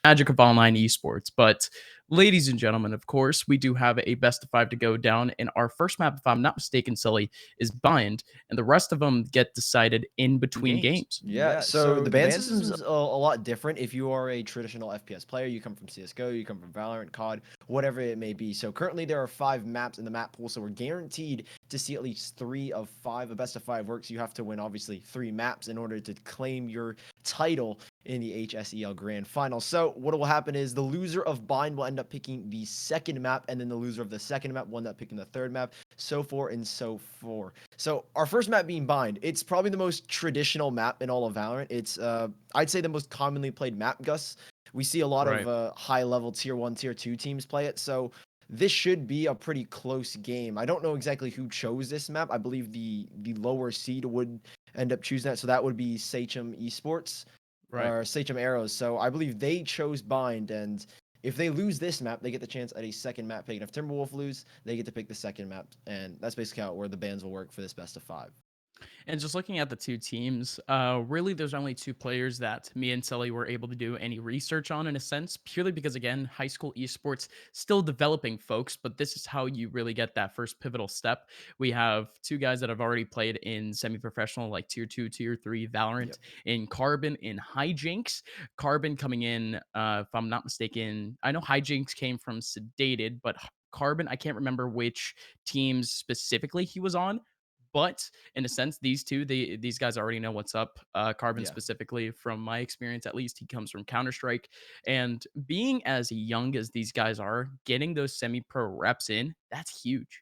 Magic of online esports. But ladies and gentlemen, of course, we do have a best of 5 to go down, and our first map, if I'm not mistaken, Sully, is Bind, and the rest of them get decided in between Games. games. Yeah, so the ban system's a lot different. If you are a traditional FPS player, you come from CS:GO, you come from Valorant, COD, whatever it may be. So currently there are 5 maps in the map pool, so we're guaranteed to see at least 3 of 5. A best of 5 works. You have to win obviously 3 maps in order to claim your title in the HSEL Grand Final. So what will happen is the loser of Bind will end up picking the second map, and then the loser of the second map will end up picking the third map, so forth and so forth. So our first map being Bind, it's probably the most traditional map in all of Valorant. It's I'd say the most commonly played map, Gus. We see a lot Right. of high level tier 1, tier 2 teams play it. So this should be a pretty close game. I don't know exactly who chose this map. I believe the lower seed would end up choosing that. So that would be Sachem Esports Right. or Sachem Arrows. So I believe they chose Bind, and if they lose this map, they get the chance at a second map pick. And if Timberwolf lose, they get to pick the second map, and that's basically how where the bans will work for this best of 5. And just looking at the two teams, really, there's only two players that me and Sully were able to do any research on, in a sense, purely because, again, high school esports still developing, folks. But this is how you really get that first pivotal step. We have two guys that have already played in semi-professional, like tier 2, tier 3 Valorant, Yep. in Carbon, in Hijinks. Carbon coming in, if I'm not mistaken, I know Hijinks came from Sedated, but Carbon, I can't remember which teams specifically he was on. But in a sense, these guys already know what's up. Carbon Yeah. specifically, from my experience at least, he comes from Counter Strike, and being as young as these guys are, getting those semi pro reps in, that's huge.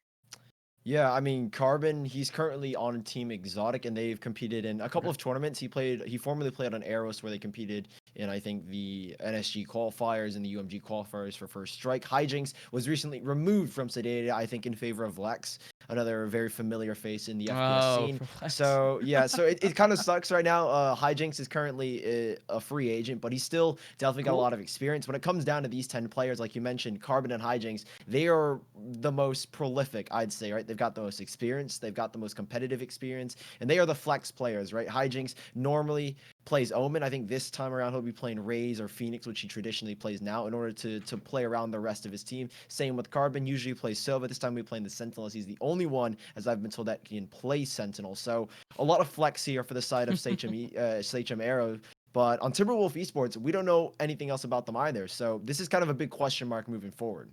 Yeah, I mean, Carbon, he's currently on Team Exotic, and they've competed in a couple Okay. of tournaments. He formerly played on Eros, where they competed in, I think, the NSG qualifiers and the UMG qualifiers for First Strike. Hijinks was recently removed from Sedated, I think, in favor of Lex, another very familiar face in the FPS Oh, scene. flex. So, yeah, so it kind of sucks right now. Hijinks is currently a free agent, but he's still definitely got a Cool. lot of experience. When it comes down to these 10 players, like you mentioned, Carbon and Hijinks, they are the most prolific, I'd say, right? They've got the most experience, they've got the most competitive experience, and they are the flex players, right? Hijinks normally plays Omen. I think this time around he'll be playing Raze or Phoenix, which he traditionally plays now, in order to play around the rest of his team. Same with Carbon, usually plays Sova. This time we're playing the Sentinel, as he's the only one, as I've been told, that can play Sentinel. So a lot of flex here for the side of Sachem Arrow. But on Timberwolf Esports, we don't know anything else about them either. So this is kind of a big question mark moving forward.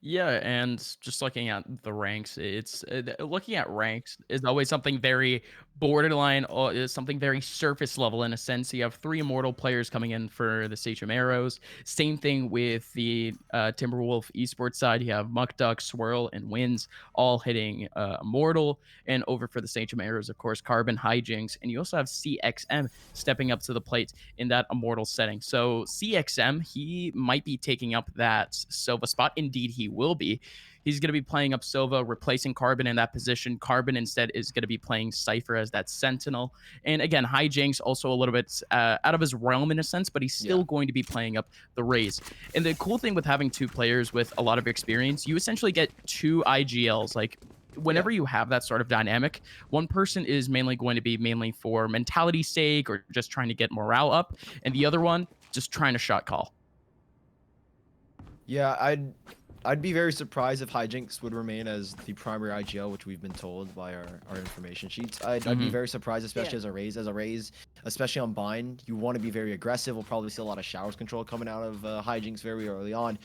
Yeah, and just looking at the ranks, looking at ranks is always something very borderline, or is something very surface level in a sense. You have three immortal players coming in for the Sachem Arrows. Same thing with the Timberwolf esports side. You have Muck Duck, Swirl, and Wins all hitting immortal. And over for the Sachem Arrows, of course, Carbon, Hijinks, and you also have CXM stepping up to the plate in that immortal setting. So CXM, he might be taking up that Sova spot. Indeed, he will be. He's going to be playing up Sova, replacing Carbon in that position. Carbon instead is going to be playing Cypher as that Sentinel. And again, Hijinks also a little bit out of his realm in a sense, but he's Yeah. still going to be playing up the Raze. And the cool thing with having two players with a lot of experience, you essentially get two IGLs. Like, Yeah. whenever you have that sort of dynamic, one person is mainly going to be mainly for mentality's sake or just trying to get morale up, and the other one just trying to shot call. Yeah, I'd be very surprised if Hijinks would remain as the primary IGL, which we've been told by our information sheets. I'd be Hmm. very surprised, especially as a Raze. As a Raze, especially on Bind, you want to be very aggressive. We'll probably see a lot of showers control coming out of Hijinks very early on.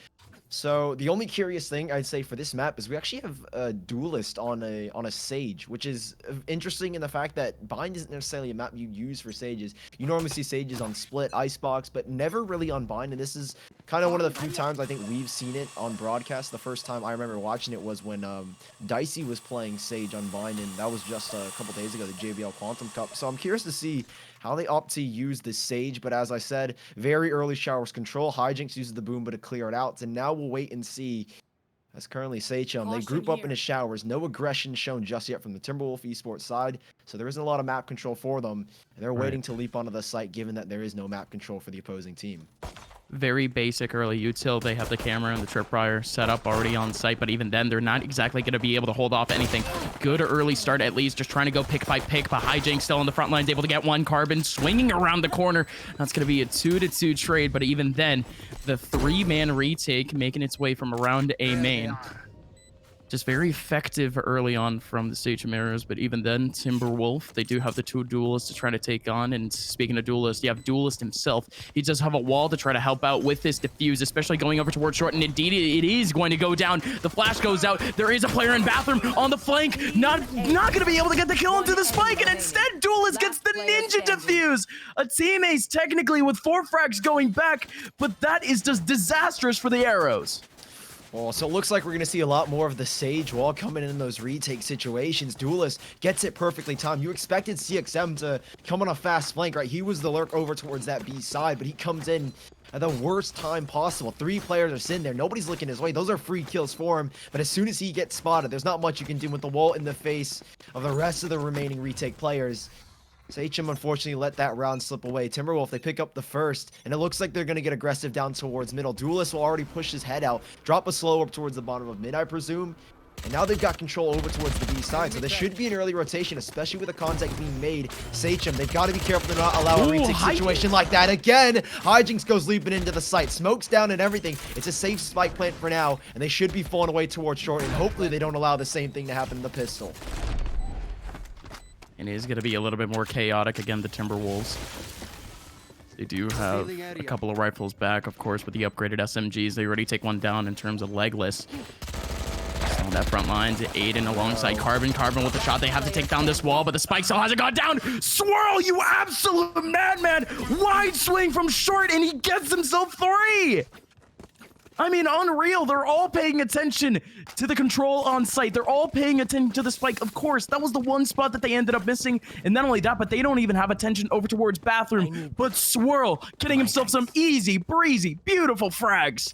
So the only curious thing I'd say for this map is we actually have a duelist on a Sage, which is interesting in the fact that Bind isn't necessarily a map you use for Sages. You normally see Sages on Split, Icebox, but never really on Bind, and this is kind of one of the few times I think we've seen it on broadcast. The first time I remember watching it was when Dicey was playing Sage on Bind, and that was just a couple days ago, the JBL Quantum Cup. So I'm curious to see how they opt to use the Sage, but as I said, very early showers control. Hijinks uses the Boomba to clear it out, and now we'll wait and see. As currently Sachem, they group up in his showers. No aggression shown just yet from the Timberwolf esports side, so there isn't a lot of map control for them, and they're Right. waiting to leap onto the site given that there is no map control for the opposing team. very basic early util. They have the camera and the tripwire set up already on site, but even then, they're not exactly going to be able to hold off anything. Good early start, at least, just trying to go pick by pick, but Hijinx still on the front lines, able to get one. Carbon swinging around the corner. That's going to be a 2-2 trade, but even then, the 3-man retake making its way from around A main. Just very effective early on from the Sachem arrows, but even then, Timberwolf, they do have the 2 duelists to try to take on. And speaking of duelists, you have duelist himself. He does have a wall to try to help out with this defuse, especially going over towards short. And indeed, it is going to go down. The flash goes out. There is a player in bathroom on the flank, not going to be able to get the kill into the spike, and instead, duelist gets the ninja defuse. A team ace technically with 4 frags going back, but that is just disastrous for the arrows. Oh, so it looks like we're going to see a lot more of the Sage wall coming in those retake situations. Duelist gets it perfectly timed. You expected CXM to come on a fast flank, right? He was the lurk over towards that B side, but he comes in at the worst time possible. 3 players are sitting there. Nobody's looking his way. Those are free kills for him, but as soon as he gets spotted, there's not much you can do with the wall in the face of the rest of the remaining retake players. Sachem unfortunately let that round slip away. Timberwolf, they pick up the first, and it looks like they're going to get aggressive down towards middle. Duelist will already push his head out, drop a slow up towards the bottom of mid, I presume. And now they've got control over towards the B side, so this should be an early rotation, especially with the contact being made. Sachem, they've got to be careful to not allow a retake situation like that again. Hijinx goes leaping into the site, smokes down and everything. It's a safe spike plant for now, and they should be falling away towards short, and hopefully they don't allow the same thing to happen in the pistol. And it is going to be a little bit more chaotic again, the Timberwolves. They do have a couple of rifles back, of course, with the upgraded SMGs. They already take one down in terms of legless. On that front line to Aiden alongside Carbon. Carbon with the shot. They have to take down this wall, but the spike still hasn't gone down. Swirl, you absolute madman. Wide swing from short, and he gets himself 3. I mean, unreal. They're all paying attention to the control on site. They're all paying attention to the spike. Of course, that was the one spot that they ended up missing. And not only that, but they don't even have attention over towards bathroom. But Swirl getting himself some easy, breezy, beautiful frags.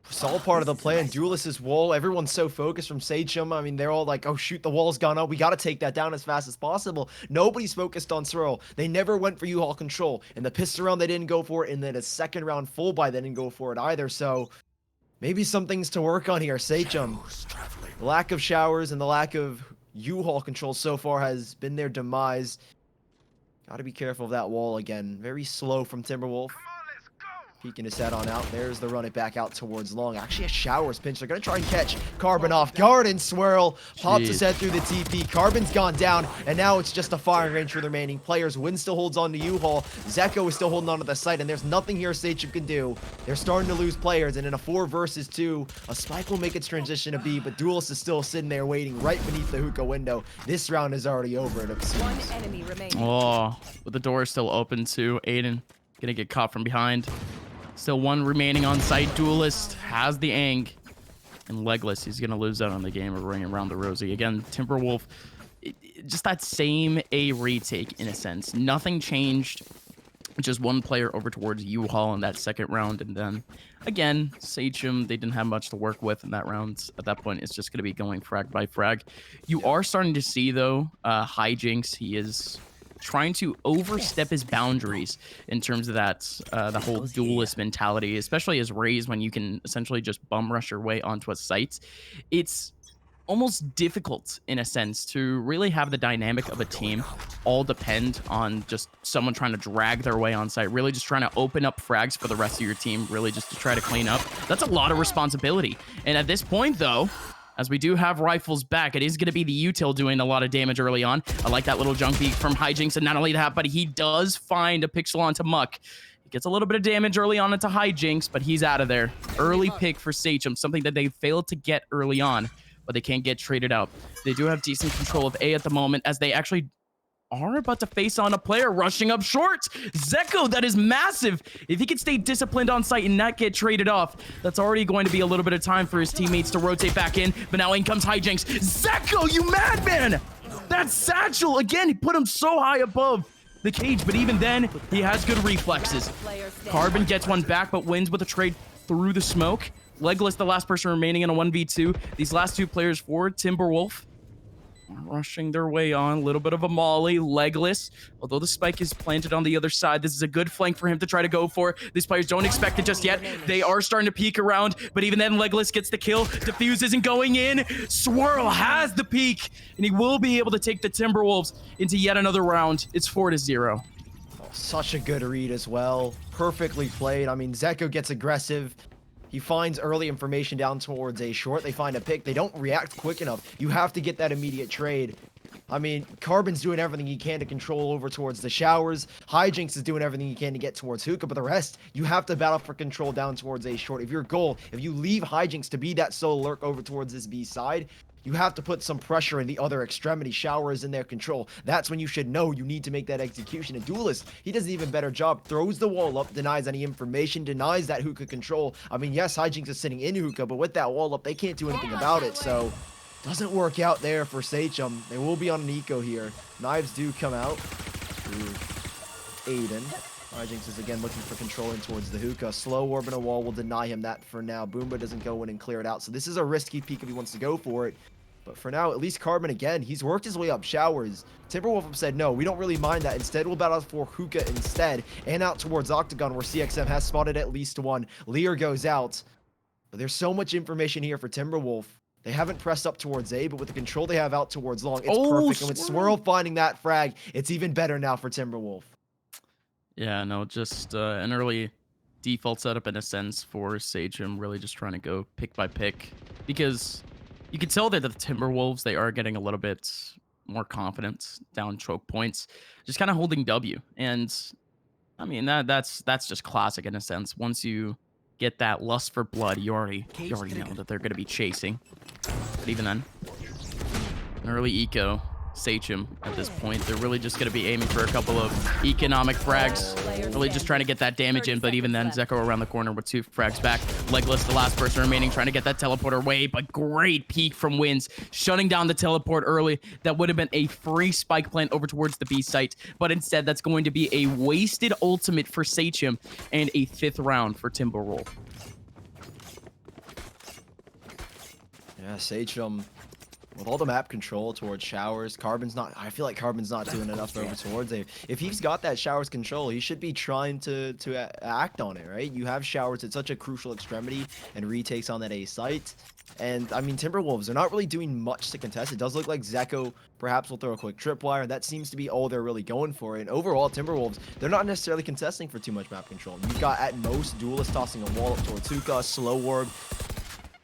It's all part of the plan. Duelist's wall, everyone's so focused from Sachem. I mean, they're all like, oh shoot, the wall's gone up. We got to take that down as fast as possible. Nobody's focused on Swirl. They never went for U-Haul control. In the pistol round, they didn't go for it. And then a second round full buy, they didn't go for it either. So maybe some things to work on here. Sachem, the lack of showers and the lack of U-Haul control so far has been their demise. Got to be careful of that wall again. Very slow from Timberwolf. Peeking his head on out. There's the run it back out towards long. Actually, a showers pinch. They're going to try and catch Carbon off guard, and Swirl pops his head through the TP. Carbon's gone down, and now it's just a firing range for the remaining players. Win still holds on to U-Haul. Zeko is still holding on to the site, and there's nothing here Sachem can do. They're starting to lose players, and in a 4 versus 2, a spike will make its transition to B, but Duelist is still sitting there waiting right beneath the hookah window. This round is already over, it seems. One enemy remaining. Oh, but the door is still open too. Aiden gonna get caught from behind. Still 1 remaining on site. Duelist has the ang. And legless, he's going to lose out on the game of ring around the rosy. Again, Timberwolf, just that same A retake in a sense. Nothing changed. Just 1 player over towards U-Haul in that second round. And then, again, Sachem, they didn't have much to work with in that round. At that point, it's just going to be going frag by frag. You are starting to see, though, Hijinx, he is trying to overstep his boundaries in terms of that the whole duelist mentality, especially as Raze, when you can essentially just bum rush your way onto a site. It's almost difficult in a sense to really have the dynamic of a team all depend on just someone trying to drag their way on site, really just trying to open up frags for the rest of your team, really just to try to clean up. That's a lot of responsibility. And at this point, though, as we do have rifles back, it is going to be the util doing a lot of damage early on. I like that little junk peek from Hijinx, and not only that, but he does find a pixel onto Muck. He gets a little bit of damage early on into Hijinx, but he's out of there. Early pick for Sachem, something that they failed to get early on, but they can't get traded out. They do have decent control of A at the moment, as they actually are about to face on a player rushing up short. Zeko, that is massive. If he can stay disciplined on site and not get traded off, that's already going to be a little bit of time for his teammates to rotate back in. But now in comes Hijinx. Zeko, you madman! That satchel, again, he put him so high above the cage, but even then, he has good reflexes. Carbon gets one back, but wins with a trade through the smoke. Legless, the last person remaining in a 1v2. These last 2 players for Timberwolf. rushing their way on. A little bit of a molly, legless. Although the spike is planted on the other side, this is a good flank for him to try to go for. These players don't expect it just yet. They are starting to peek around, but even then, legless gets the kill. Diffuse isn't going in. Swirl has the peek, and he will be able to take the Timberwolves into yet another round. It's 4-0. Oh, such a good read as well. Perfectly played. I mean, Zeko gets aggressive. He finds early information down towards A short. They find a pick. They don't react quick enough. You have to get that immediate trade. I mean, Carbon's doing everything he can to control over towards the showers. Hijinks is doing everything he can to get towards Hookah, but the rest, you have to battle for control down towards A short. If your goal, if you leave Hijinks to be that solo lurk over towards this B side, you have to put some pressure in the other extremity. Shower is in their control. That's when you should know you need to make that execution. And Duelist, he does an even better job. Throws the wall up, denies any information, denies that Hookah control. I mean, yes, Hijinks is sitting in Hookah, but with that wall up, they can't do anything about it. So, doesn't work out there for Sachem. They will be on an eco here. Knives do come out to Aiden. Hijinks is again looking for control in towards the Hookah. Slow orb and a wall will deny him that for now. Boomba doesn't go in and clear it out. So this is a risky peek if he wants to go for it. But for now, at least Carbon again, he's worked his way up showers. Timberwolf said, no, we don't really mind that. Instead, we'll battle for Hookah instead. And out towards Octagon, where CXM has spotted at least one. Lear goes out. But there's so much information here for Timberwolf. They haven't pressed up towards A, but with the control they have out towards long, it's perfect. And with Swirl finding that frag, it's even better now for Timberwolf. Yeah, no, just an early default setup in a sense for Sachem, really just trying to go pick by pick. Because you can tell that the Timberwolves, they are getting a little bit more confidence down choke points, just kind of holding W. And I mean, that's just classic in a sense. Once you get that lust for blood, you already know that they're going to be chasing. But even then, an early eco, Sachem at this point, they're really just going to be aiming for a couple of economic frags, really just trying to get that damage in. But even then, Zeko around the corner with 2 frags back. Legless, the last person remaining, trying to get that teleporter away, but great peek from Wins, shutting down the teleport early. That would have been a free spike plant over towards the B site, but instead that's going to be a wasted ultimate for Sachem and a 5th round for Timberwolf. Yeah, Sachem, with all the map control towards showers, I feel like Carbon's not doing enough over towards A. If he's got that showers control, he should be trying to act on it, right? You have showers at such a crucial extremity and retakes on that A site. And I mean, Timberwolves, they're not really doing much to contest. It does look like Zeko perhaps will throw a quick tripwire. That seems to be all they're really going for. And overall, Timberwolves, they're not necessarily contesting for too much map control. You've got at most Duelist tossing a wall up towards Hookah, slow orb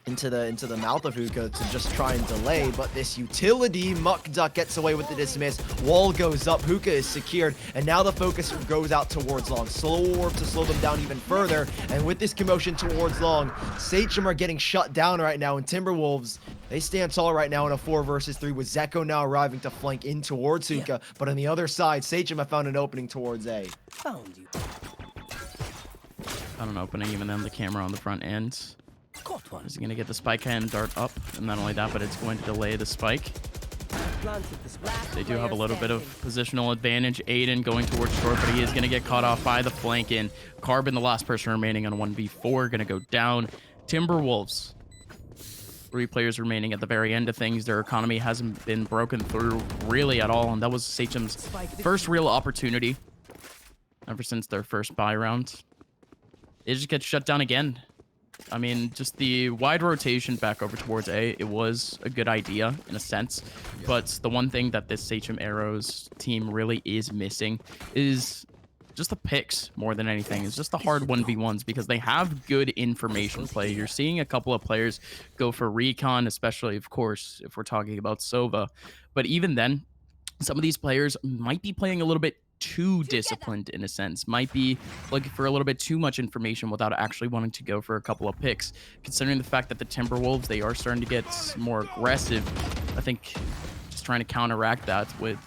into the mouth of Hookah to just try and delay, but this utility, Muck Duck gets away with the dismiss, wall goes up, Hookah is secured, and now the focus goes out towards long. Slow orb to slow them down even further, and with this commotion towards long, Sachem are getting shut down right now, and Timberwolves, they stand tall right now in a 4 versus 3 with Zeko now arriving to flank in towards Hookah, but on the other side, Sachem have found an opening towards A. Found an opening, even then the camera on the front end. Is he going to get the spike and dart up? And not only that, but it's going to delay the spike. They do have a little bit of positional advantage. Aiden going towards short, but he is going to get caught off by the flank in. Carbon, the last person remaining on 1v4, going to go down. Timberwolves, 3 players remaining at the very end of things. Their economy hasn't been broken through really at all, and that was Sachem's first real opportunity ever since their first buy round. It just gets shut down again. I mean, just the wide rotation back over towards A, it was a good idea in a sense. But the one thing that this Sachem Arrows team really is missing is just the picks more than anything. It's just the hard 1v1s because they have good information play. You're seeing a couple of players go for recon, especially, of course, if we're talking about Sova. But even then, some of these players might be playing a little bit too disciplined in a sense, might be looking for a little bit too much information without actually wanting to go for a couple of picks. Considering the fact that the Timberwolves, they are starting to get more aggressive, I think just trying to counteract that with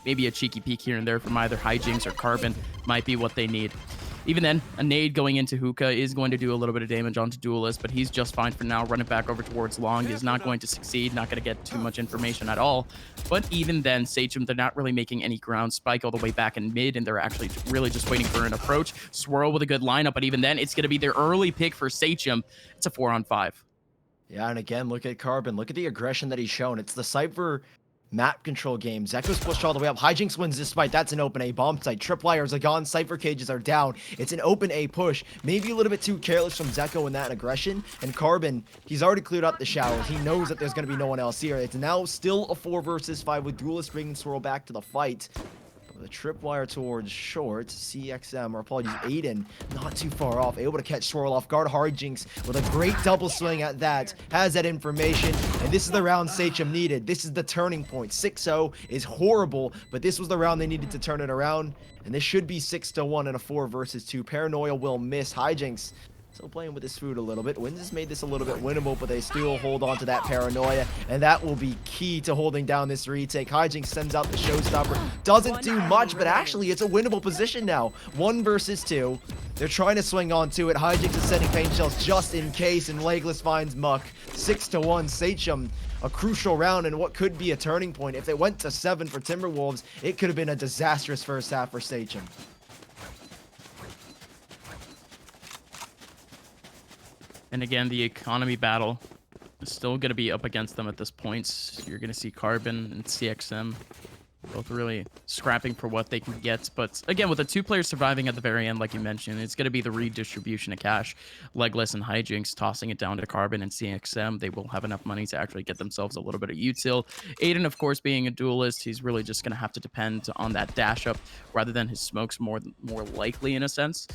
maybe a cheeky peek here and there from either Hijinks or Carbon might be what they need. Even then, a nade going into Hookah is going to do a little bit of damage onto Duelist, but he's just fine for now. Running back over towards Long is not going to succeed, not going to get too much information at all. But even then, Sachem, they're not really making any ground. Spike all the way back in mid, and they're actually really just waiting for an approach. Swirl with a good lineup, but even then, it's going to be their early pick for Sachem. It's a 4-on-5. Yeah, and again, look at Carbon. Look at the aggression that he's shown. It's the Cypher Map control game. Zekko's pushed all the way up. Hijinks wins this fight. That's an open A bomb site. Tripwires are gone. Cypher cages are down. It's an open A push. Maybe a little bit too careless from Zekko in that aggression. And Carbon, he's already cleared up the showers. He knows that there's going to be no one else here. It's now still a 4 versus 5 with Duelist bringing Swirl back to the fight. The tripwire towards short. CXM, or apologies, Aiden, not too far off. Able to catch Swirl off guard. Hijinks with a great double swing at that. Has that information. And this is the round Sachem needed. This is the turning point. 6-0 is horrible, but this was the round they needed to turn it around. And this should be 6-1 in a 4 versus 2. Paranoia will miss. Hijinks still playing with his food a little bit. Wins has made this a little bit winnable, but they still hold on to that paranoia, and that will be key to holding down this retake. Hijinks sends out the showstopper. Doesn't do much, but actually it's a winnable position now. 1 versus 2. They're trying to swing on to it. Hijinks is sending pain shells just in case, and Legless finds Muck. 6-1. Sachem, a crucial round and what could be a turning point. If they went to 7 for Timberwolves, it could have been a disastrous first half for Sachem. And again, the economy battle is still going to be up against them at this point. You're going to see Carbon and CXM both really scrapping for what they can get. But again, with the 2 players surviving at the very end, like you mentioned, it's going to be the redistribution of cash. Legless and Hijinks tossing it down to Carbon and CXM. They will have enough money to actually get themselves a little bit of util. Aiden, of course, being a duelist, he's really just going to have to depend on that dash up rather than his smokes more likely in a sense.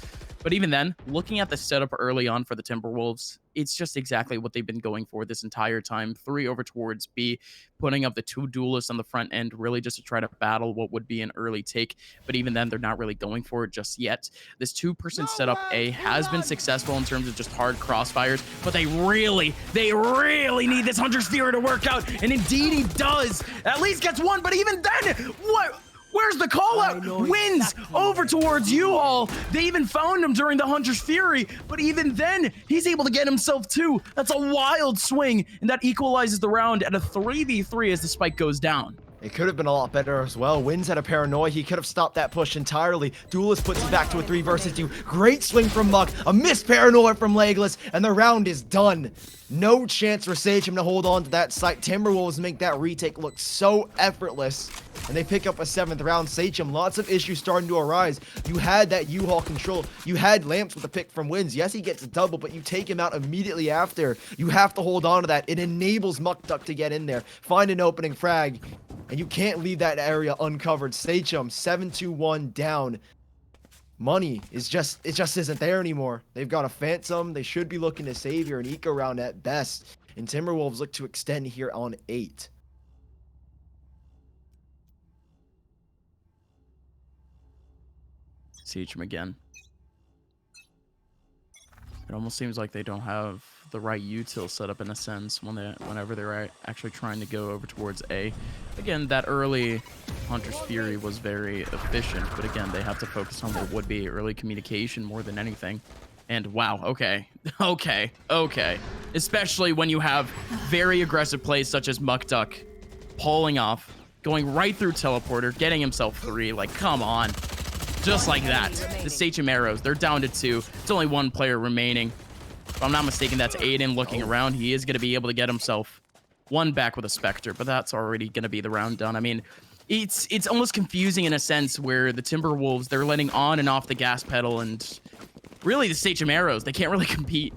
But even then, looking at the setup early on for the Timberwolves, it's just exactly what they've been going for this entire time. 3 over towards B, putting up the 2 duelists on the front end, really just to try to battle what would be an early take. But even then, they're not really going for it just yet. This 2-person setup A has been successful in terms of just hard crossfires, but they really need this Hunter's Fury to work out. And indeed he does. At least gets 1, but even then, what? Where's the call out? Wins exactly over towards U-Haul. They even found him during the Hunter's Fury, but even then, he's able to get himself 2. That's a wild swing, and that equalizes the round at a 3v3 as the spike goes down. It could have been a lot better as well. Wins had a paranoia. He could have stopped that push entirely. Duelist puts it back to a 3 versus 2. Great swing from Muck. A missed paranoia from Legless. And the round is done. No chance for Sachem to hold on to that site. Timberwolves make that retake look so effortless. And they pick up a 7th round. Sachem, lots of issues starting to arise. You had that U-Haul control. You had Lamps with a pick from Wins. Yes, he gets a double, but you take him out immediately after. You have to hold on to that. It enables Muckduck to get in there, find an opening frag, and you can't leave that area uncovered. Sachem, 7-1 down. Money is just, it just isn't there anymore. They've got a Phantom. They should be looking to save here an eco round at best. And Timberwolves look to extend here on 8. Sachem again. It almost seems like they don't have the right util set up in a sense whenever they're actually trying to go over towards A. Again, that early Hunter's Fury was very efficient, but again, they have to focus on what would be early communication more than anything. And wow, okay. Especially when you have very aggressive plays such as Muckduck pulling off, going right through teleporter, getting himself 3. Like, come on. Just like that. The Sachem arrows, they're down to 2. It's only 1 player remaining. If I'm not mistaken, that's Aiden looking around. He is going to be able to get himself 1 back with a Spectre, but that's already going to be the round done. I mean, it's almost confusing in a sense where the Timberwolves, they're letting on and off the gas pedal, and really the Sachem arrows, they can't really compete.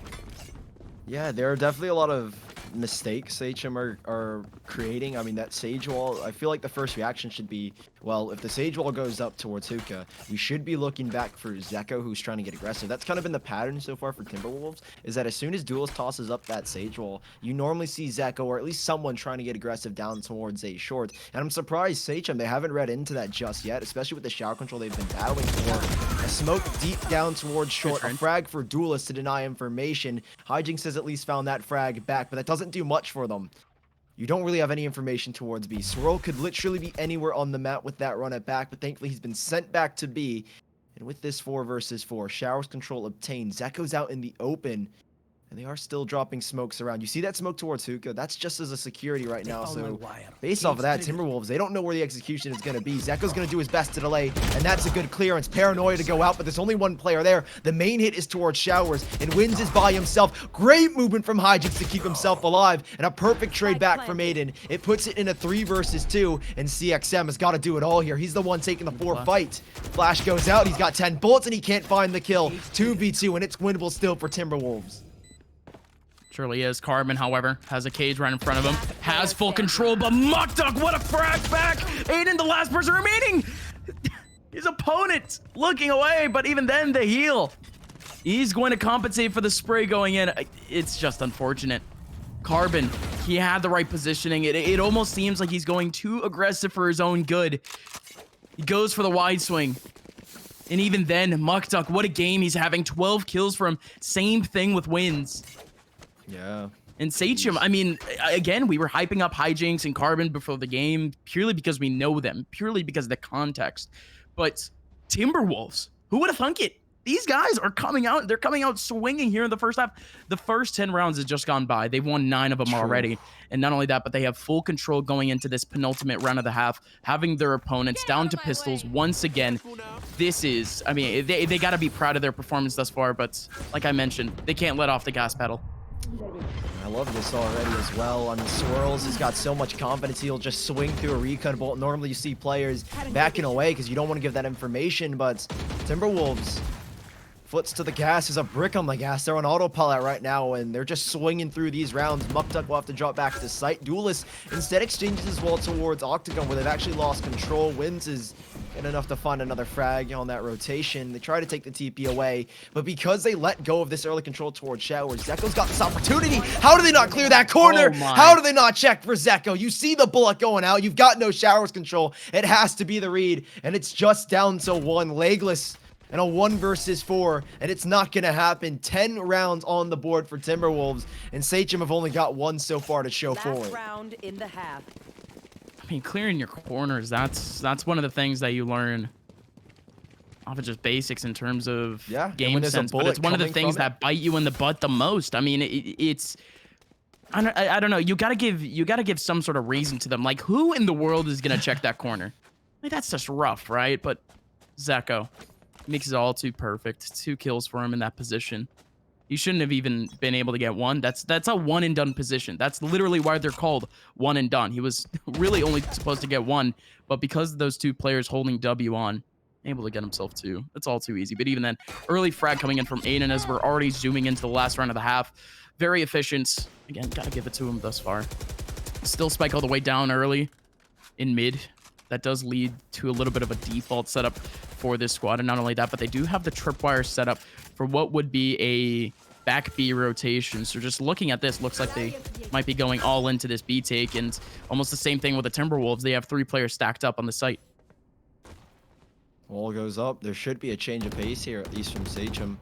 Yeah, there are definitely a lot of mistakes Sachem are creating. I mean, that Sage Wall, I feel like the first reaction should be, well, if the Sage Wall goes up towards Hookah, we should be looking back for Zekko, who's trying to get aggressive. That's kind of been the pattern so far for Timberwolves, is that as soon as Duelist tosses up that Sage Wall, you normally see Zekko, or at least someone trying to get aggressive down towards a short. And I'm surprised Sachem, they haven't read into that just yet, especially with the shower control they've been battling for. A smoke deep down towards short, a frag for Duelist to deny information. Hijinks has at least found that frag back, but that doesn't do much for them. You don't really have any information towards B. Swirl could literally be anywhere on the map with that run at back, but thankfully he's been sent back to B. And with this 4 versus 4, showers control obtained. Zekko's out in the open. And they are still dropping smokes around. You see that smoke towards Hookah? That's just as a security right now. So based off of that, Timberwolves, they don't know where the execution is going to be. Zeko's going to do his best to delay, and that's a good clearance. Paranoia to go out, but there's only one player there. The main hit is towards Showers, and Wins is by himself. Great movement from Hijinx to keep himself alive, and a perfect trade back from Aiden. It puts it in a 3 versus 2, and CXM has got to do it all here. He's the one taking the 4 fight. Flash goes out. He's got 10 bullets, and he can't find the kill. 2v2, and it's winnable still for Timberwolves. Surely is. Carbon, however, has a cage right in front of him. Has full control, but Muckduck, what a frag back! Aiden, the last person remaining! His opponent looking away, but even then, the heal. He's going to compensate for the spray going in. It's just unfortunate. Carbon, he had the right positioning. It almost seems like he's going too aggressive for his own good. He goes for the wide swing. And even then, Muckduck, what a game he's having. 12 kills for him. Same thing with Wins. Yeah. And Sachem, I mean, again, we were hyping up Hijinx and Carbon before the game purely because we know them, purely because of the context. But Timberwolves, who would have thunk it? These guys are coming out. They're coming out swinging here in the first half. The first 10 rounds has just gone by. They've won 9 of them already. And not only that, but they have full control going into this penultimate round of the half, having their opponents down to pistols once again. This is, I mean, they got to be proud of their performance thus far. But like I mentioned, they can't let off the gas pedal. I love this already as well. I mean, Swirls has got so much confidence, he'll just swing through a recon bolt. Normally you see players backing away because you don't want to give that information, but Timberwolves, foots to the gas, is a brick on the gas. They're on autopilot right now, and they're just swinging through these rounds. Muckduck will have to drop back to site. Duelist instead exchanges his wall towards Octagon, where they've actually lost control. Wins is good enough to find another frag on that rotation. They try to take the TP away, but because they let go of this early control towards Showers, Zeko's got this opportunity. How do they not clear that corner? How do they not check for Zeko? You see the bullet going out. You've got no Showers control. It has to be the read, and it's just down to 1. Legless and a 1 versus 4, and it's not going to happen. 10 rounds on the board for Timberwolves, and Sachem have only got 1 so far to show for it. Round in the half. I mean, clearing your corners, that's one of the things that you learn off of just basics in terms of game sense, but it's one of the things that bite you in the butt the most. I mean, it's I don't know. You gotta give some sort of reason to them. Like, who in the world is gonna check that corner? Like, that's just rough, right? But Zeko makes it all too perfect. 2 kills for him in that position. You shouldn't have even been able to get 1. That's a one and done position. That's literally why they're called one and done. He was really only supposed to get 1, but because of those 2 players holding W on, able to get himself 2. It's all too easy. But even then, early frag coming in from Aiden as we're already zooming into the last round of the half. Very efficient. Again, gotta give it to him thus far. Still spike all the way down early in mid. That does lead to a little bit of a default setup for this squad. And not only that, but they do have the tripwire set up for what would be a back B rotation. So just looking at this, looks like they might be going all into this B take. And almost the same thing with the Timberwolves. They have 3 players stacked up on the site. Wall goes up. There should be a change of pace here, at least from Sachem.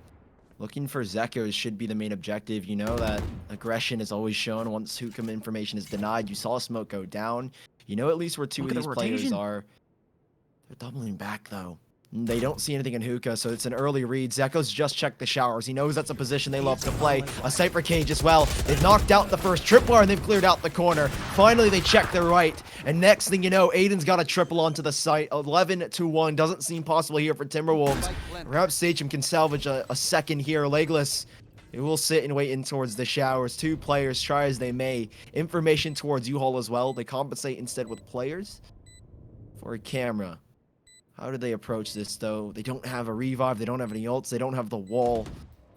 Looking for Zekos should be the main objective. You know that aggression is always shown once Hookah information is denied. You saw smoke go down. You know at least where 2 of these players are. They're doubling back, though. They don't see anything in Hookah, so it's an early read. Zeko's just checked the Showers. He knows that's a position they love to play. A Cypher Cage as well. They've knocked out the first tripwire, and they've cleared out the corner. Finally, they check their right. And next thing you know, Aiden's got a triple onto the site. 11-1. Doesn't seem possible here for Timberwolves. Perhaps Sachem can salvage a second here. Legless, it will sit and wait in towards the Showers. 2 players, try as they may. Information towards U-Haul as well. They compensate instead with players for a camera. How do they approach this, though? They don't have a revive. They don't have any ults. They don't have the wall.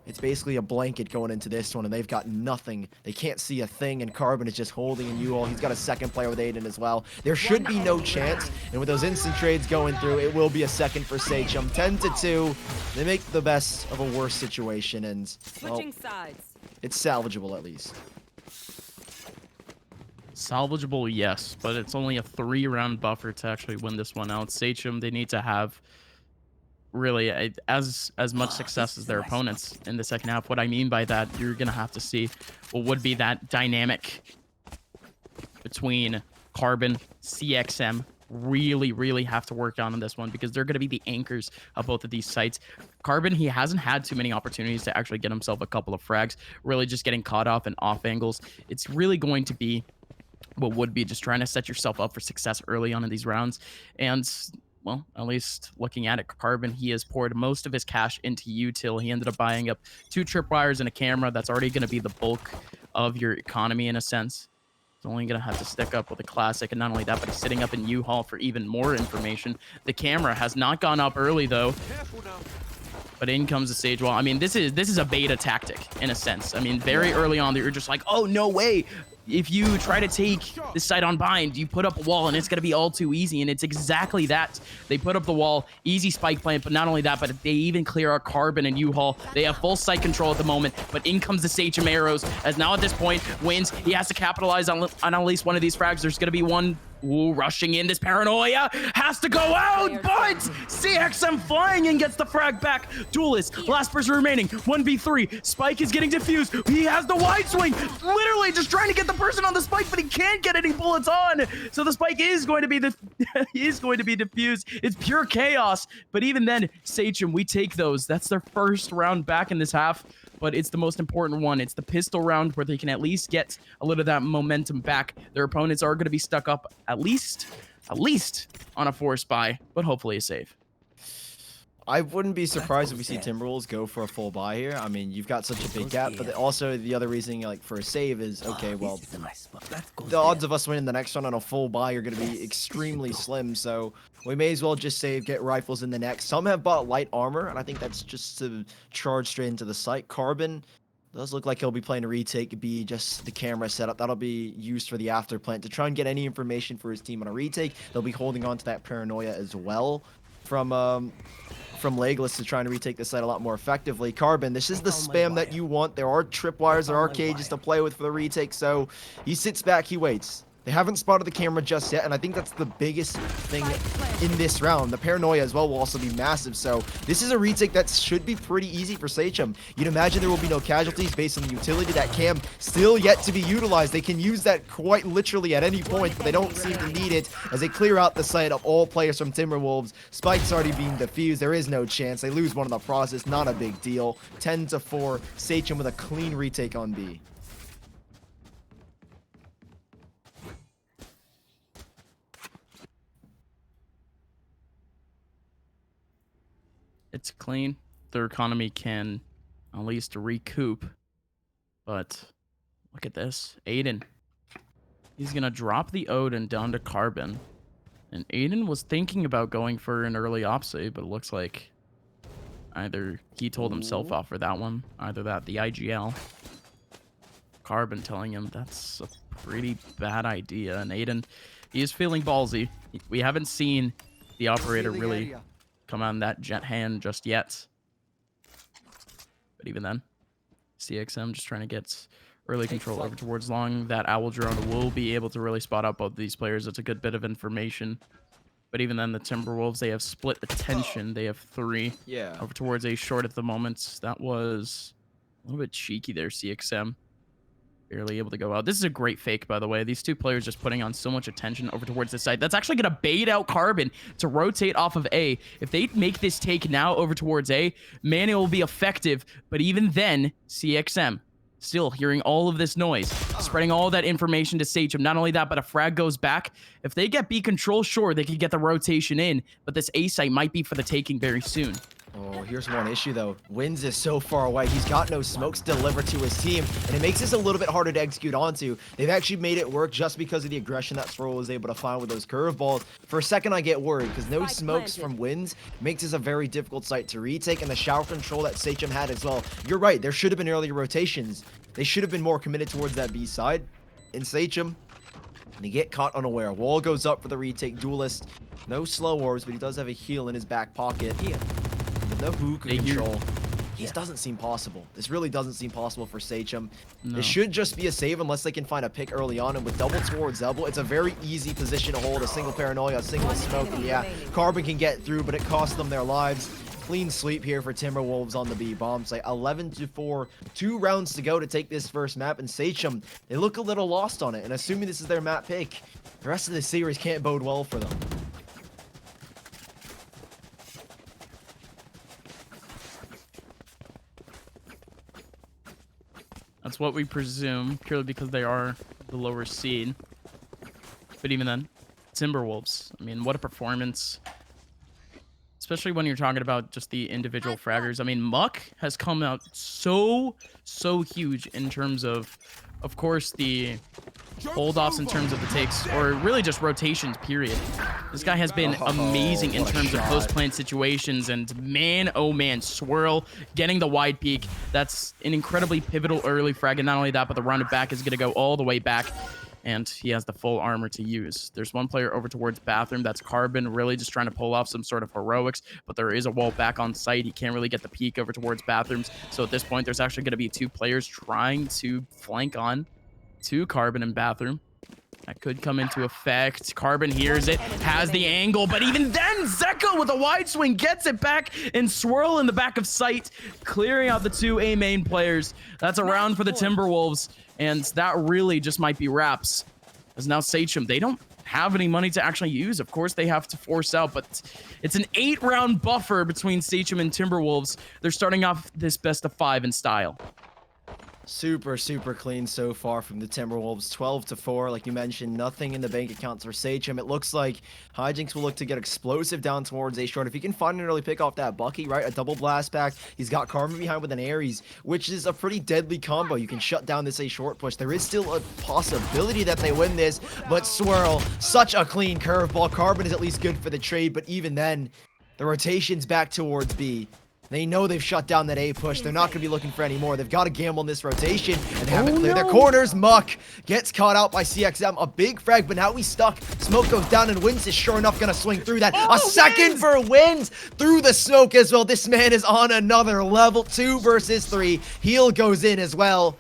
It's basically a blanket going into this one, and they've got nothing. They can't see a thing, and Carbon is just holding in U-Haul. He's got a second player with Aiden as well. There should be no chance, and with those instant trades going through, it will be a second for Sachem. 10-2. They make the best of a worse situation, and, well, it's salvageable at least. Salvageable, yes, but it's only a 3-round buffer to actually win this one out. Sachem, they need to have really as much success as their opponents in the second half. What I mean by that, you're gonna have to see what would be that dynamic between Carbon, CXM, really, really have to work on in this one because they're going to be the anchors of both of these sites. Carbon, he hasn't had too many opportunities to actually get himself a couple of frags, really just getting caught off and off angles. It's really going to be what would be just trying to set yourself up for success early on in these rounds. And well, at least looking at it, Carbon, he has poured most of his cash into util. He ended up buying up 2 tripwires and a camera. That's already going to be the bulk of your economy in a sense. He's only going to have to stick up with a classic. And not only that, but he's sitting up in U-Haul for even more information. The camera has not gone up early, though. But in comes the stage wall. I mean, this is a beta tactic in a sense. I mean, very early on, you're just like, oh, no way. If you try to take this site on bind, you put up a wall and it's going to be all too easy. And it's exactly that. They put up the wall, easy spike plant, but not only that, but they even clear our Carbon and U-Haul. They have full site control at the moment, but in comes the Sachem arrows, as now at this point, wins. He has to capitalize on at least one of these frags. There's going to be one. Ooh, rushing in. This paranoia has to go out, but CXM flying in gets the frag back. Duelist, last person remaining, 1v3. Spike is getting diffused. He has the wide swing, literally just trying to get the person on the spike, but he can't get any bullets on. So the spike is going to be diffused. It's pure chaos. But even then, Sachem, we take those. That's their first round back in this half. But it's the most important one. It's the pistol round where they can at least get a little of that momentum back. Their opponents are going to be stuck up at least on a force buy, but hopefully a save. I wouldn't be surprised if we see Timberwolves go for a full buy here. I mean, you've got such a big gap, but also the other reason, like, for a save is, okay, well, the odds of us winning the next one on a full buy are going to be extremely slim, so we may as well just save, get rifles in the next. Some have bought light armor, and I think that's just to charge straight into the site. Carbon does look like he'll be playing a retake, be just the camera setup. That'll be used for the after plant to try and get any information for his team on a retake. They'll be holding on to that paranoia as well from Legless to trying to retake the site a lot more effectively. Carbon, this is the spam that you want. There are tripwires, there are cages to play with for the retake, so he sits back, he waits. They haven't spotted the camera just yet, and I think that's the biggest thing in this round. The paranoia as well will also be massive, so this is a retake that should be pretty easy for Sachem. You'd imagine there will be no casualties based on the utility. That cam still yet to be utilized. They can use that quite literally at any point, but they don't seem to need it as they clear out the site of all players from Timberwolves. Spike's already being defused. There is no chance. They lose one in the process. Not a big deal. 10-4. Sachem with a clean retake on B. It's clean. Their economy can at least recoup. But look at this. Aiden. He's going to drop the Odin down to Carbon. And Aiden was thinking about going for an early op save, but it looks like either he told himself off for that one. Either that, the IGL. Carbon telling him that's a pretty bad idea. And Aiden, he is feeling ballsy. We haven't seen the operator really come on that jet hand just yet. But even then, CXM just trying to get early control over towards long. That owl drone will be able to really spot out both of these players. It's a good bit of information. But even then, the Timberwolves, they have split attention. They have 3 over towards A short at the moment. That was a little bit cheeky there, CXM. Barely able to go out. This is a great fake, by the way. These 2 players just putting on so much attention over towards the side. That's actually going to bait out Carbon to rotate off of A. If they make this take now over towards A, man, it will be effective. But even then, CXM still hearing all of this noise, spreading all that information to Sachem. Not only that, but a frag goes back. If they get B control, sure, they could get the rotation in. But this A site might be for the taking very soon. Oh, here's one issue though. Wins is so far away. He's got no smokes to deliver to his team, and it makes this a little bit harder to execute onto. They've actually made it work just because of the aggression that Swirl was able to find with those curveballs. For a second, I get worried because no smokes from Wins makes this a very difficult site to retake, and the shower control that Sachem had as well. You're right. There should have been earlier rotations. They should have been more committed towards that B side. In Sachem, they get caught unaware. Wall goes up for the retake. Duelist. No slow orbs, but he does have a heal in his back pocket. No hook control. This doesn't seem possible. This really doesn't seem possible for Sachem. No. It should just be a save unless they can find a pick early on. And with double towards elbow, it's a very easy position to hold. A single paranoia, a single smoke. And yeah, Carbon can get through, but it costs them their lives. clean sweep here for Timberwolves on the B bomb site. 11-4, 2 rounds to go to take this first map, and Sachem, they look a little lost on it, and assuming this is their map pick, the rest of the series can't bode well for them. That's what we presume, purely because they are the lower seed. But even then, Timberwolves, I mean, what a performance. Especially when you're talking about just the individual fraggers. I mean, Muck has come out so huge in terms of course, the hold-offs in terms of the takes, or really just rotations, period. This guy has been amazing in terms of post-plant situations, and man, oh man, Swirl getting the wide peak. That's an incredibly pivotal early frag, and not only that, but the rounded back is going to go all the way back, and he has the full armor to use. There's one player over towards Bathroom. That's Carbon, really just trying to pull off some sort of heroics, but there is a wall back on site. He can't really get the peek over towards Bathrooms, so at this point, there's actually going to be 2 players trying to flank on to Carbon and Bathroom. That could come into effect. Carbon hears it, has the angle, but even then, Zeko with a wide swing gets it back, and Swirl in the back of sight, clearing out the 2 A main players. That's a round for the Timberwolves, and that really just might be wraps. As now Sachem, they don't have any money to actually use. Of course, they have to force out, but it's an 8-round buffer between Sachem and Timberwolves. They're starting off this best of 5 in style. Super clean so far from the Timberwolves. 12-4, like you mentioned, nothing in the bank accounts for Sachem. It looks like Hijinks will look to get explosive down towards A short. If he can find an early pick off that Bucky, right? A double blast back. He's got Carbon behind with an Ares, which is a pretty deadly combo. You can shut down this A short push. There is still a possibility that they win this, but Swirl, such a clean curveball. Carbon is at least good for the trade, but even then, the rotation's back towards B. They know they've shut down that A push. They're not going to be looking for any more. They've got to gamble in this rotation and have it clear their corners. Muck gets caught out by CXM. A big frag, but now he's stuck. Smoke goes down, and Wins is sure enough going to swing through that. A second for Wins through the smoke as well. This man is on another level. 2 versus 3. Heal goes in as well.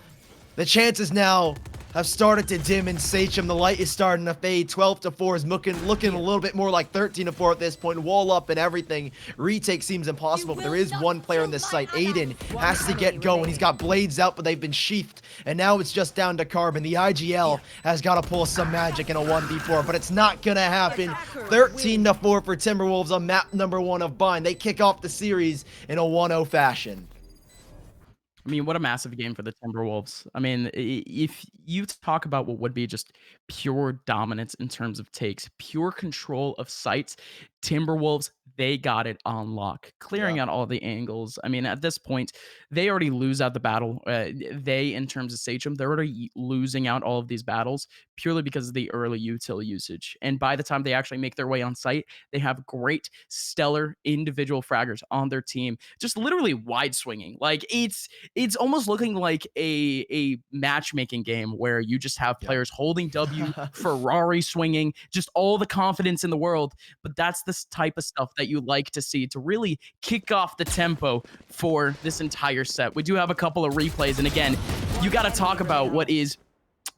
The chances now have started to dim in Sachem. The light is starting to fade. 12-4 is looking a little bit more like 13-4 at this point. Wall up and everything. Retake seems impossible, but there is one player in this site. Aiden has to get going. He's got blades out, but they've been sheathed. And now it's just down to Carbon. The IGL has got to pull some magic in a 1v4, but it's not going to happen. 13-4 for Timberwolves on map number 1 of Bind. They kick off the series in a 1-0 fashion. I mean, what a massive game for the Timberwolves. I mean, if you talk about what would be just pure dominance in terms of takes, pure control of sites, Timberwolves, they got it on lock, clearing out all the angles. I mean, at this point, they already lose out the battle. They, in terms of Sachem, they're already losing out all of these battles purely because of the early util usage. And by the time they actually make their way on site, they have great, stellar individual fraggers on their team, just literally wide swinging. Like it's almost looking like a matchmaking game where you just have players holding W, Ferrari swinging, just all the confidence in the world. But that's the type of stuff that you like to see to really kick off the tempo for this entire set. We do have a couple of replays, and again, you got to talk about what is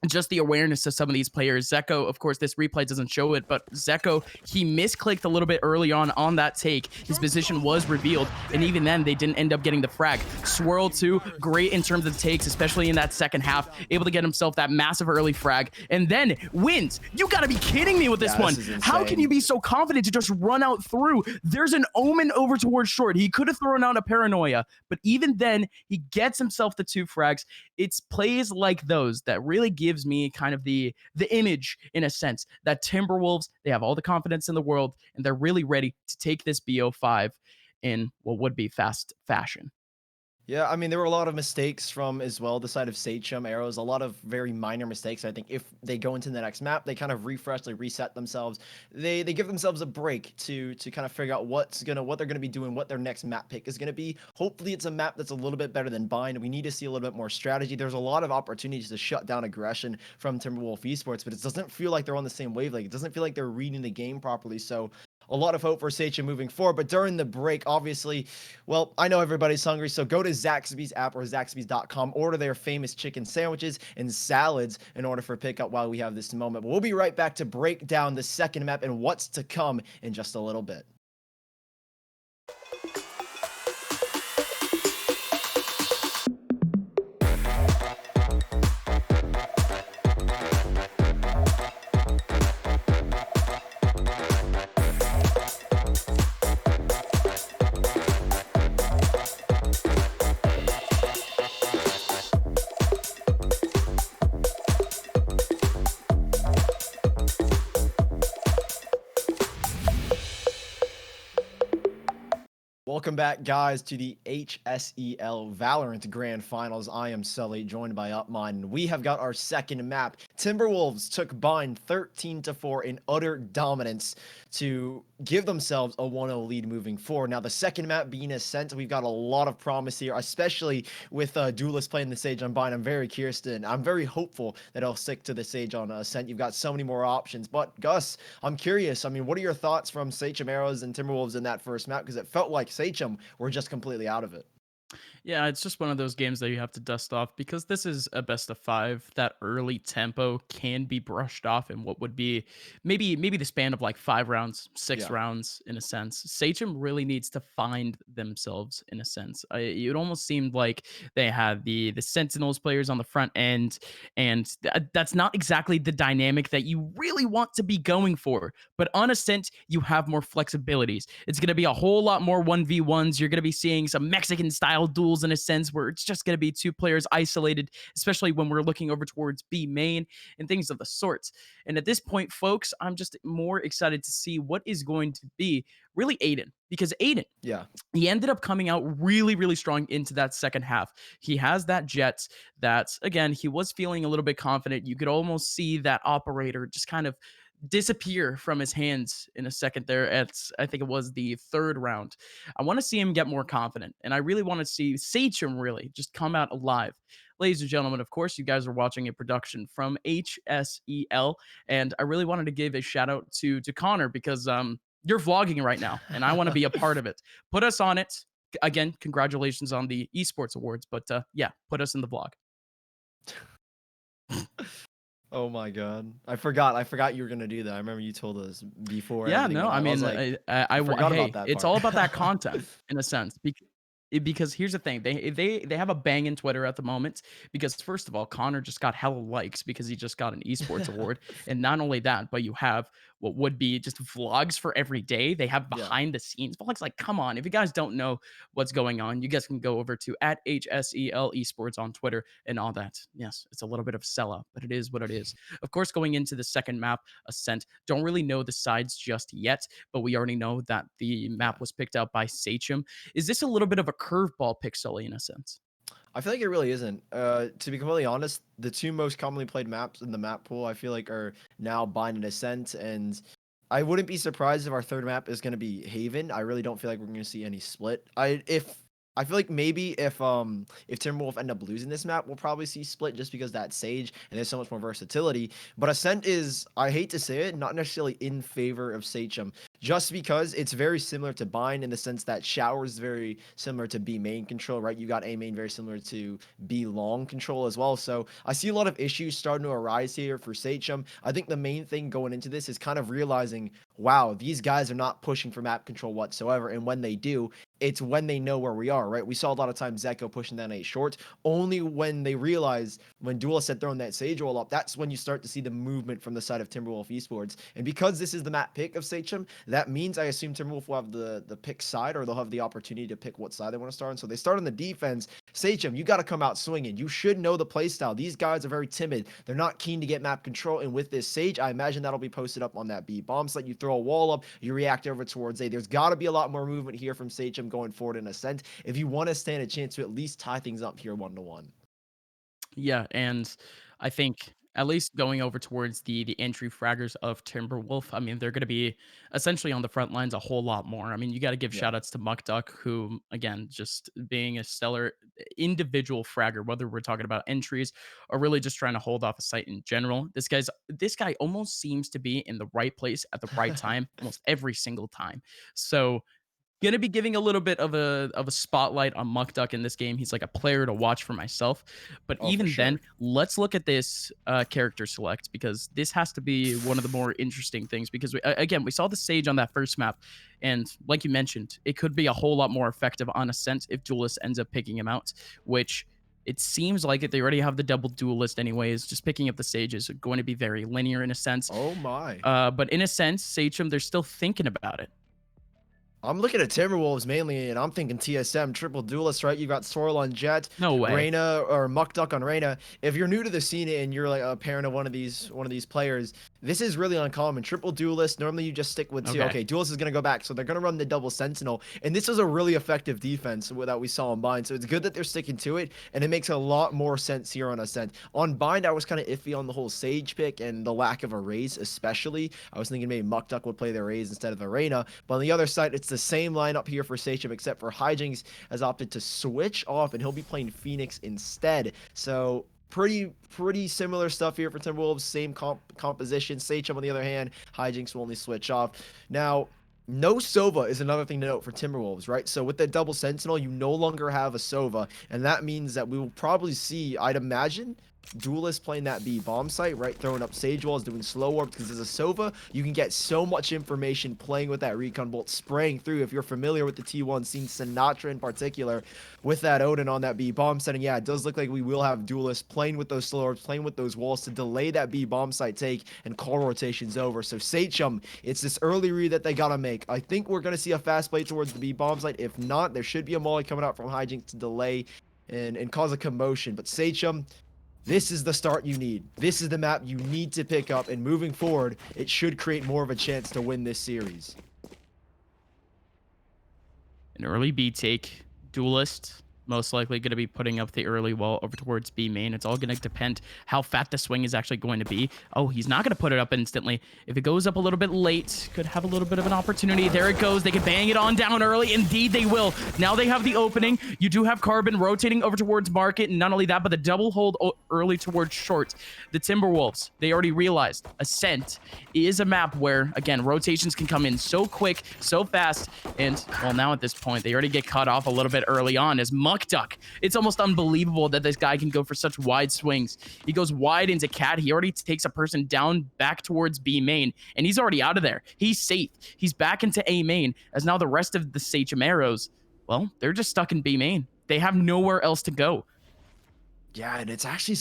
just the awareness of some of these players. Zeko, of course, this replay doesn't show it, but Zeko, he misclicked a little bit early on that take. His position was revealed, and even then, they didn't end up getting the frag. Swirl, too, great in terms of the takes, especially in that second half, able to get himself that massive early frag, and then Wins. You gotta be kidding me with this one. How can you be so confident to just run out through? There's an Omen over towards short. He could have thrown out a Paranoia, but even then, he gets himself the 2 frags. It's plays like those that really gives me kind of the image, in a sense, that Timberwolves, they have all the confidence in the world, and they're really ready to take this BO5 in what would be fast fashion. Yeah, I mean, there were a lot of mistakes from as well the side of Sachem Arrows, a lot of very minor mistakes. I think if they go into the next map, they kind of refresh, they reset themselves. They give themselves a break to kind of figure out what they're gonna be doing, what their next map pick is gonna be. Hopefully, it's a map that's a little bit better than Bind. We need to see a little bit more strategy. There's a lot of opportunities to shut down aggression from Timberwolf Esports, but it doesn't feel like they're on the same wavelength. It doesn't feel like they're reading the game properly. So a lot of hope for Sachem moving forward. But during the break, obviously, well, I know everybody's hungry, so go to Zaxby's app or Zaxby's.com, order their famous chicken sandwiches and salads in order for pickup while we have this moment. But we'll be right back to break down the second map and what's to come in just a little bit. Welcome back, guys, to the HSEL Valorant Grand Finals. I am Sully, joined by Upmine, and we have got our second map. Timberwolves took Bind 13-4 in utter dominance to give themselves a 1-0 lead moving forward. Now, the second map being Ascent, we've got a lot of promise here, especially with Duelist playing the Sage on Bind. I'm very curious, and I'm very hopeful that I'll stick to the Sage on Ascent. You've got so many more options. But, Gus, I'm curious. I mean, what are your thoughts from Sachem Arrows and Timberwolves in that first map? Because it felt like Sachem were just completely out of it. Yeah, it's just one of those games that you have to dust off because this is a best of five. That early tempo can be brushed off in what would be maybe the span of like 5 rounds, six Yeah. rounds in a sense. Sachem really needs to find themselves in a sense. It almost seemed like they had the Sentinels players on the front end, and that's not exactly the dynamic that you really want to be going for. But on Ascent, you have more flexibilities. It's going to be a whole lot more 1v1s. You're going to be seeing some Mexican style duels in a sense where it's just going to be two players isolated, especially when we're looking over towards B main and things of the sorts. And at this point, folks, I'm just more excited to see what is going to be really Aiden, because Aiden, Yeah. he ended up coming out really, really strong into that second half. He has that Jets that, again, he was feeling a little bit confident. You could almost see that operator just kind of disappear from his hands in a second there at, I think it was the third round. I want to see him get more confident, and I really want to see Sachem really just come out alive. Ladies and gentlemen, of course, you guys are watching a production from HSEL, and I really wanted to give a shout out to Connor because you're vlogging right now, and I want to be a part of it. Put us on it. Again, congratulations on the Esports Awards, but yeah, put us in the vlog. Oh my god. I forgot you were gonna do that. I remember you told us before Yeah, everything no, went I live. I was mean, like, I forgot about hey, that it's part. all about that content in a sense. Because here's the thing, they have a bang in Twitter at the moment because first of all, Connor just got hella likes because he just got an esports award, and not only that, but you have what would be just vlogs for every day. They have Yeah. behind the scenes vlogs. Like, come on, if you guys don't know what's going on, you guys can go over to at HSEL Esports on Twitter and all that. Yes, it's a little bit of a sellout, but it is what it is. Of course, going into the second map, Ascent, don't really know the sides just yet, but we already know that the Yeah. map was picked out by Sachem. Is this a little bit of a curveball pick, Sully, in a sense? I feel like it really isn't. To be completely honest, the two most commonly played maps in the map pool, I feel like, are now Bind and Ascent, and I wouldn't be surprised if our third map is going to be Haven. I really don't feel like we're going to see any split. I feel like maybe if Timberwolf end up losing this map, we'll probably see split just because that's Sage and there's so much more versatility. But Ascent is, I hate to say it, not necessarily in favor of Sachem, just because it's very similar to Bind in the sense that Shower is very similar to B main control, right? You got A main very similar to B long control as well. So I see a lot of issues starting to arise here for Sachem. I think the main thing going into this is kind of realizing, wow, these guys are not pushing for map control whatsoever. And when they do, it's when they know where we are, right? We saw a lot of times Zeko pushing down A short. Only when they realize when Duelist had thrown that Sage roll up, that's when you start to see the movement from the side of Timberwolf Esports. And because this is the map pick of Sachem, that means I assume Timberwolf will have the pick side, or they'll have the opportunity to pick what side they want to start on. So they start on the defense. Sachem, you got to come out swinging. You should know the playstyle. These guys are very timid. They're not keen to get map control. And with this Sage, I imagine that'll be posted up on that B bomb site. You throw a wall up, you react over towards A. There's got to be a lot more movement here from Sachem going forward in Ascent if you want to stand a chance to at least tie things up here 1-1. Yeah, and I think at least going over towards the entry fraggers of Timberwolf, I mean, they're going to be essentially on the front lines a whole lot more. I mean, you got to give Yeah. shout outs to Muck Duck, who, again, just being a stellar individual fragger, whether we're talking about entries or really just trying to hold off a site in general. This guy almost seems to be in the right place at the right time almost every single time. So gonna be giving a little bit of a spotlight on Muck Duck in this game. He's like a player to watch for myself. But Oh, for even then, sure. let's look at this character select because this has to be one of the more interesting things. Because again, we saw the Sage on that first map, and like you mentioned, it could be a whole lot more effective on Ascent if Duelist ends up picking him out, which it seems like it. They already have the double duelist anyways. Just picking up the Sage is going to be very linear in a sense. Oh my. But in a sense, Sachem, they're still thinking about it. I'm looking at Timberwolves mainly, and I'm thinking TSM, triple duelist, right? You got Sorrel on Jet, No way. Reyna or Muckduck on Reyna. If you're new to the scene and you're like a parent of one of these players, this is really uncommon. Triple duelist, normally you just stick with two. Okay. Okay, duelist is gonna go back, so they're gonna run the double sentinel. And this was a really effective defense that we saw on Bind. So it's good that they're sticking to it, and it makes a lot more sense here on Ascent. On Bind, I was kind of iffy on the whole Sage pick and the lack of a Raze, especially. I was thinking maybe Muckduck would play the Raze instead of the Reyna. But on the other side, it's the same lineup here for Sachem, except for Hijinks has opted to switch off, and he'll be playing Phoenix instead. So pretty similar stuff here for Timberwolves. Same composition. Sachem, on the other hand, Hijinks will only switch off. Now, no Sova is another thing to note for Timberwolves, right? So with the double Sentinel, you no longer have a Sova, and that means that we will probably see, I'd imagine, Duelist playing that B bomb site, right? Throwing up Sage Walls, doing slow warp, because as a Sova, you can get so much information playing with that Recon Bolt, spraying through. If you're familiar with the T1 scene, Sinatra in particular, with that Odin on that B bomb setting, yeah, it does look like we will have Duelist playing with those slow orbs, playing with those walls to delay that B bomb site take and call rotations over. So Sachem, it's this early read that they gotta make. I think we're gonna see a fast play towards the B bomb site. If not, there should be a molly coming out from Hijinks to delay and cause a commotion. But Sachem, this is the start you need. This is the map you need to pick up, and moving forward, it should create more of a chance to win this series. An early B take, duelist, most likely going to be putting up the early wall over towards B main. It's all going to depend how fat the swing is actually going to be. Oh, he's not going to put it up instantly. If it goes up a little bit late, could have a little bit of an opportunity. There it goes. They could bang it on down early. Indeed, they will. Now they have the opening. You do have Carbon rotating over towards market, and not only that, but the double hold early towards short. The Timberwolves, they already realized Ascent is a map where, again, rotations can come in so quick, so fast, and, well, now at this point, they already get cut off a little bit early on as Muckduck. It's almost unbelievable that this guy can go for such wide swings. He goes wide into Cat. He already takes a person down back towards B main, and he's already out of there. He's safe. He's back into A main, as now the rest of the Sachem arrows, well, they're just stuck in B main. They have nowhere else to go. Yeah, and it's actually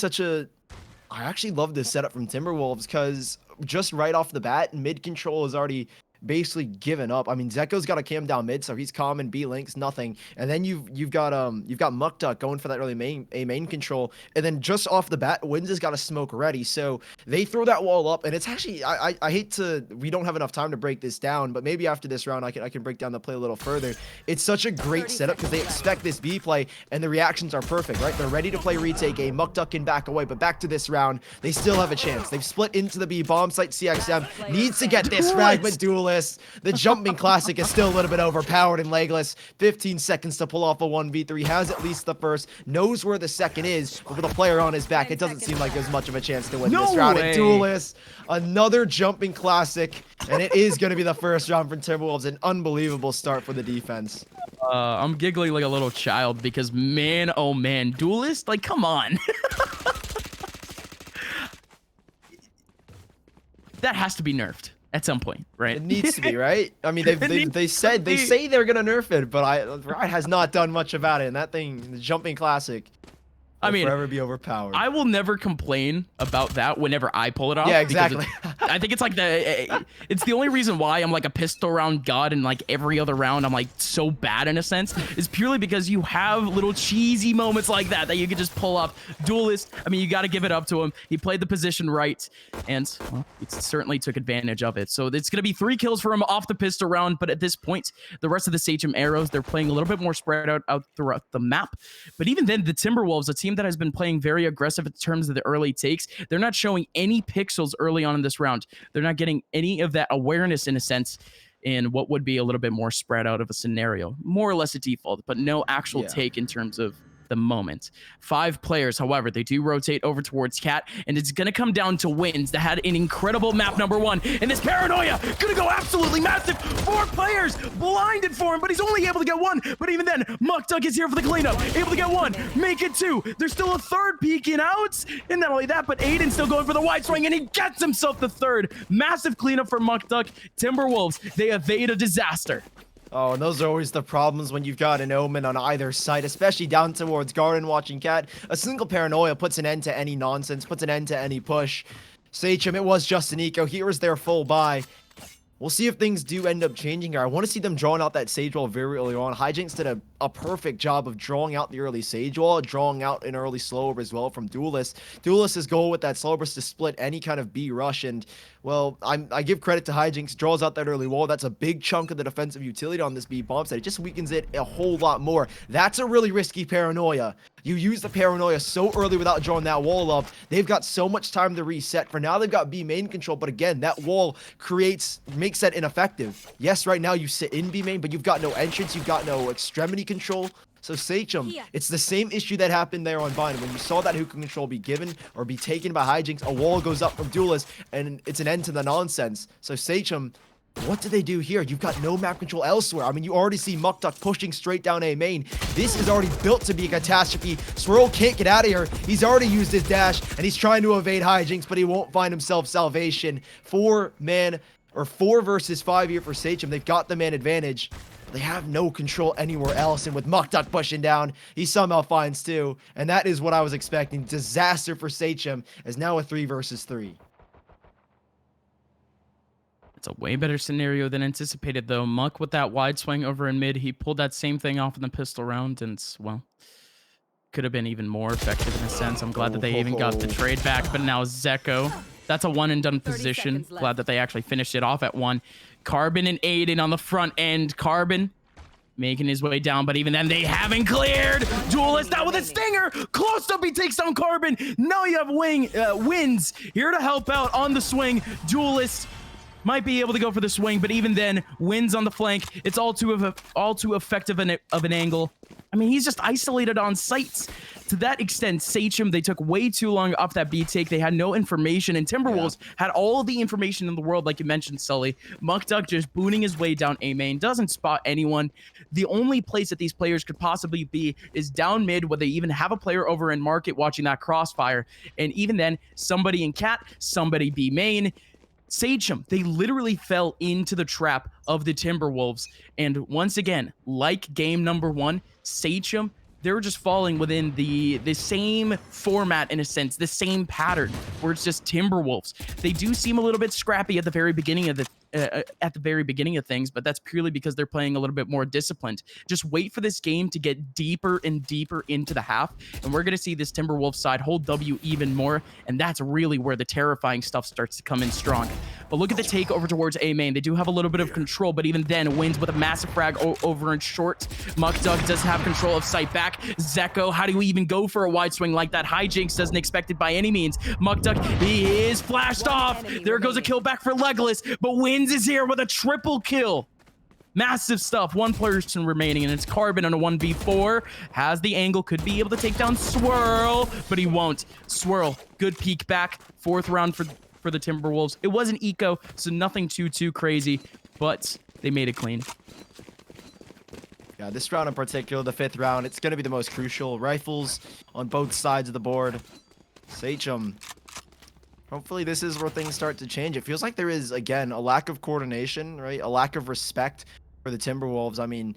I actually love this setup from Timberwolves, because just right off the bat, mid control is already basically given up. I mean, Zeko's got a cam down mid, so he's calm, and B links nothing. And then you've got Muckduck going for that early main control, and then just off the bat, Wins has got a smoke ready. So they throw that wall up, and it's actually I hate to, we don't have enough time to break this down, but maybe after this round I can break down the play a little further. It's such a great setup because they expect this B play, and the reactions are perfect, right? They're ready to play retake A. Muckduck can back away, but back to this round, they still have a chance. They've split into the B bomb site. CXM needs to get this fragment duelist. The jumping classic is still a little bit overpowered and legless. 15 seconds to pull off a 1v3. Has at least the first. Knows where the second is. But with a player on his back, it doesn't seem like there's much of a chance to win this round. And duelist, another jumping classic. And it is going to be the first round for Timberwolves. An unbelievable start for the defense. I'm giggling like a little child because, man, oh man, duelist, like, come on. That has to be nerfed at some point, right? It needs to be, right? I mean, they say they're gonna nerf it, but Riot has not done much about it. And that thing, the jumping classic, I mean, forever be overpowered. I will never complain about that whenever I pull it off. Yeah, exactly. I think it's like it's the only reason why I'm like a pistol round god, and like every other round I'm like so bad in a sense is purely because you have little cheesy moments like that you can just pull off. Duelist, I mean, you got to give it up to him. He played the position right, and well, he certainly took advantage of it. So it's gonna be 3 kills for him off the pistol round. But at this point, the rest of the Sachem arrows, they're playing a little bit more spread out throughout the map. But even then, the Timberwolves, a team that has been playing very aggressive in terms of the early takes, they're not showing any pixels early on in this round. They're not getting any of that awareness, in a sense, in what would be a little bit more spread out of a scenario. More or less a default, but no actual take in terms of the moment. 5 players, however, they do rotate over towards Cat, and it's gonna come down to Wins that had an incredible map number 1, and this paranoia gonna go absolutely massive. 4 players blinded for him, but he's only able to get 1. But even then, Muckduck is here for the cleanup, able to get 1, make it 2. There's still a 3rd peeking out, and not only that, but Aiden's still going for the wide swing, and he gets himself the 3rd. Massive cleanup for Muckduck. Timberwolves, they evade a disaster. Oh, and those are always the problems when you've got an Omen on either side, especially down towards Garden watching Cat. A single paranoia puts an end to any nonsense, puts an end to any push. Sachem, it was just an eco. Here is their full buy. We'll see if things do end up changing here. I want to see them drawing out that Sage Wall very early on. Hijinks did a perfect job of drawing out the early Sage Wall, drawing out an early slower as well from Duelist. Duelist's goal with that slower is to split any kind of B rush, and, well, I give credit to Hijinks. Draws out that early wall. That's a big chunk of the defensive utility on this B bomb set. It just weakens it a whole lot more. That's a really risky paranoia. You use the paranoia so early without drawing that wall up. They've got so much time to reset. For now, they've got B main control, but again, that wall makes that ineffective. Yes, right now you sit in B main, but you've got no entrance, you've got no extremity control. So Sachem, it's the same issue that happened there on Vine. When you saw that hookah control be given or be taken by Hijinks, a wall goes up from Duelist, and it's an end to the nonsense. So Sachem, what do they do here? You've got no map control elsewhere. I mean, you already see Muktuk pushing straight down A main. This is already built to be a catastrophe. Swirl can't get out of here. He's already used his dash, and he's trying to evade Hijinks, but he won't find himself salvation. 4 versus 5 here for Sachem. They've got the man advantage. They have no control anywhere else, and with Muktuk pushing down, he somehow finds 2, and that is what I was expecting. Disaster for Sachem, as now a 3 versus 3. It's a way better scenario than anticipated, though. Muck with that wide swing over in mid. He pulled that same thing off in the pistol round, and, well, could have been even more effective in a sense. I'm glad that they even got the trade back, but now Zeko. That's a one-and-done position. Glad that they actually finished it off at 1. Carbon and Aiden on the front end. Carbon making his way down, but even then, they haven't cleared. Duelist out with a stinger. Close up, he takes down Carbon. Now you have Wins here to help out on the swing. Duelist might be able to go for the swing, but even then, Wins on the flank. It's all too effective of an angle. I mean, he's just isolated on sights. To that extent, Sachem, they took way too long off that B take. They had no information, and Timberwolves had all the information in the world, like you mentioned, Sully. Muktuk just booting his way down A main, doesn't spot anyone. The only place that these players could possibly be is down mid, where they even have a player over in market watching that crossfire. And even then, somebody in cat, somebody B main. Sachem, they literally fell into the trap of the Timberwolves. And once again, like game number 1, Sachem, they were just falling within the same format, in a sense, the same pattern, where it's just Timberwolves. They do seem a little bit scrappy at the very beginning of things, but that's purely because they're playing a little bit more disciplined. Just wait for this game to get deeper and deeper into the half, and we're going to see this Timberwolves side hold W even more, and that's really where the terrifying stuff starts to come in strong. But look at the take over towards A main. They do have a little bit of control, but even then, Wins with a massive frag over in short. Muktuk does have control of sight back. Zeko, how do we even go for a wide swing like that? Hijinks doesn't expect it by any means. Muktuk, he is flashed off. There goes a kill back for Legolas, but Wins is here with a triple kill. Massive stuff. 1 person remaining, and it's Carbon on a 1v4. Has the angle, could be able to take down Swirl, but he won't. Swirl, good peek back. 4th round for the Timberwolves. It was an eco, so nothing too crazy, but they made it clean. Yeah, this round in particular, the 5th round, it's going to be the most crucial. Rifles on both sides of the board. Sachem, hopefully this is where things start to change. It feels like there is, again, a lack of coordination, right? A lack of respect for the Timberwolves. I mean,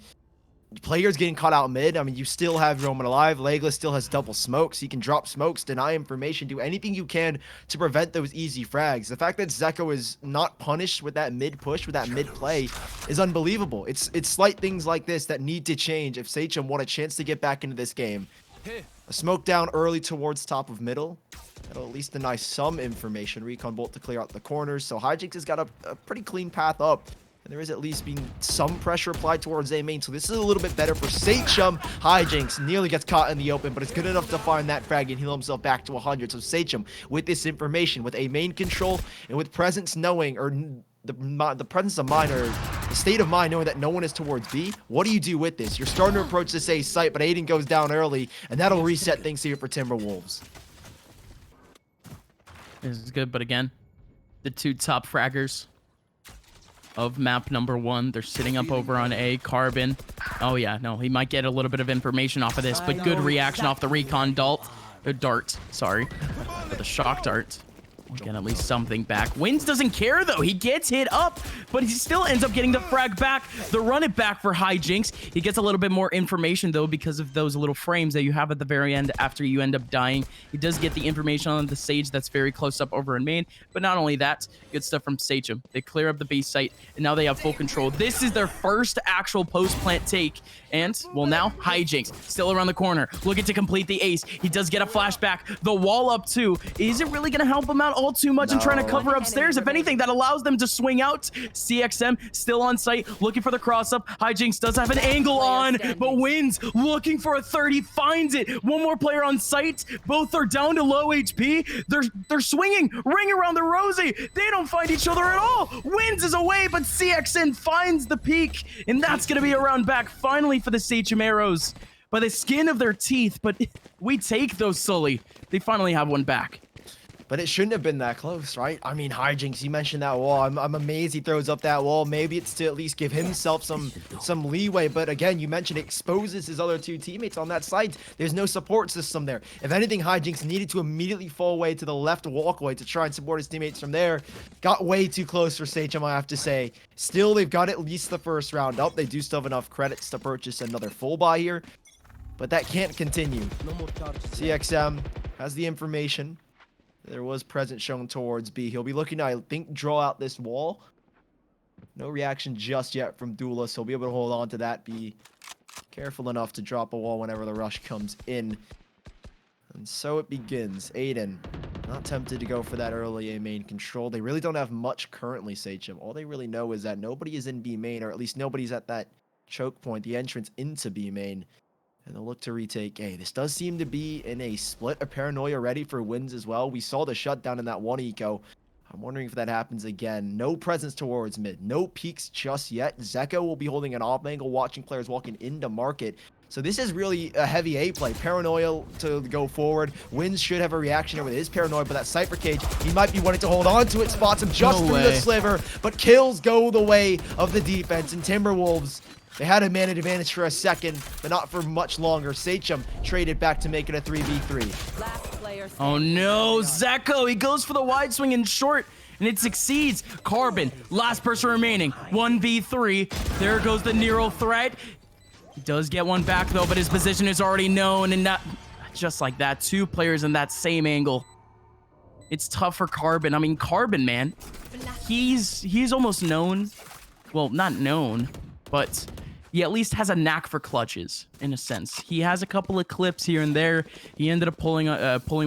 players getting caught out mid. I mean, you still have Roman alive. Legolas still has double smokes. He can drop smokes, deny information, do anything you can to prevent those easy frags. The fact that Zeko is not punished with that mid push, with that mid play, is unbelievable. It's slight things like this that need to change if Sachem want a chance to get back into this game. A smoke down early towards top of middle. That'll at least deny some information. Recon bolt to clear out the corners. So Hijinks has got a pretty clean path up. And there is at least being some pressure applied towards A main. So this is a little bit better for Sachem. Hijinks nearly gets caught in the open, but it's good enough to find that frag and heal himself back to 100. So Sachem, with this information, with A main control, and with presence knowing, or the presence of mind, or the state of mind knowing that no one is towards B, what do you do with this? You're starting to approach this A site, but Aiden goes down early, and that'll reset things here for Timberwolves. This is good, but again, the 2 top fraggers of map number 1. They're sitting up over on A. Carbon. Oh, yeah, no, he might get a little bit of information off of this, but good reaction off the recon dart. Sorry. With the shock dart. Again, at least something back. Wins doesn't care, though. He gets hit up, but he still ends up getting the frag back. The run it back for Hijinks. He gets a little bit more information, though, because of those little frames that you have at the very end after you end up dying. He does get the information on the Sage that's very close up over in main. But not only that, good stuff from Sachem. They clear up the base site, and now they have full control. This is their first actual post-plant take. And, well, now Hijinks still around the corner, looking to complete the ace. He does get a flashback. The wall up, too. Is it really going to help him out all too much and trying to cover upstairs? If anything, that allows them to swing out. CXM still on site, looking for the cross-up. Hijinks does have an angle on, but wins, looking for a 30, finds it. One more player on site. Both are down to low HP. They're swinging, ring around the rosy. They don't find each other at all. Wins is away, but CXN finds the peak, and that's going to be a round back finally for the Sachem Arrows. By the skin of their teeth, but we take those, Sully. They finally have one back. But it shouldn't have been that close, right? I mean, Hijinks, you mentioned that wall. I'm amazed he throws up that wall. Maybe it's to at least give himself some leeway. But again, you mentioned it exposes his other two teammates on that side. There's no support system there. If anything, Hijinks needed to immediately fall away to the left walkway to try and support his teammates from there. Got way too close for Sachem, I have to say. Still, they've got at least the first round up. They do still have enough credits to purchase another full buy here. But that can't continue. CXM has the information. There was presence shown towards B. He'll be looking to, I think, draw out this wall. No reaction just yet from Duelist. He'll be able to hold on to that. Be careful enough to drop a wall whenever the rush comes in. And so it begins. Aiden, not tempted to go for that early A main control. They really don't have much currently, Sachem. All they really know is that nobody is in B main, or at least nobody's at that choke point, the entrance into B main. And they'll look to retake A. This does seem to be in a split of Paranoia ready for wins as well. We saw the shutdown in that one eco. I'm wondering if that happens again. No presence towards mid. No peeks just yet. Zeko will be holding an off angle, watching players walking into market. So this is really a heavy A play. Paranoia to go forward. Wins should have a reaction here with his Paranoia, but that Cypher Cage, he might be wanting to hold on to it. Spots him just through the sliver, but kills go the way of the defense. And Timberwolves, they had a man advantage for a second, but not for much longer. Sachem traded back to make it a 3v3. Oh no, Zeko, he goes for the wide swing and short, and it succeeds. Carbon, last person remaining, 1v3. There goes the Nero threat. He does get one back though, but his position is already known, and not just like that, two players in that same angle. It's tough for Carbon. I mean, Carbon, man, he's almost known. Well, not known, but he at least has a knack for clutches, in a sense. He has a couple of clips here and there. He ended up pulling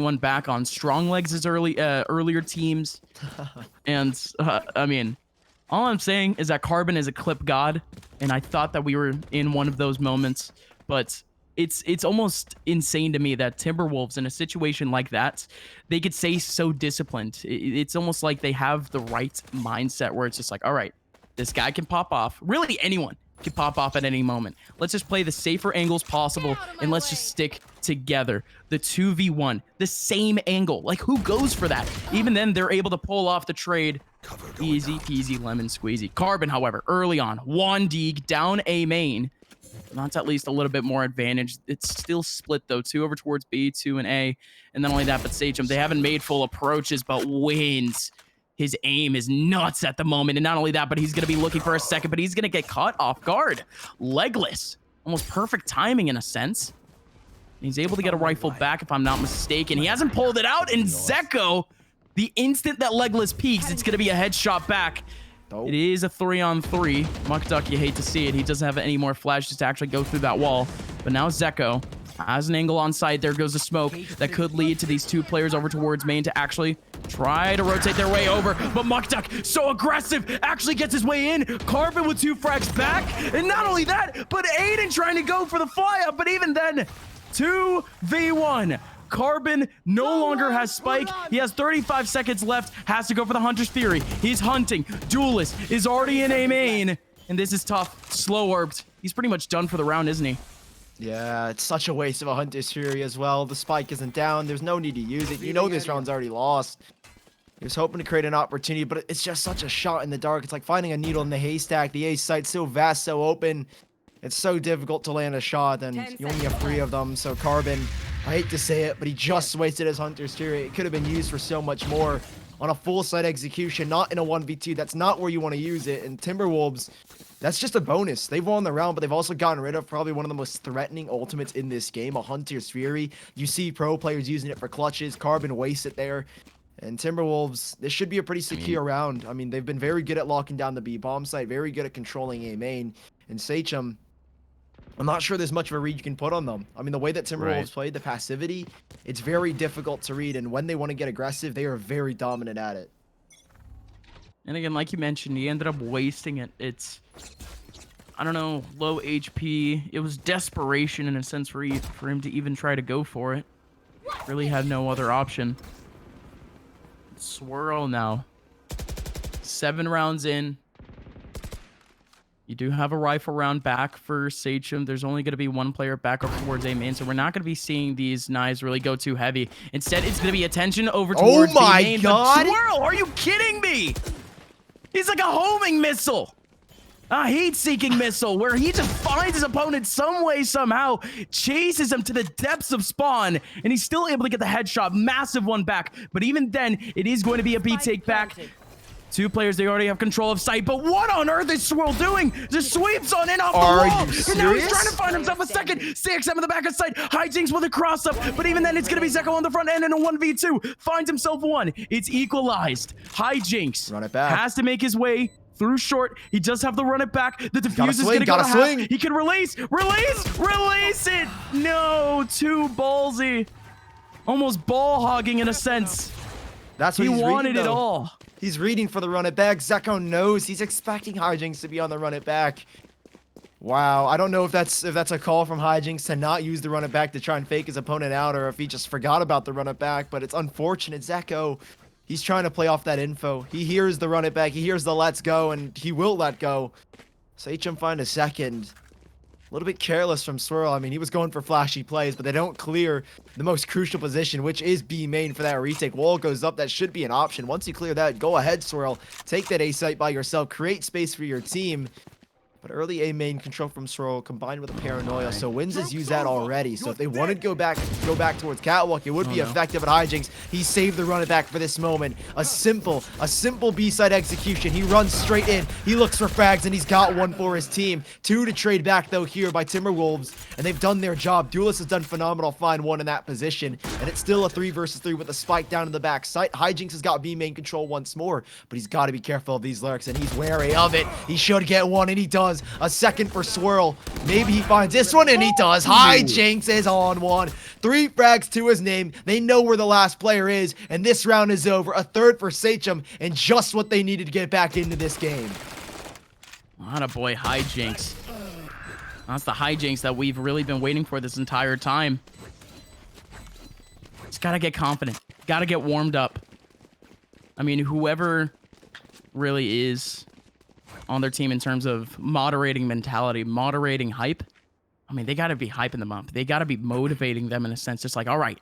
one back on Strong Legs' earlier teams. And, I mean, all I'm saying is that Carbon is a clip god, and I thought that we were in one of those moments. But it's almost insane to me that Timberwolves, in a situation like that, they could stay so disciplined. It's almost like they have the right mindset where it's just like, all right, this guy can pop off. Really, anyone can pop off at any moment. Let's just play the safer angles possible, and let's just stick together. The 2v1, the same angle. Like, who goes for that? Even then, they're able to pull off the trade. Easy peasy lemon squeezy. Carbon, however, early on, Wandig down A main. That's at least a little bit more advantage. It's still split, though. 2 over towards B, 2 and A. And not only that, but Sachem, they haven't made full approaches, but wins. His aim is nuts at the moment, and not only that, but he's going to be looking for a second, but he's going to get caught off guard. Legless. Almost perfect timing in a sense. He's able to get a rifle back, if I'm not mistaken. He hasn't pulled it out, and Zeko, the instant that Legless peaks, it's going to be a headshot back. It is a 3-on-3. Muckduck, you hate to see it. He doesn't have any more flashes to actually go through that wall. But now Zeko has an angle on site. There goes the smoke that could lead to these two players over towards main to actually try to rotate their way over. But Muckduck, so aggressive, actually gets his way in. Carbon with 2 frags back. And not only that, but Aiden trying to go for the fly up. But even then, 2v1. Carbon no longer has Spike. He has 35 seconds left. Has to go for the Hunter's Theory. He's hunting. Duelist is already in A main. And this is tough. Slow orbed. He's pretty much done for the round, isn't he? Yeah, it's such a waste of a Hunter's Fury as well. The spike isn't down. There's no need to use it. You know this round's already lost. He was hoping to create an opportunity, but it's just such a shot in the dark. It's like finding a needle in the haystack. The A site's so vast, so open. It's so difficult to land a shot, and you only have 3 of them. So Carbon, I hate to say it, but he just wasted his Hunter's Fury. It could have been used for so much more. on a full site execution, not in a 1v2. That's not where you want to use it. And Timberwolves, that's just a bonus. They've won the round, but they've also gotten rid of probably one of the most threatening ultimates in this game, a Hunter's Fury. You see pro players using it for clutches. Carbon wastes it there. And Timberwolves, this should be a pretty secure round. I mean, they've been very good at locking down the B bomb site, very good at controlling A main. And Sachem, I'm not sure there's much of a read you can put on them. I mean, the way that Timberwolves played, the passivity, it's very difficult to read. And when they want to get aggressive, they are very dominant at it. And again, like you mentioned, he ended up wasting it. It's, I don't know, low HP. It was desperation in a sense for him to even try to go for it. Really had no other option. Swirl now. 7 rounds in. You do have a rifle round back for Sachem. There's only going to be 1 player back up towards A main, so we're not going to be seeing these knives really go too heavy. Instead, it's going to be attention over towards B main. Oh my god! Swirl, are you kidding me? He's like a homing missile. A heat-seeking missile where he just finds his opponent some way, somehow, chases him to the depths of spawn, and he's still able to get the headshot. Massive one back, but even then, it is going to be a B take back. 2 players, they already have control of sight, but what on earth is Swirl doing? Just sweeps on in off the wall, and now he's trying to find himself a second. CXM in the back of sight, Hijinks with a cross-up, but even then, it's going to be Zeko on the front end in a 1v2. Finds himself 1. It's equalized. Hijinks Run it back. has to make his way through short. He does have to run it back. The defuse is going to gotta go swing. half. He can release it. No, too ballsy. Almost ball hogging in a sense. That's what He he's wanted reading, it though. all. He's reading for the run it back. Zeko knows he's expecting Hijinks to be on the run it back. Wow, I don't know if that's a call from Hijinks to not use the run it back to try and fake his opponent out, or if he just forgot about the run it back, but it's unfortunate. Zeko, he's trying to play off that info. He hears the run it back, he hears the let's go, and he will let go. Sachem find a second. A little bit careless from Swirl. I mean, he was going for flashy plays, but they don't clear the most crucial position, which is B main for that retake. Wall goes up. That should be an option. Once you clear that, go ahead, Swirl. Take that A site by yourself. Create space for your team. But early A main control from Swirl combined with a paranoia. So Wins has used that already. So if they wanted to go back towards Catwalk, it would be effective at Hijinks. He saved the run it back for this moment. A simple B-side execution. He runs straight in. He looks for frags, and he's got 1 for his team. 2 to trade back, though, here by Timberwolves. And they've done their job. Duelist has done phenomenal. Find 1 in that position. And it's still a 3 versus 3 with a spike down in the back site. Hijinks has got B main control once more. But he's got to be careful of these lurks, and he's wary of it. He should get 1, and he does. A second for Swirl. Maybe he finds this one, and he does. Hijinks is on 1. 3 frags to his name. They know where the last player is, and this round is over. A third for Sachem, and just what they needed to get back into this game. Attaboy, Hijinks. That's the Hijinks that we've really been waiting for this entire time. Just gotta get confident. Gotta get warmed up. I mean, whoever really is on their team in terms of moderating mentality, moderating hype, I mean, they got to be hyping them up. They got to be motivating them in a sense. Just like, all right,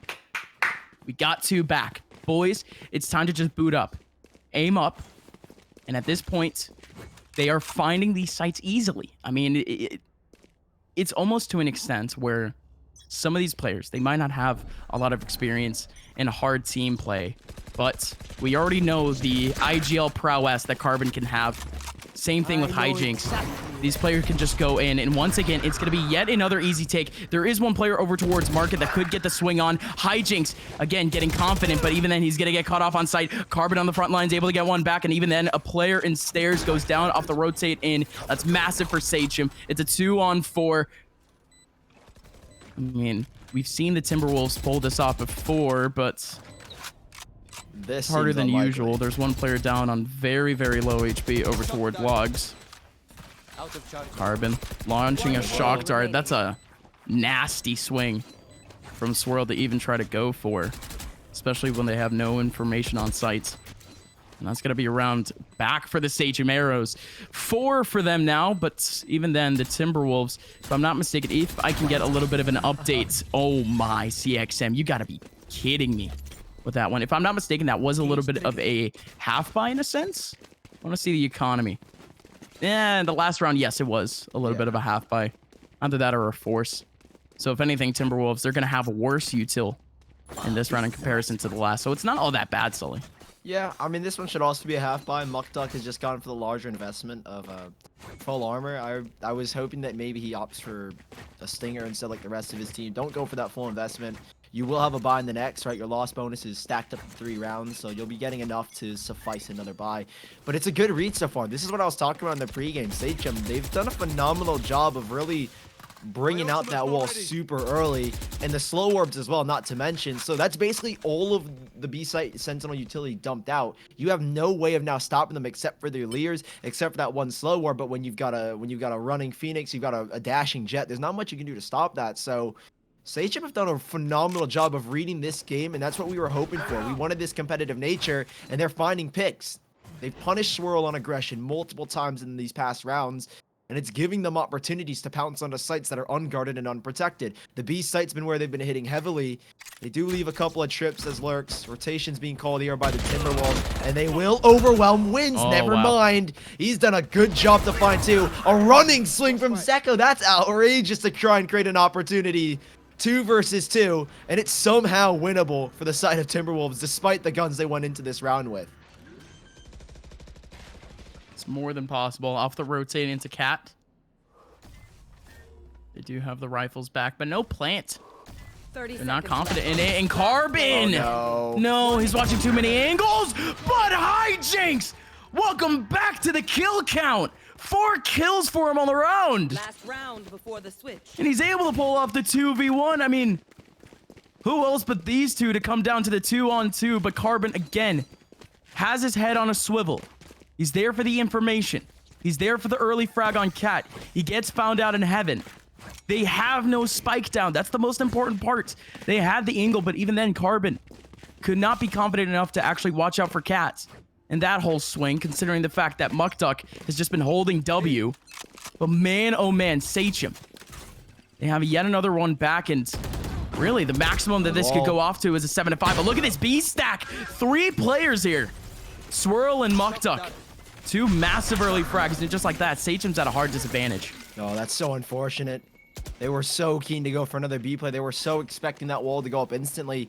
we got 2 back. Boys, it's time to just boot up. Aim up. And at this point, they are finding these sites easily. I mean, it's almost to an extent where some of these players, they might not have a lot of experience in hard team play, but we already know the IGL prowess that Carbon can have. Same thing with Hijinks. These players can just go in, and once again, it's going to be yet another easy take. There is 1 player over towards Market that could get the swing on. Hijinks, again, getting confident, but even then, he's going to get caught off on site. Carbon on the front lines, able to get 1 back, and even then, a player in stairs goes down off the rotate in. That's massive for Sachem. It's a 2-on-4. I mean, we've seen the Timberwolves pull this off before, but This harder seems than unlikely. usual. There's 1 player down on very, very low HP over toward Logs. Carbon launching a shock dart. That's a nasty swing from Swirl to even try to go for, especially when they have no information on sites. And that's going to be a round back for the Sachem Arrows. 4 for them now, but even then, the Timberwolves, if I'm not mistaken, if I can get a little bit of an update. Oh my, CXM, you got to be kidding me with that one. If I'm not mistaken, that was a little bit of a half buy in a sense. I want to see the economy. And the last round, yes, it was a little bit of a half buy. Either that or a force. So if anything, Timberwolves, they're going to have a worse util in this round in comparison to the last. So it's not all that bad, Sully. Yeah, I mean, this one should also be a half buy. Muck Duck has just gone for the larger investment of full armor. I was hoping that maybe he opts for a Stinger instead like the rest of his team. Don't go for that full investment. You will have a buy in the next, right? Your loss bonus is stacked up to 3 rounds, so you'll be getting enough to suffice another buy. But it's a good read so far. This is what I was talking about in the pregame. Sachem, they've done a phenomenal job of really bringing out that wall super early, and the slow orbs as well, not to mention. So that's basically all of the B-site Sentinel utility dumped out. You have no way of now stopping them except for their Leers, except for that one slow orb. But when you've got a running Phoenix, you've got a dashing Jet, there's not much you can do to stop that. So Sachem have done a phenomenal job of reading this game, and that's what we were hoping for. We wanted this competitive nature, and they're finding picks. They've punished Swirl on aggression multiple times in these past rounds, and it's giving them opportunities to pounce onto sites that are unguarded and unprotected. The B site's been where they've been hitting heavily. They do leave a couple of trips as lurks. Rotations being called here by the Timberwolves, and they will overwhelm wins. Oh, Never wow. mind. He's done a good job to find two. A running swing from Zeko. That's outrageous to try and create an opportunity. 2 versus 2, and it's somehow winnable for the side of Timberwolves, despite the guns they went into this round with. It's more than possible. Off the rotate into Cat. They do have the rifles back, but no plant. They're not confident in it. And Carbon! Oh, No, he's watching too many angles, but hijinks! Welcome back to the kill count. 4 kills for him on the round. Last round before the switch. And he's able to pull off the 2v1. I mean, who else but these two to come down to the 2-on-2? But Carbon, again, has his head on a swivel. He's there for the information. He's there for the early frag on Cat. He gets found out in heaven. They have no spike down. That's the most important part. They had the angle, but even then, Carbon could not be confident enough to actually watch out for Cats. And that whole swing, considering the fact that Muck Duck has just been holding W. But man, oh man, Sachem. They have yet another one back, and really the maximum that this could go off to is a 7-5. But look at this B stack. 3 players here. Swirl and Muck Duck. 2 massive early frags, and just like that, Sachem's at a hard disadvantage. Oh, that's so unfortunate. They were so keen to go for another B play. They were so expecting that wall to go up instantly.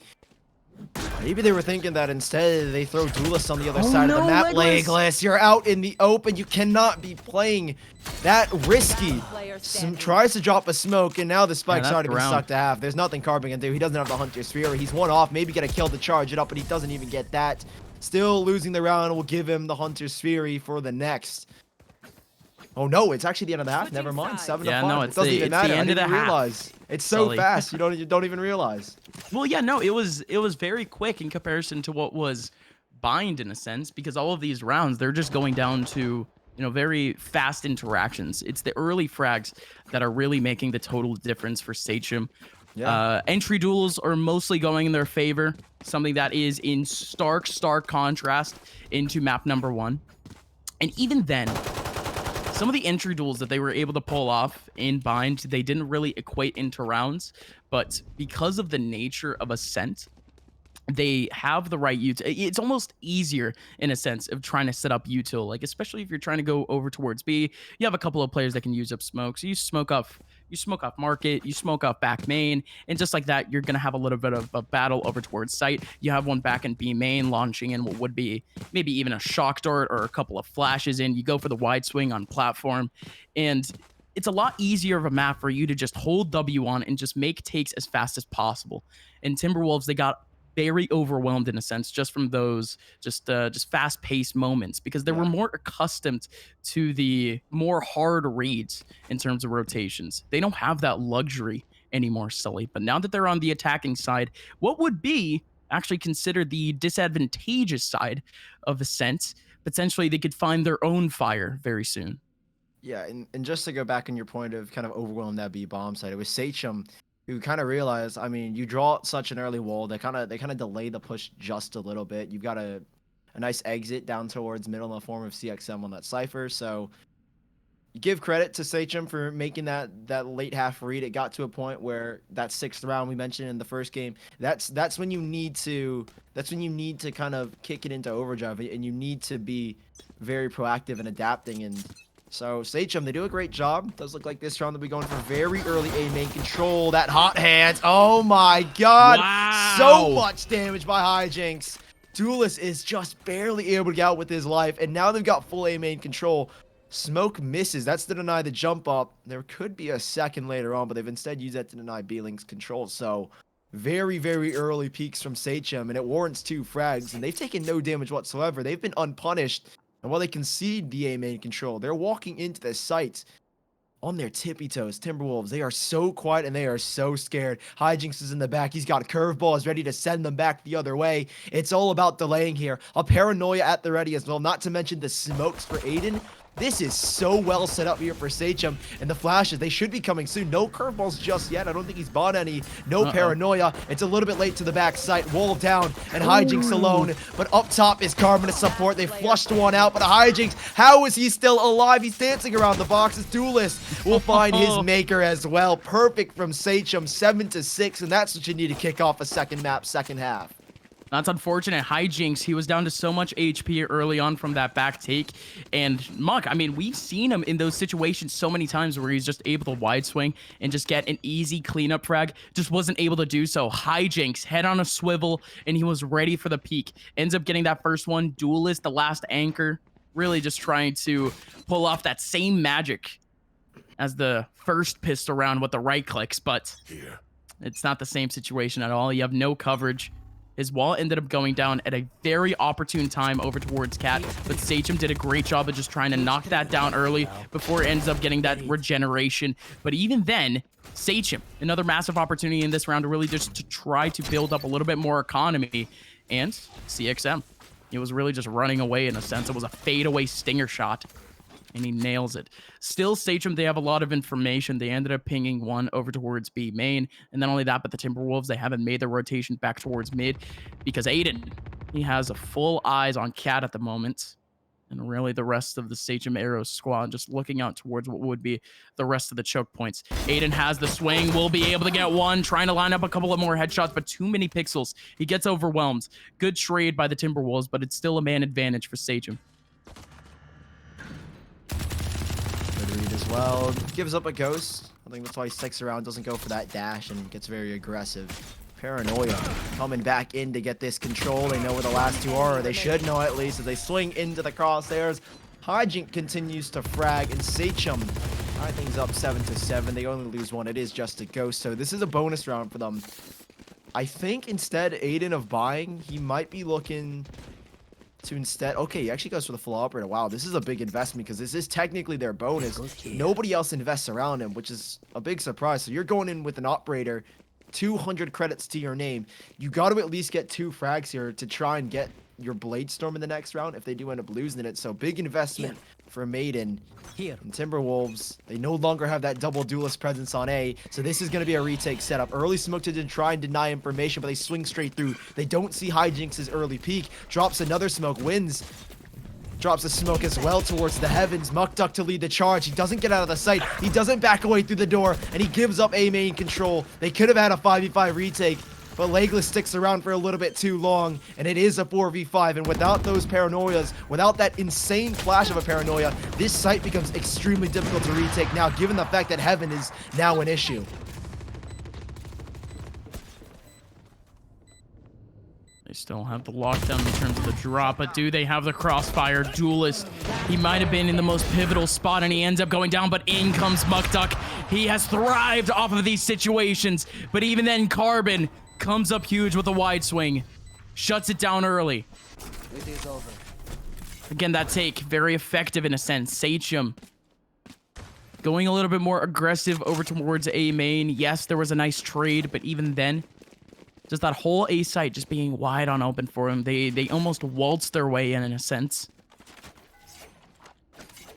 Maybe they were thinking that instead they throw Duelist on the other side of the map. Legless, you're out in the open. You cannot be playing that risky. Tries to drop a smoke, and now the spike's already been stuck to half. There's nothing Carbon can do. He doesn't have the Hunter's Fury. He's one off. Maybe get a kill to charge it up, but he doesn't even get that. Still losing the round will give him the Hunter's Fury for the next. Oh no, it's actually the end of the half. Never mind. 7-5. No, It doesn't even matter. the end of the half. Realize. It's so fast. You don't even realize. Well, yeah, no, it was very quick in comparison to what was Bind in a sense, because all of these rounds, they're just going down to, very fast interactions. It's the early frags that are really making the total difference for Sachem. Yeah. Entry duels are mostly going in their favor, something that is in stark contrast into map number 1. And even then, some of the entry duels that they were able to pull off in Bind, they didn't really equate into rounds, but because of the nature of Ascent, they have the right util. It's almost easier in a sense of trying to set up util, like especially if you're trying to go over towards B. You have a couple of players that can use up smoke, so you smoke off market, you smoke off back main, and just like that, you're gonna have a little bit of a battle over towards site. You have one back in B main launching in what would be maybe even a shock dart or a couple of flashes in. You go for the wide swing on platform, and it's a lot easier of a map for you to just hold W on and just make takes as fast as possible. And Timberwolves, they got very overwhelmed in a sense just from those just fast-paced moments, because they were more accustomed to the more hard reads in terms of rotations. They don't have that luxury anymore, Sully. But now that they're on the attacking side, what would be actually considered the disadvantageous side of Ascent, potentially they could find their own fire very soon. Yeah, and just to go back on your point of kind of overwhelming that B bomb side, it was Sachem who kind of realized, I mean, you draw such an early wall, they kind of delay the push just a little bit. You've got a nice exit down towards middle in the form of CXM on that Cypher. So you give credit to Sachem for making that late half read. It got to a point where that 6th round we mentioned in the first game, that's when you need to kind of kick it into overdrive, and you need to be very proactive and adapting. And so Sachem, they do a great job. Does look like this round they'll be going for very early A main control. That hot hands. Oh my god. Wow. So much damage by Hijinks. Duelist is just barely able to get out with his life, and now they've got full A main control. Smoke misses. That's to deny the jump up. There could be a second later on, but they've instead used that to deny B-Link's control. So very, very early peaks from Sachem, and it warrants 2 frags, and they've taken no damage whatsoever. They've been unpunished, and while they concede the A main control, they're walking into the site on their tippy toes. Timberwolves, they are so quiet and they are so scared. Hijinks is in the back. He's got curveballs ready to send them back the other way. It's all about delaying here. A paranoia at the ready as well, not to mention the smokes for Aiden. This is so well set up here for Sachem, and the flashes, they should be coming soon. No curveballs just yet. I don't think he's bought any. No paranoia. It's a little bit late to the back site. Wall down, and Hijinks alone. But up top is Carbon to support. They flushed one out, but Hijinks, how is he still alive? He's dancing around the boxes. Duelist will find his maker as well. Perfect from Sachem, 7-6, and that's what you need to kick off a second map, second half. That's unfortunate. Hijinks, he was down to so much HP early on from that back take. And Muck, I mean, we've seen him in those situations so many times where he's just able to wide swing and just get an easy cleanup frag. Just wasn't able to do so. Hijinks, head on a swivel, and he was ready for the peak. Ends up getting that first one. Duelist, the last anchor, really just trying to pull off that same magic as the first pistol round with the right clicks, but it's not the same situation at all. You have no coverage. His wall ended up going down at a very opportune time over towards Cat, but Sachem did a great job of just trying to knock that down early before it ends up getting that regeneration. But even then, Sachem, another massive opportunity in this round to really just to try to build up a little bit more economy. And CXM, he was really just running away in a sense. It was a fadeaway stinger shot, and he nails it. Still, Sachem, they have a lot of information. They ended up pinging one over towards B main. And not only that, but the Timberwolves, they haven't made their rotation back towards mid because Aiden, he has a full eyes on Cat at the moment. And really the rest of the Sachem Arrows squad just looking out towards what would be the rest of the choke points. Aiden has the swing, will be able to get one, trying to line up a couple of more headshots, but too many pixels. He gets overwhelmed. Good trade by the Timberwolves, but it's still a man advantage for Sachem. As well, gives up a ghost. I think that's why he sticks around, doesn't go for that dash, and gets very aggressive. Paranoia coming back in to get this control. They know where the last 2 are, or they should know at least, as they swing into the crosshairs. Hijink continues to frag, and Sachem, I think, is up 7-7. They only lose one. It is just a ghost, so this is a bonus round for them. I think instead, Aiden of buying, he might be looking to instead, okay, he actually goes for the full operator. Wow, this is a big investment because this is technically their bonus. Nobody else invests around him, which is a big surprise. So you're going in with an operator, 200 credits to your name. You got to at least get 2 frags here to try and get your Blade Storm in the next round if they do end up losing it. So big investment for Maiden. And Timberwolves, they no longer have that double duelist presence on A, so this is going to be a retake setup. Early smoke to try and deny information, but they swing straight through. They don't see Hijinks' early peek. Drops another smoke, wins. Drops a smoke as well towards the heavens. Mukduk to lead the charge. He doesn't get out of the sight. He doesn't back away through the door, and he gives up A main control. They could have had a 5v5 retake, but Legless sticks around for a little bit too long, and it is a 4v5, and without those paranoias, without that insane flash of a paranoia, this site becomes extremely difficult to retake now, given the fact that Heaven is now an issue. They still have the lockdown in terms of the drop, but do they have the crossfire? Duelist, he might have been in the most pivotal spot, and he ends up going down, but in comes Mukduk. He has thrived off of these situations, but even then, Carbon comes up huge with a wide swing. Shuts it down early. It is over. Again, that take, very effective in a sense. Sachem going a little bit more aggressive over towards A main. Yes, there was a nice trade, but even then, just that whole A site just being wide on open for him. They almost waltzed their way in a sense.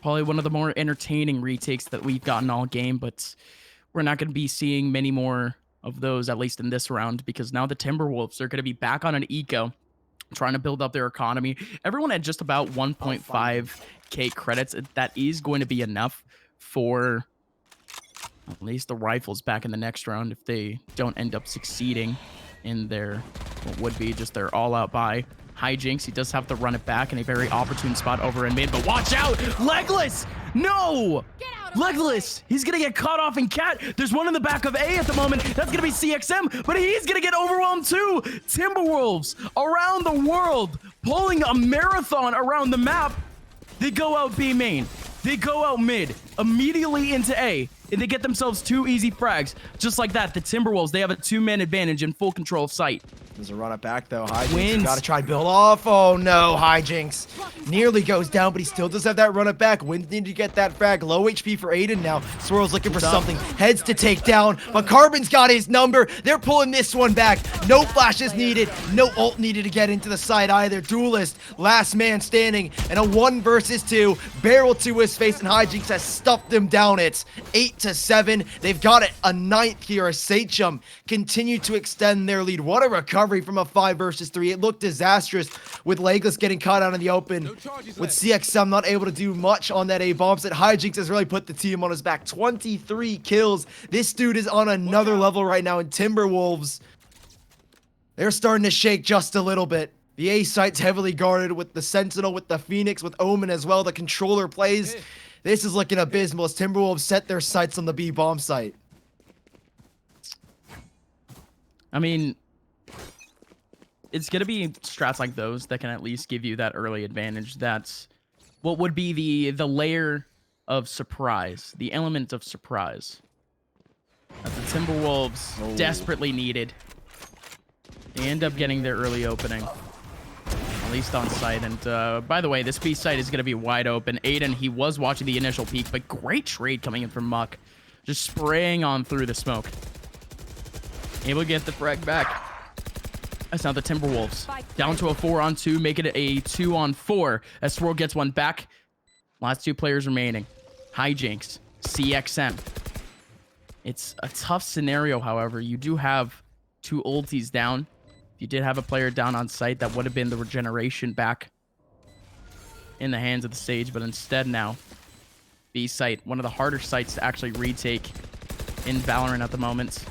Probably one of the more entertaining retakes that we've gotten all game, but we're not going to be seeing many more of those, at least in this round, because now the Timberwolves are going to be back on an eco, trying to build up their economy. Everyone had just about 1.5k credits. That is going to be enough for at least the Rifles back in the next round if they don't end up succeeding in their, what would be just their all-out buy. Hijinks, he does have to run it back in a very opportune spot over in mid, but watch out! Legless! No! Get out Legless, he's gonna get caught off in Cat. There's one in the back of A at the moment. That's gonna be CXM, but he's gonna get overwhelmed too. Timberwolves around the world, pulling a marathon around the map. They go out B main. They go out mid, immediately into A, and they get themselves 2 easy frags. Just like that, the Timberwolves, they have a 2-man advantage in full control of site. There's a run it back though. Hijinks Wins. got to try build off. Oh no, Hijinks nearly goes down, but he still does have that run it back. Wins need to get that frag. Low HP for Aiden now. Swirl's looking for something. Heads to take down, but Carbon's got his number. They're pulling this one back. No flashes needed. No ult needed to get into the side either. Duelist, last man standing, and a 1 versus 2. Barrel to his face, and Hijinks has stuffed them down. It's 8-7. They've got it a 9th here. Sachem continue to extend their lead. What a recovery from a 5 versus 3. It looked disastrous with Legless getting caught out in the open. With CXM not able to do much on that A bomb set. Hijinks has really put the team on his back. 23 kills. This dude is on another level right now. And Timberwolves, they're starting to shake just a little bit. The A site's heavily guarded with the Sentinel, with the Phoenix, with Omen as well. The controller plays. This is looking abysmal as Timberwolves set their sights on the B bomb site. I mean, it's going to be strats like those that can at least give you that early advantage. That's what would be the layer of surprise, the element of surprise that the Timberwolves desperately needed. They end up getting their early opening, at least on site. And by the way, this B site is going to be wide open. Aiden, he was watching the initial peak, but great trade coming in from Muck, just spraying on through the smoke. Able to get the frag back. That's now the Timberwolves. Down to a 4-on-2, making it a 2-on-4 as Swirl gets one back. Last 2 players remaining. Hijinks, CXM. It's a tough scenario, however. You do have 2 ultis down. If you did have a player down on site, that would have been the regeneration back in the hands of the Sage, but instead now, B site, one of the harder sites to actually retake in Valorant at the moment.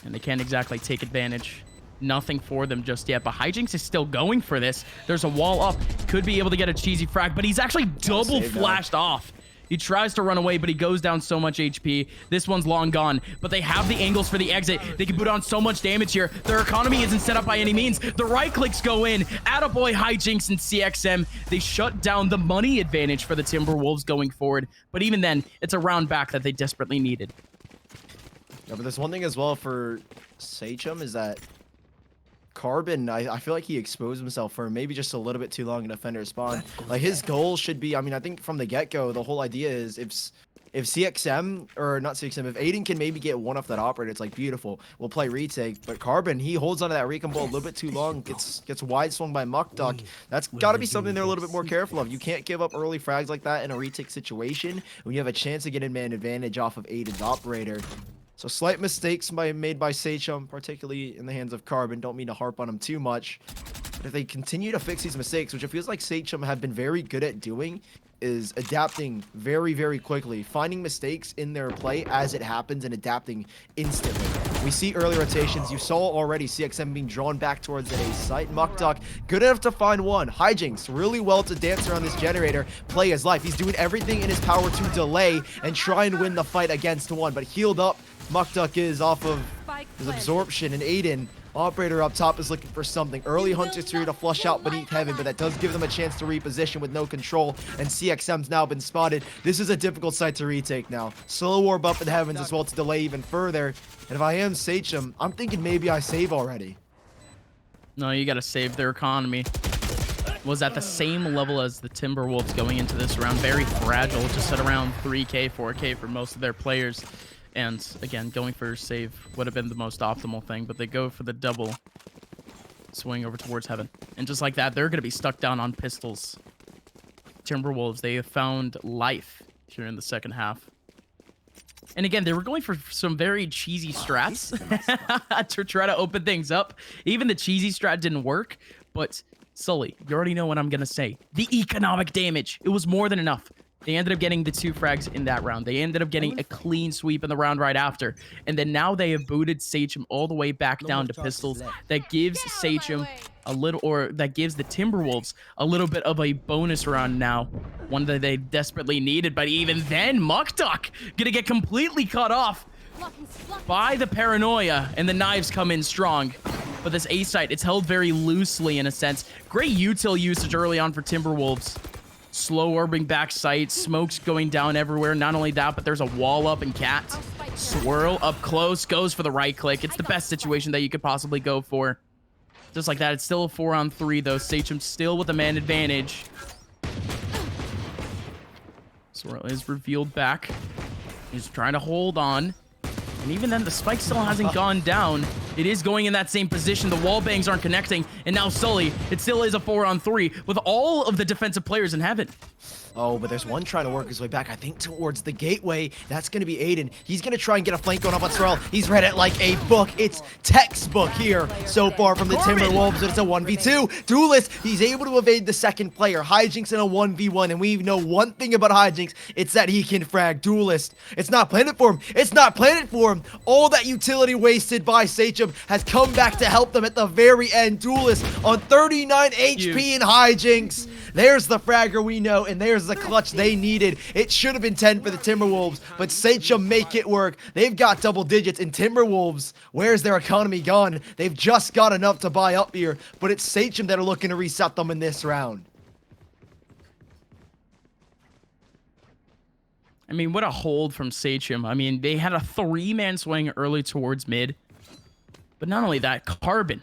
And they can't exactly take advantage. Nothing for them just yet, but Hijinks is still going for this. There's a wall up. Could be able to get a cheesy frag, but he's actually double flashed off. He tries to run away, but he goes down so much HP. This one's long gone, but they have the angles for the exit. They can put on so much damage here. Their economy isn't set up by any means. The right clicks go in. Attaboy, Hijinks, and CXM. They shut down the money advantage for the Timberwolves going forward, but even then, it's a round back that they desperately needed. Yeah, but there's one thing as well for Sachem is that Carbon, I feel like he exposed himself for maybe just a little bit too long in defender spawn. Like his goal should be, I mean, I think from the get-go, the whole idea is if CXM, or not CXM, if Aiden can maybe get one off that operator, it's like beautiful. We'll play retake. But Carbon, he holds onto that recon ball a little bit too long, gets wide swung by Muck Duck. That's got to be something they're a little bit more careful of. You can't give up early frags like that in a retake situation when you have a chance to get in man advantage off of Aiden's operator. So slight mistakes made by Sachem, particularly in the hands of Carbon. Don't mean to harp on him too much. But if they continue to fix these mistakes, which it feels like Sachem have been very good at doing, is adapting very, very quickly, finding mistakes in their play as it happens and adapting instantly. We see early rotations. You saw already CXM being drawn back towards a site. Muck Duck, good enough to find one. Hijinks, really well to dance around this generator, play his life. He's doing everything in his power to delay and try and win the fight against one, but healed up. Muck Duck is off of his absorption, and Aiden, operator up top, is looking for something. Early Hunter's Tree to flush out beneath heaven, but that does give them a chance to reposition with no control, and CXM's now been spotted. This is a difficult site to retake now. Slow orb up in heavens as well to delay even further, and if I am Sachem, I'm thinking maybe I save already. No, you gotta save their economy. Was at the same level as the Timberwolves going into this round. Very fragile, just at around 3K, 4K for most of their players. And again, going for save would have been the most optimal thing, but they go for the double swing over towards heaven. And just like that, they're going to be stuck down on pistols. Timberwolves, they have found life here in the second half. And again, they were going for some very cheesy strats to try to open things up. Even the cheesy strat didn't work, but Sully, you already know what I'm going to say. The economic damage, it was more than enough. They ended up getting the 2 frags in that round. They ended up getting a clean sweep in the round right after. And then now they have booted Sachem all the way back down to pistols. That gives Sachem a little, or that gives the Timberwolves a little bit of a bonus round now. One that they desperately needed, but even then, Mukduk gonna get completely cut off by the paranoia, and the knives come in strong. But this A site, it's held very loosely in a sense. Great util usage early on for Timberwolves. Slow orbing back sight, smokes going down everywhere. Not only that, but there's a wall up and Cat. Swirl up close, goes for the right click. It's the best situation that you could possibly go for. Just like that, it's still a 4-on-3 though. Sachem still with a man advantage. Swirl is revealed back. He's trying to hold on. And even then, the spike still hasn't gone down. It is going in that same position. The wall bangs aren't connecting. And now Sully, it still is a 4-on-3 with all of the defensive players in heaven. Oh, but there's one trying to work his way back, I think, towards the gateway. That's going to be Aiden. He's going to try and get a flank going up on Swirl. He's read it like a book. It's textbook here so far from the Timberwolves, but it's a 1v2. Duelist, he's able to evade the second player. Hijinks in a 1v1, and we know one thing about Hijinks. It's that he can frag. Duelist, it's not planted for him. It's not planted for him. All that utility wasted by Sachem has come back to help them at the very end. Duelist on 39 HP in Hijinks. There's the fragger we know, and there's the clutch they needed. It should have been 10 for the Timberwolves, but Sachem make it work. They've got double digits, and Timberwolves, where's their economy gone? They've just got enough to buy up here, but it's Sachem that are looking to reset them in this round. I mean, what a hold from Sachem. I mean, they had a 3-man swing early towards mid. But not only that, Carbon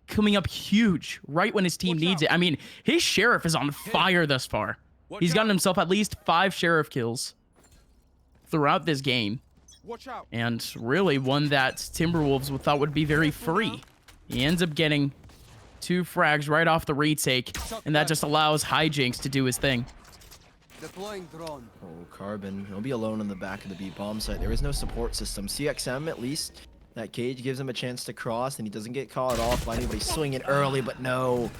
coming up huge right when his team needs it. I mean, his Sheriff is on fire thus far. He's gotten himself at least 5 Sheriff kills throughout this game. And really one that Timberwolves thought would be very free. He ends up getting 2 frags right off the retake, and that just allows Hijinks to do his thing. Deploying drone. Oh, Carbon, he'll be alone on the back of the B bomb site. There is no support system. CXM, at least, that cage gives him a chance to cross, and he doesn't get caught off by anybody swinging early, but no.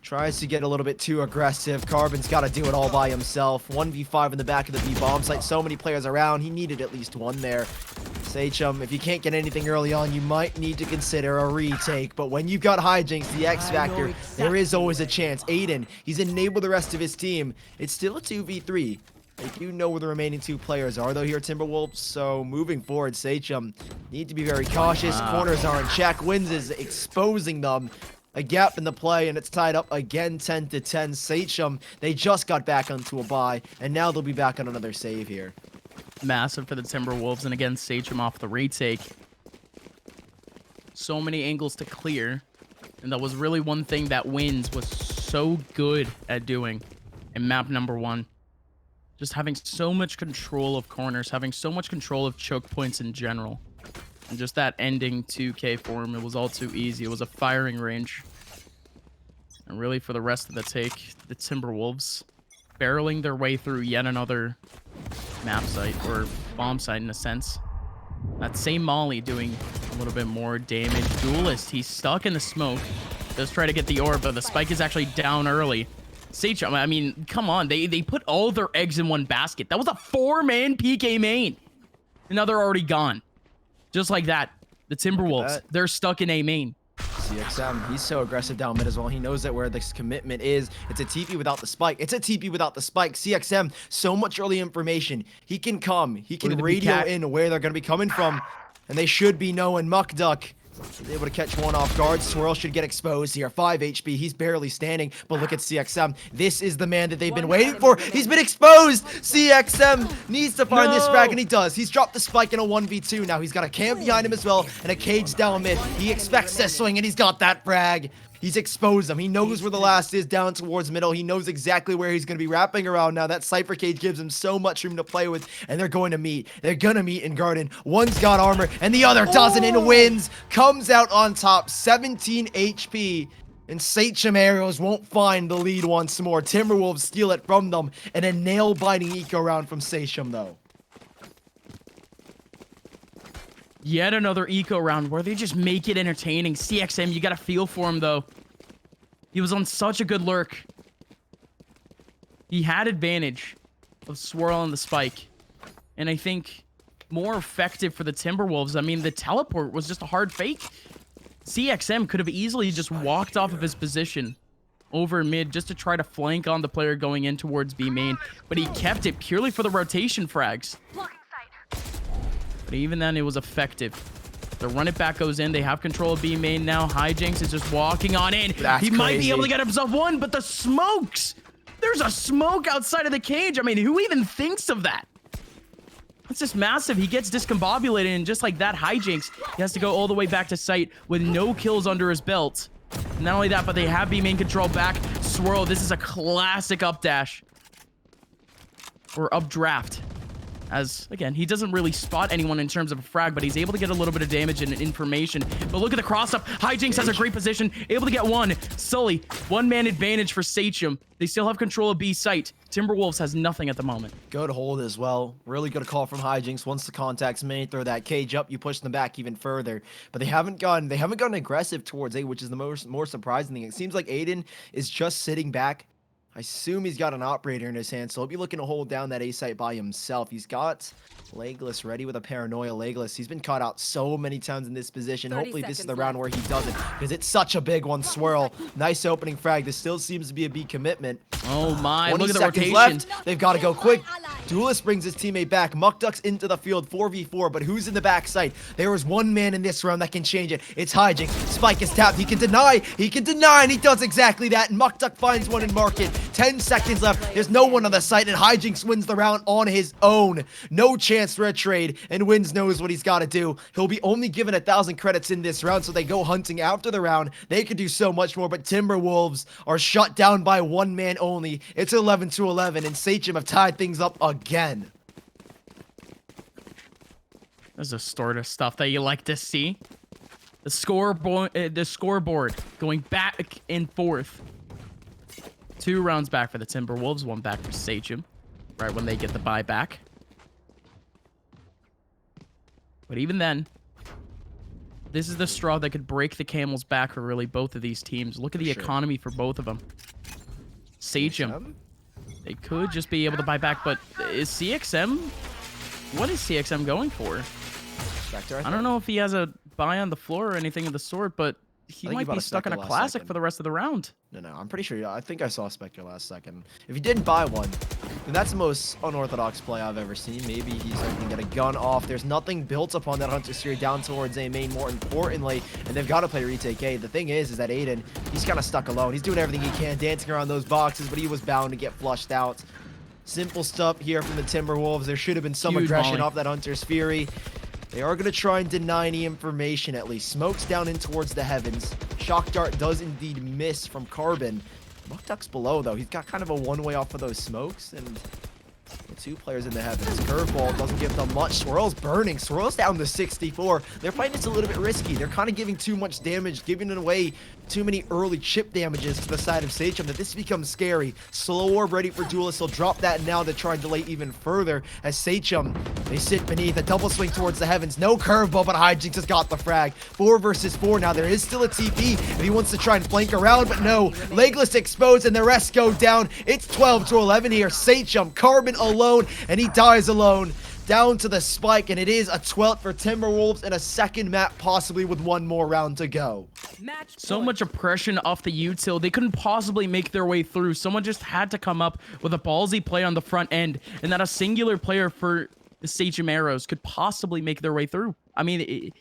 Tries to get a little bit too aggressive. Carbon's got to do it all by himself. 1v5 in the back of the B bomb site. So many players around. He needed at least one there. Sachem, if you can't get anything early on, you might need to consider a retake. But when you've got Hijinks, the X Factor, there is always a chance. Aiden, he's enabled the rest of his team. It's still a 2v3. Like, you know where the remaining 2 players are, though, here, Timberwolves. So, moving forward, Sachem need to be very cautious. Corners are in check. Wins is exposing them. A gap in the play, and it's tied up again 10-10. Sachem, they just got back onto a bye, and now they'll be back on another save here. Massive for the Timberwolves, and again, Sachem off the retake. So many angles to clear, and that was really one thing that Wins was so good at doing in map number 1. Just having so much control of corners, having so much control of choke points in general. And just that ending 2K for him, it was all too easy. It was a firing range. And really for the rest of the take, the Timberwolves barreling their way through yet another map site, or bomb site in a sense. That same Molly doing a little bit more damage. Duelist, he's stuck in the smoke. Does try to get the orb, but the spike is actually down early. Sachem, I mean, come on. They put all their eggs in one basket. That was a 4-man PK main. And now they're already gone. Just like that. The Timberwolves, they're stuck in A main. CXM, he's so aggressive down mid as well. He knows that where this commitment is. It's a TP without the spike. It's a TP without the spike. CXM, so much early information. He can come. He can radio in where they're going to be coming from. And they should be knowing. Mukduk able to catch one off guard. Swirl should get exposed here. 5 HP. He's barely standing. But look at CXM. This is the man that they've been waiting for. He's been exposed. CXM needs to find this frag, and he does. He's dropped the spike in a 1v2. Now he's got a cam behind him as well, and a cage down mid. He expects to swing, and he's got that frag. He's exposed them. He knows where the last is, down towards middle. He knows exactly where he's going to be wrapping around now. That Cypher Cage gives him so much room to play with, and they're going to meet. They're going to meet in Garden. One's got armor, and the other doesn't, and wins. Comes out on top, 17 HP. And Sachem Arrows won't find the lead once more. Timberwolves steal it from them, and a nail-biting eco round from Sachem, though. Yet another eco round where they just make it entertaining. CXM, you got to feel for him, though. He was on such a good lurk. He had advantage. with Swirl and the spike. And I think more effective for the Timberwolves. I mean, the teleport was just a hard fake. CXM could have easily just walked off of his position over mid just to try to flank on the player going in towards B main, but he kept it purely for the rotation frags. But even then, it was effective. The run it back goes in. They have control of B main now. Hijinks is just walking on in. He might be able to get himself one, but the smokes! There's a smoke outside of the cage. I mean, who even thinks of that? It's just massive. He gets discombobulated, and just like that, Hijinks, he has to go all the way back to site with no kills under his belt. Not only that, but they have B main control back. Swirl, this is a classic up dash. Or up draft. As, again, he doesn't really spot anyone in terms of a frag, but he's able to get a little bit of damage and information. But look at the cross-up. Hijinks has a great position, able to get one. Sully, one-man advantage for Sachem. They still have control of B site. Timberwolves has nothing at the moment. Good hold as well. Really good call from Hijinks. Once the contact's made, throw that cage up, you push them back even further. But they haven't gone aggressive towards A, which is the more surprising thing. It seems like Aiden is just sitting back. I assume he's got an operator in his hand, so he'll be looking to hold down that A site by himself. He's got Legless ready with a paranoia. Legless, he's been caught out so many times in this position. Hopefully this is the round where he doesn't, because it's such a big one. Swirl, nice opening frag. This still seems to be a B commitment. Oh my, 20 look at the seconds rotation. left. They've got to go quick. Duelist brings his teammate back. Muckduck's into the field, 4v4, but who's in the backside? There is one man in this round that can change it. It's Hijinks. Spike is tapped. He can deny, and he does exactly that. And Muckduck finds one in market. 10 seconds left. There's no one on the site, and Hijinks wins the round on his own. No chance for a trade, and Wins knows what he's got to do. He'll be only given 1,000 credits in this round, so they go hunting after the round. They could do so much more, but Timberwolves are shut down by one man only. It's 11-11, and Sachem have tied things up again. There's the sort of stuff that you like to see. The scoreboard going back and forth. 2 rounds back for the Timberwolves, 1 back for Sachem, right when they get the buyback. But even then, this is the straw that could break the camel's back for really both of these teams. Look at the economy for both of them. Sachem, they could just be able to buy back, but is CXM? What is CXM going for? Spectre, I don't know if he has a buy on the floor or anything of the sort, but he might be stuck in a classic for the rest of the round. No, I'm pretty sure. I think I saw Spectre last second. If he didn't buy one, then that's the most unorthodox play I've ever seen. Maybe he's going to get a gun off. There's nothing built upon that Hunter Series down towards A main, more importantly, and they've got to play retake A. The thing is that Aiden, he's kind of stuck alone. He's doing everything he can, dancing around those boxes, but he was bound to get flushed out. Simple stuff here from the Timberwolves. There should have been some aggression off that Hunter's Fury. They are going to try and deny any information, at least. Smokes down in towards the heavens. Shock Dart does indeed miss from Carbon. Muckduck's below, though. He's got kind of a one-way off of those smokes, and the 2 players in the heavens. Curveball doesn't give them much. Swirl's burning. Swirl's down to 64. They're fighting this a little bit risky. They're kind of giving too much damage, giving it away too many early chip damages to the side of Sachem that this becomes scary. Slow orb ready for Duelist. He'll drop that now to try and delay even further as Sachem, they sit beneath a double swing towards the heavens. No curveball, but Hijinks has got the frag. 4 versus 4 now. There is still a TP if he wants to try and flank around, but no. Legless exposed and the rest go down. It's 12-11 here. Sachem, Carbon alone, and he dies alone. Down to the spike, and it is a 12th for Timberwolves and a second map possibly with 1 more round to go. So much oppression off the util. They couldn't possibly make their way through. Someone just had to come up with a ballsy play on the front end, and that a singular player for the Sachem Arrows could possibly make their way through. I mean,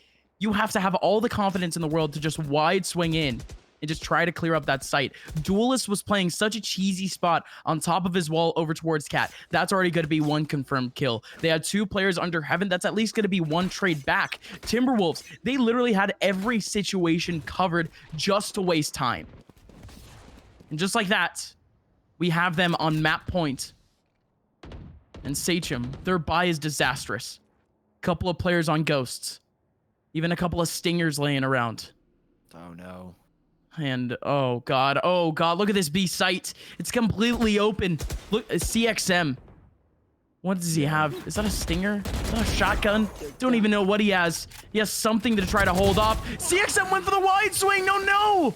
you have to have all the confidence in the world to just wide swing in and just try to clear up that site. Duelist was playing such a cheesy spot on top of his wall over towards Cat. That's already going to be 1 confirmed kill. They had 2 players under heaven. That's at least going to be 1 trade back. Timberwolves, they literally had every situation covered just to waste time. And just like that, we have them on map point. And Sachem, their buy is disastrous. Couple of players on ghosts. Even a couple of stingers laying around. Oh no. And oh god, look at this B site. It's completely open. Look, CXM. What does he have? Is that a stinger? Is that a shotgun? Don't even know what he has. He has something to try to hold off. CXM went for the wide swing. No.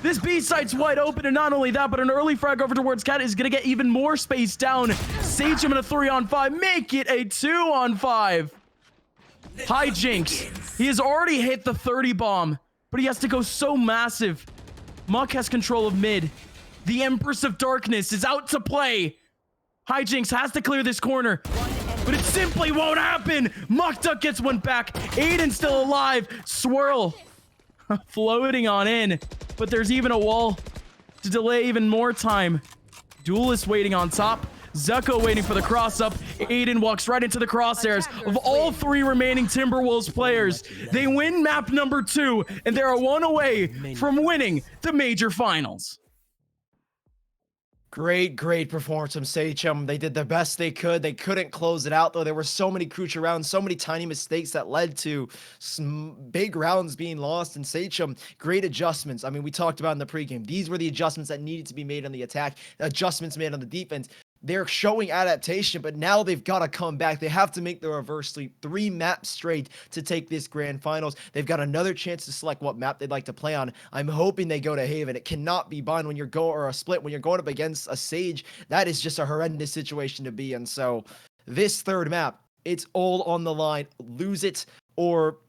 This B site's wide open, and not only that, but an early frag over towards Cat is going to get even more space down. Sachem in a 3-on-5, make it a 2-on-5. Hijinks, he has already hit the 30 bomb, but he has to go so massive. Muck has control of mid. The Empress of Darkness is out to play. Hijinks has to clear this corner, but it simply won't happen. Muck Duck gets one back. Aiden still alive. Swirl floating on in, but there's even a wall to delay even more time. Duelist waiting on top. Zucko waiting for the cross up. Aiden walks right into the crosshairs of all 3 remaining Timberwolves players. They win map number 2, and they are 1 away from winning the major finals. Great performance from Sachem. They did the best they could. They couldn't close it out, though. There were so many crucial rounds, so many tiny mistakes that led to some big rounds being lost. And Sachem, great adjustments. I mean, we talked about in the pregame. These were the adjustments that needed to be made on the attack, adjustments made on the defense. They're showing adaptation, but now they've got to come back. They have to make the reverse sweep 3 maps straight to take this grand finals. They've got another chance to select what map they'd like to play on. I'm hoping they go to Haven. It cannot be Bind when you're going, or a split when you're going up against a Sage. That is just a horrendous situation to be in. So this 3rd map, it's all on the line. Lose it or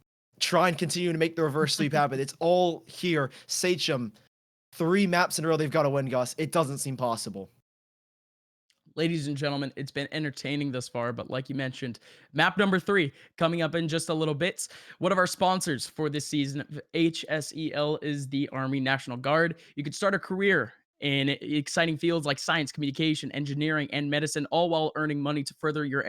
try and continue to make the reverse sweep happen. It's all here. Sachem, 3 maps in a row they've got to win, Gus. It doesn't seem possible. Ladies and gentlemen, it's been entertaining thus far, but like you mentioned, map number 3 coming up in just a little bit. One of our sponsors for this season of HSEL is the Army National Guard. You could start a career in exciting fields like science, communication, engineering, and medicine, all while earning money to further your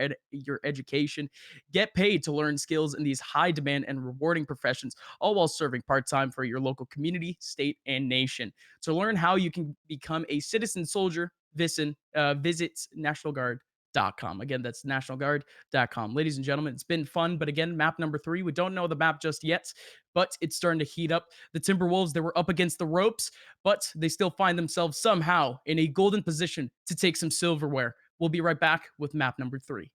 education. Get paid to learn skills in these high demand and rewarding professions, all while serving part-time for your local community, state, and nation. To learn how you can become a citizen soldier, visit nationalguard.com. Again, that's nationalguard.com. Ladies and gentlemen, it's been fun, but again, map number 3, we don't know the map just yet, but it's starting to heat up. The Timberwolves, they were up against the ropes, but they still find themselves somehow in a golden position to take some silverware. We'll be right back with map number 3.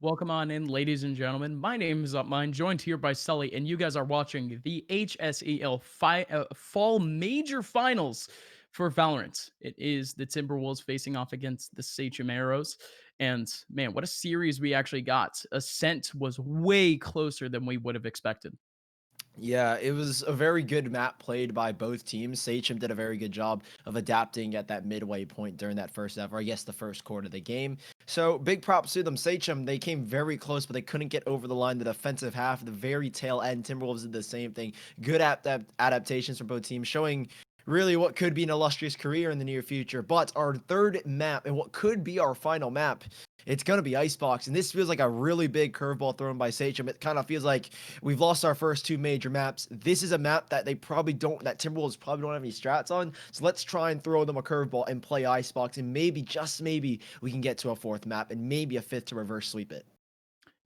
Welcome on in, ladies and gentlemen. My name is Upmine, joined here by Sully, and you guys are watching the HSEL Fall Major Finals for Valorant. It is the Timberwolves facing off against the Sachem Arrows. And man, what a series we actually got. Ascent was way closer than we would have expected. Yeah, it was a very good map played by both teams. Sachem did a very good job of adapting at that midway point during that first half, or I guess the first quarter of the game. So big props to them. Sachem, they came very close, but they couldn't get over the line. The defensive half, the very tail end, Timberwolves did the same thing. Good adaptations from both teams, showing really what could be an illustrious career in the near future. But our third map, and what could be our final map, it's going to be Icebox. And this feels like a really big curveball thrown by Sachem. It kind of feels like we've lost our first two major maps. This is a map that they probably don't, that Timberwolves probably don't have any strats on. So let's try and throw them a curveball and play Icebox. And maybe, just maybe, we can get to a fourth map and maybe a fifth to reverse sweep it.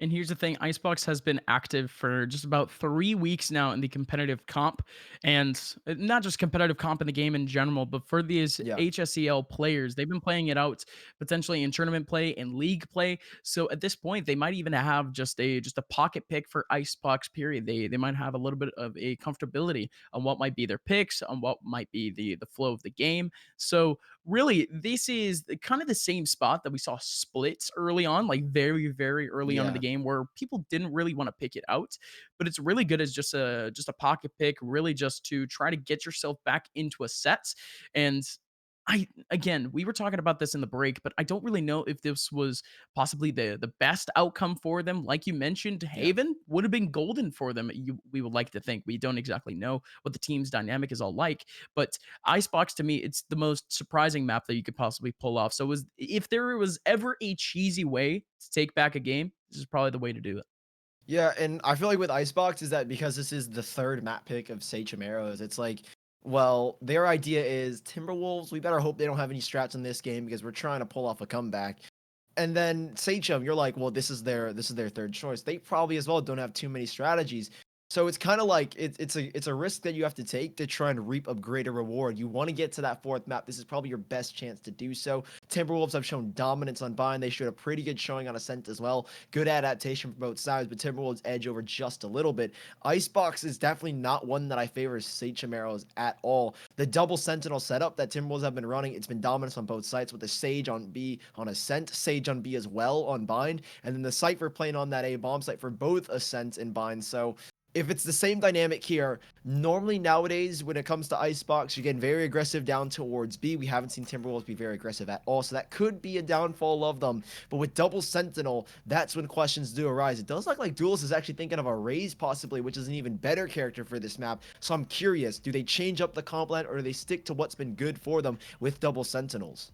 And here's the thing, Icebox has been active for just about 3 weeks now in the competitive comp, and not just competitive comp in the game in general, but for these Yeah. HSEL players, they've been playing it out potentially in tournament play and league play. So at this point, they might even have just a pocket pick for Icebox period. They might have a little bit of a comfortability on what might be their picks, on what might be the flow of the game. So really, this is kind of the same spot that we saw splits early on, like very, very early on in the Yeah. game where people didn't really want to pick it out. But it's really good as just a pocket pick, really just to try to get yourself back into a set. And again, we were talking about this in the break, but I don't really know if this was possibly the best outcome for them. Like you mentioned, Yeah. Haven would have been golden for them. We would like to think. We don't exactly know what the team's dynamic is all like, but Icebox to me, it's the most surprising map that you could possibly pull off. So if there was ever a cheesy way to take back a game, this is probably the way to do it. Yeah, and I feel like with Icebox is that because this is the third map pick of Sachem Arrows, it's like, well, their idea is Timberwolves, we better hope they don't have any strats in this game because we're trying to pull off a comeback. And then Sachem, you're like, well, this is their third choice. They probably as well don't have too many strategies. So it's kind of like it's a risk that you have to take to try and reap a greater reward. You want to get to that fourth map. This is probably your best chance to do so. Timberwolves have shown dominance on Bind. They showed a pretty good showing on Ascent as well. Good adaptation for both sides, but Timberwolves edge over just a little bit. Icebox is definitely not one that I favor Sachem Arrows at all. The double Sentinel setup that Timberwolves have been running, it's been dominance on both sides with the Sage on B on Ascent, Sage on B as well on Bind, and then the Cypher playing on that A bomb site for both Ascent and Bind. So if it's the same dynamic here, normally nowadays when it comes to Icebox, you're getting very aggressive down towards B. We haven't seen Timberwolves be very aggressive at all, so that could be a downfall of them. But with double Sentinel, that's when questions do arise. It does look like Duelist is actually thinking of a Raze possibly, which is an even better character for this map. So I'm curious, do they change up the comp plan or do they stick to what's been good for them with double Sentinels?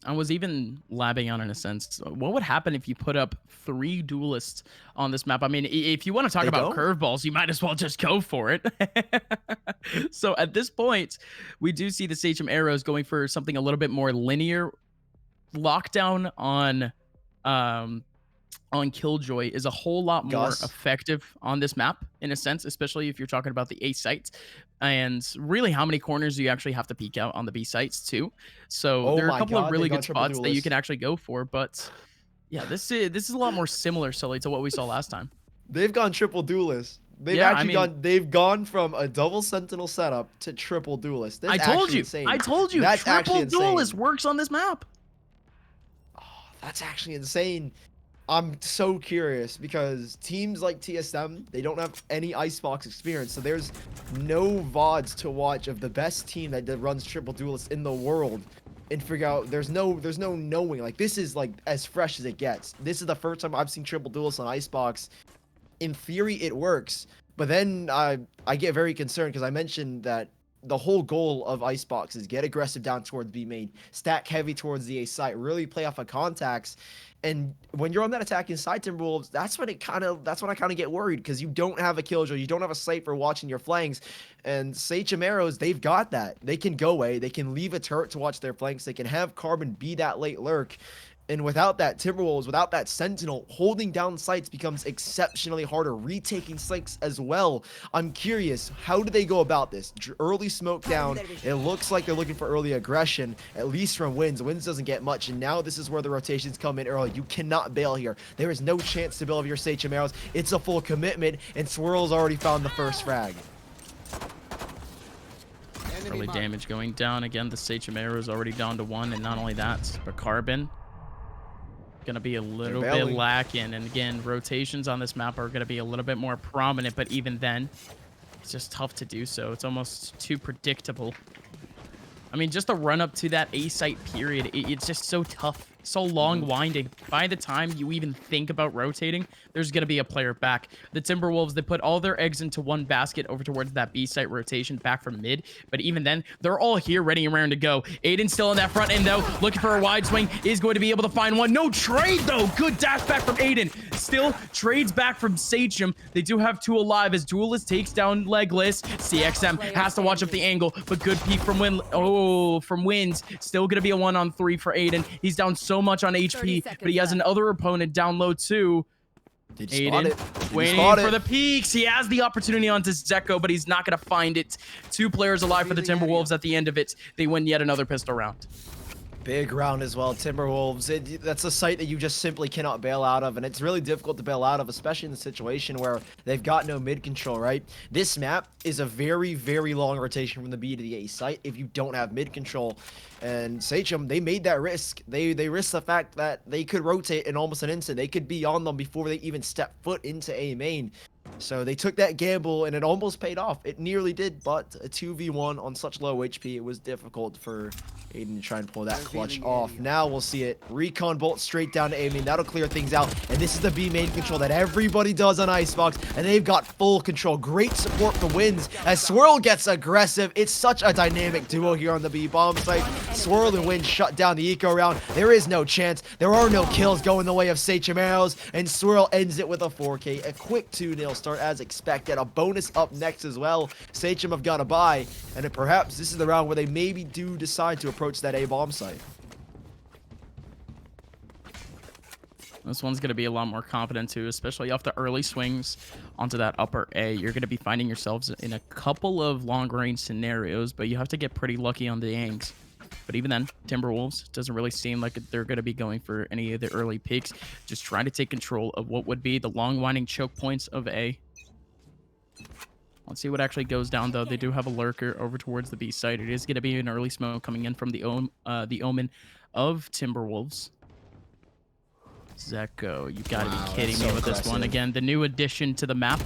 I was even labbing on in a sense. What would happen if you put up 3 duelists on this map? I mean, if you want to talk They about don't? curveballs, you might as well just go for it. So at this point, we do see the Sachem Arrows going for something a little bit more linear. Lockdown um, on Killjoy is a whole lot more Gus? effective on this map in a sense, especially if you're talking about the A sites. And really, how many corners do you actually have to peek out on the B sites too? So Oh there are a my couple of god, really they've gone good triple spots that you Duelist. can actually go for, but yeah, this is a lot more similar, Sully, to what we saw last time. They've gone triple Duelist. They've Yeah, I actually mean, they've gone from a double Sentinel setup to triple Duelist. That's I told actually you, insane. I told you, That's actually triple duelist insane. works on this map. Oh, that's actually insane. I'm so curious because teams like TSM, they don't have any Icebox experience, so there's no VODs to watch of the best team that runs triple duelist in the world and figure out there's no knowing. Like this is like as fresh as it gets. This is the first time I've seen triple duelist on Icebox. In theory it works, but then I get very concerned because I mentioned that the whole goal of Icebox is get aggressive down towards B main, stack heavy towards the A site, really play off of contacts. And when you're on that attacking side, Timberwolves, that's when I kind of get worried because you don't have a killjoy, you don't have a Cypher watching your flanks. And Sachem Arrows, they've got that. They can go away, they can leave a turret to watch their flanks, they can have Carbon be that late lurk. And without that Timberwolves, without that Sentinel, holding down sites becomes exceptionally harder. Retaking sites as well. I'm curious, how do they go about this? Early smoke down. It looks like they're looking for early aggression, at least from Wins. Wins doesn't get much, and now this is where the rotations come in early. You cannot bail here. There is no chance to bail of your Sachem Arrows. It's a full commitment, and Swirl's already found the first frag. Early damage going down. Again, the Sachem arrow is already down to 1. And not only that, but Carbon going to be a little bit lacking. And again, rotations on this map are going to be a little bit more prominent. But even then, it's just tough to do so. It's almost too predictable. I mean, just the run up to that A site period, it's just so tough, so long winding. By the time you even think about rotating, there's going to be a player back. The Timberwolves, they put all their eggs into one basket over towards that B site rotation back from mid. But even then, they're all here ready and raring to go. Aiden still in that front end, though, looking for a wide swing, is going to be able to find one. No trade, though. Good dash back from Aiden. Still trades back from Sachem. They do have 2 alive as Duelist takes down Legless. CXM has to watch up the angle, but good peek from from Wins. Still going to be a 1-on-3 for Aiden. He's down so much on HP, but he has another opponent down low too. Aiden waiting for the peaks. He has the opportunity onto Zeko, but he's not going to find it. 2 players alive for the Timberwolves at the end of it. They win yet another pistol round. Big round as well, Timberwolves. That's a site that you just simply cannot bail out of, and it's really difficult to bail out of, especially in the situation where they've got no mid control, right? This map is a very, very long rotation from the B to the A site if you don't have mid control. And Sachem, they made that risk. They risked the fact that they could rotate in almost an instant. They could be on them before they even step foot into A main. So they took that gamble, and it almost paid off. It nearly did, but a 2v1 on such low HP, it was difficult for Aiden to try and pull that clutch off. Now we'll see it. Recon bolt straight down to A main. That'll clear things out. And this is the B main control that everybody does on Icebox, and they've got full control. Great support for Wins as Swirl gets aggressive. It's such a dynamic duo here on the B bomb site. Swirl and Wins shut down the eco round. There is no chance. There are no kills going the way of Sachem arrows, and Swirl ends it with a 4K. A quick 2-0 start as expected. A bonus up next as well. Sachem have got a bye, and perhaps this is the round where they maybe do decide to approach that A bomb site. This one's going to be a lot more confident too, especially off the early swings onto that upper A. You're going to be finding yourselves in a couple of long-range scenarios, but you have to get pretty lucky on the yanks. But even then, Timberwolves doesn't really seem like they're going to be going for any of the early picks, just trying to take control of what would be the long winding choke points of A. Let's see what actually goes down, though. They do have a lurker over towards the B side. It is going to be an early smoke coming in from the Omen of Timberwolves. Zeko, you got to be kidding me with this one. Again, the new addition to the map.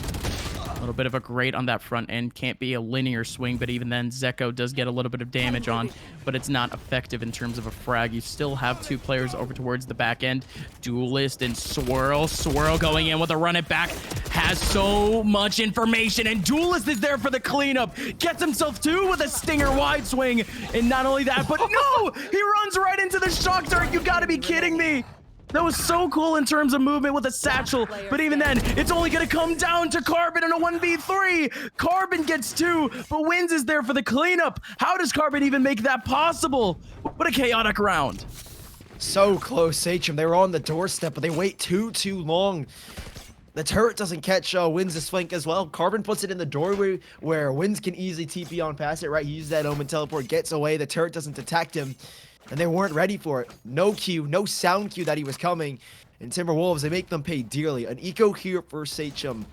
A little bit of a grate on that front end. Can't be a linear swing, but even then, Zeko does get a little bit of damage on, but it's not effective in terms of a frag. You still have 2 players over towards the back end. Duelist and Swirl. Swirl going in with a run it back. Has so much information, and Duelist is there for the cleanup. Gets himself 2 with a Stinger wide swing. And not only that, but no! He runs right into the shock dart. You gotta be kidding me. That was so cool in terms of movement with a satchel, but even then, it's only going to come down to Carbon in a 1v3. Carbon gets 2, but Wins is there for the cleanup. How does Carbon even make that possible? What a chaotic round. So close, Sachem. They were on the doorstep, but they wait too long. The turret doesn't catch Wins' flank as well. Carbon puts it in the doorway where Wins can easily TP on past it, right? He uses that Omen teleport, gets away. The turret doesn't detect him. And they weren't ready for it. No cue, no sound cue that he was coming. And Timberwolves, they make them pay dearly. An eco here for Sachem.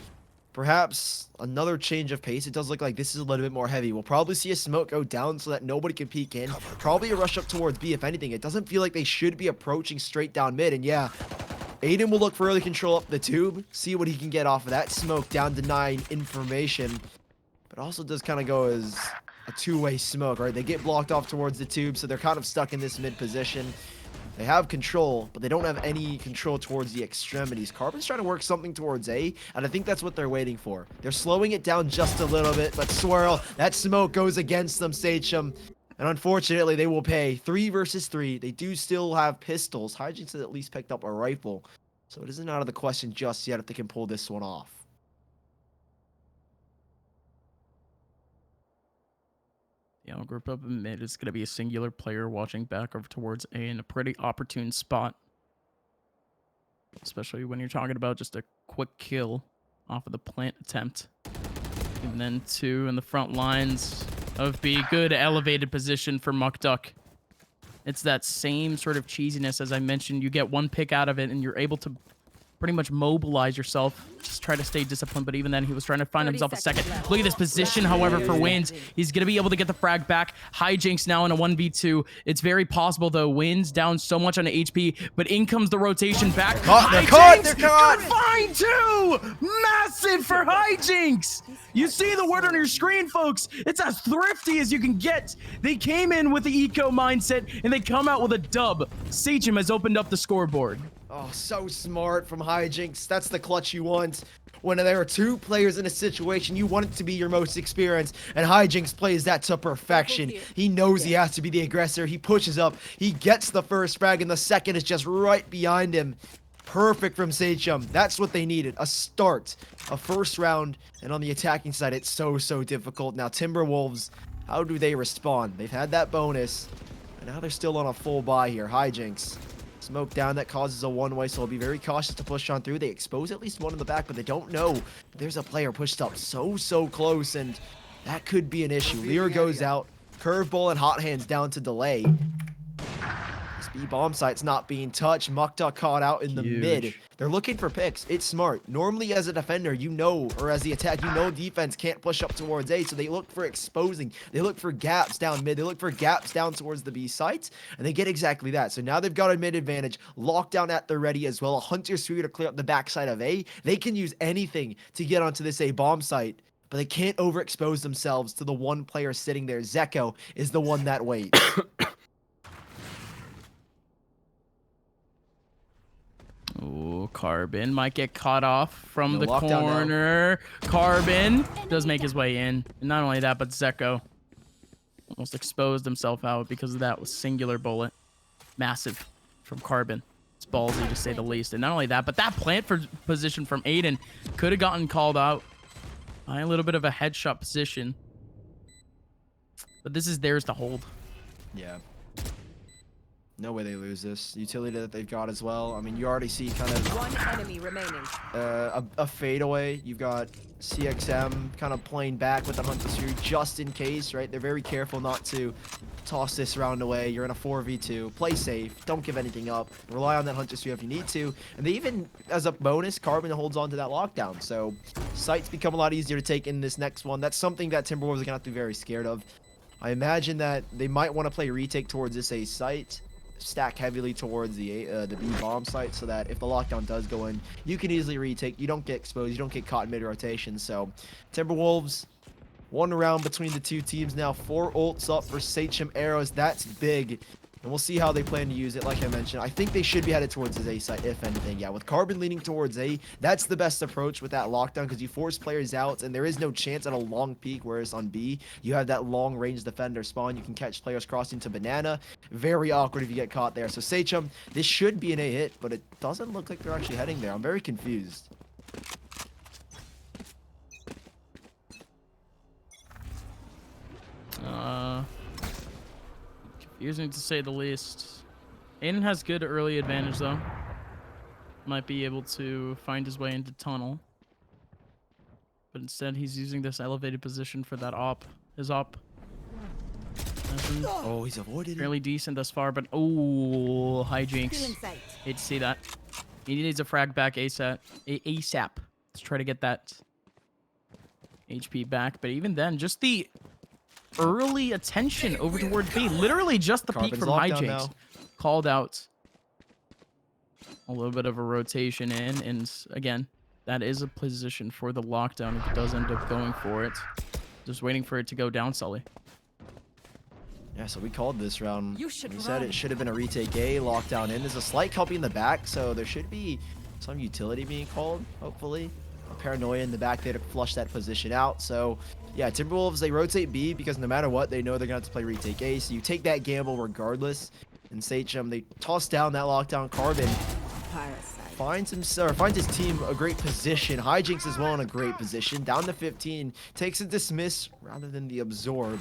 Perhaps another change of pace. It does look like this is a little bit more heavy. We'll probably see a smoke go down so that nobody can peek in. Probably a rush up towards B, if anything. It doesn't feel like they should be approaching straight down mid. And yeah, Aiden will look for early control up the tube. See what he can get off of that smoke down to 9 information. But also does kind of go as a 2-way smoke, right? They get blocked off towards the tube, so they're kind of stuck in this mid position. They have control, but they don't have any control towards the extremities. Carbon's trying to work something towards A, and I think that's what they're waiting for. They're slowing it down just a little bit, but Swirl, that smoke goes against them, Sachem. And unfortunately, they will pay 3 versus 3. They do still have pistols. Hijinks has at least picked up a rifle, so it isn't out of the question just yet if they can pull this one off. Yeah, group up in mid is going to be a singular player watching back over towards A in a pretty opportune spot. Especially when you're talking about just a quick kill off of the plant attempt. And then 2 in the front lines of B. Good elevated position for Muckduck. It's that same sort of cheesiness as I mentioned. You get 1 pick out of it and you're able to pretty much mobilize yourself. Just try to stay disciplined, but even then, he was trying to find 30 himself a second. seconds left. Look at this position, however, for Wins. He's going to be able to get the frag back. Hijinks now in a 1v2. It's very possible, though. Wins down so much on the HP, but in comes the rotation back. They're caught! They're caught! Good find, too! Massive for Hijinks! You see the word on your screen, folks. It's as thrifty as you can get. They came in with the eco mindset, and they come out with a dub. Sachem has opened up the scoreboard. Oh, so smart from Hijinks. That's the clutch you want. When there are two players in a situation, you want it to be your most experienced, and Hijinks plays that to perfection. He knows he has to be the aggressor. He pushes up. He gets the first frag, and the second is just right behind him. Perfect from Sachem. That's what they needed. A start. A first round. And on the attacking side, it's so difficult. Now, Timberwolves, how do they respond? They've had that bonus. And now they're still on a full buy here. Hijinks. Smoke down, that causes a one-way, so I'll be very cautious to push on through. They expose at least one in the back, but they don't know. There's a player pushed up so close, and that could be an issue. Lear goes out. Curveball and hot hands down to delay. This B-bomb site's not being touched. Mukta caught out in the mid. They're looking for picks. It's smart. Normally, as a defender, you know, or as the attack, you know defense can't push up towards A, so they look for exposing. They look for gaps down mid. They look for gaps down towards the B sites, and they get exactly that. So now they've got a mid advantage. Lockdown at the ready as well. A Hunter Sphere to clear up the backside of A. They can use anything to get onto this A bomb site, but they can't overexpose themselves to the one player sitting there. Zeko is the one that waits. Ooh, Carbon might get caught off from the lockdown corner. Carbon does make his way in. And not only that, but Zeko almost exposed himself out because of that singular bullet. Massive from Carbon. It's ballsy to say the least. And not only that, but that plant for position from Aiden could have gotten called out by a little bit of a headshot position. But this is theirs to hold. Yeah. No way they lose this. Utility that they've got as well. I mean, you already see kind of One enemy remaining. a fadeaway. You've got CXM kind of playing back with the Hunter Sphere just in case, right? They're very careful not to toss this round away. You're in a 4v2. Play safe. Don't give anything up. Rely on that Hunter Sphere if you need to. And they even, as a bonus, Carbon holds on to that lockdown. So sites become a lot easier to take in this next one. That's something that Timberwolves are going to have to be very scared of. I imagine that they might want to play retake towards this A site. Stack heavily towards the B bomb site so that if the lockdown does go in, you can easily retake. You don't get exposed. You don't get caught in mid-rotation. So Timberwolves, one round between the two teams now. 4 ults up for Sachem arrows. That's big. And we'll see how they plan to use it. Like I mentioned, I think they should be headed towards his A site, if anything. Yeah, with Carbon leaning towards A, that's the best approach with that lockdown because you force players out, and there is no chance at a long peak, whereas on B, you have that long-range defender spawn. You can catch players crossing to banana. Very awkward if you get caught there. So Sachem, this should be an A hit, but it doesn't look like they're actually heading there. I'm very confused. Confusing to say the least. Aiden has good early advantage though. Might be able to find his way into tunnel. But instead he's using this elevated position for that op. His op. Oh, he's avoided it. Fairly decent thus far, but oh, hijinks. Hate to see that. He needs a frag back ASAP. Let's try to get that HP back. But even then, just the early attention over towards B. Literally just the peek from hijinks. Called out. A little bit of a rotation in. And again, that is a position for the lockdown if it does end up going for it. Just waiting for it to go down, Sully. Yeah, so we called this round. You should we said it should have been a retake A, lockdown in. There's a slight copy in the back, so there should be some utility being called, hopefully. A paranoia in the back there to flush that position out. So, yeah, Timberwolves, they rotate B because no matter what, they know they're going to have to play retake A. So you take that gamble regardless. And Sachem, they toss down that lockdown. Carbon finds his team a great position. Hijinks as well in a great position. Down to 15. Takes a dismiss rather than the absorb.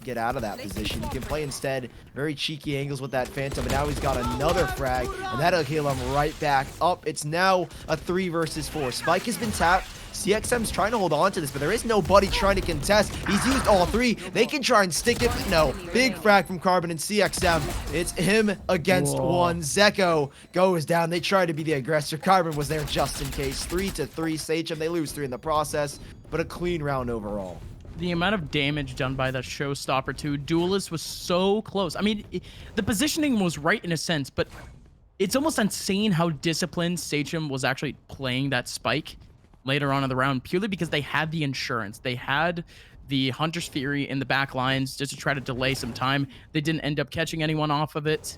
Get out of that position. He can play instead. Very cheeky angles with that Phantom. And now he's got another frag. And that'll heal him right back up. It's now a 3 versus 4. Spike has been tapped. CXM's trying to hold on to this, but there is nobody trying to contest. He's used all three. They can try and stick it, but no. Big frag from Carbon and CXM. It's him against one. Zeko goes down. They try to be the aggressor. Carbon was there just in case. 3-3. Sachem, they lose 3 in the process, but a clean round overall. The amount of damage done by the showstopper too. Duelist was so close. I mean, the positioning was right in a sense, but it's almost insane how disciplined Sachem was actually playing that spike later on in the round, purely because they had the insurance. They had the Hunter's Fury in the back lines just to try to delay some time. They didn't end up catching anyone off of it.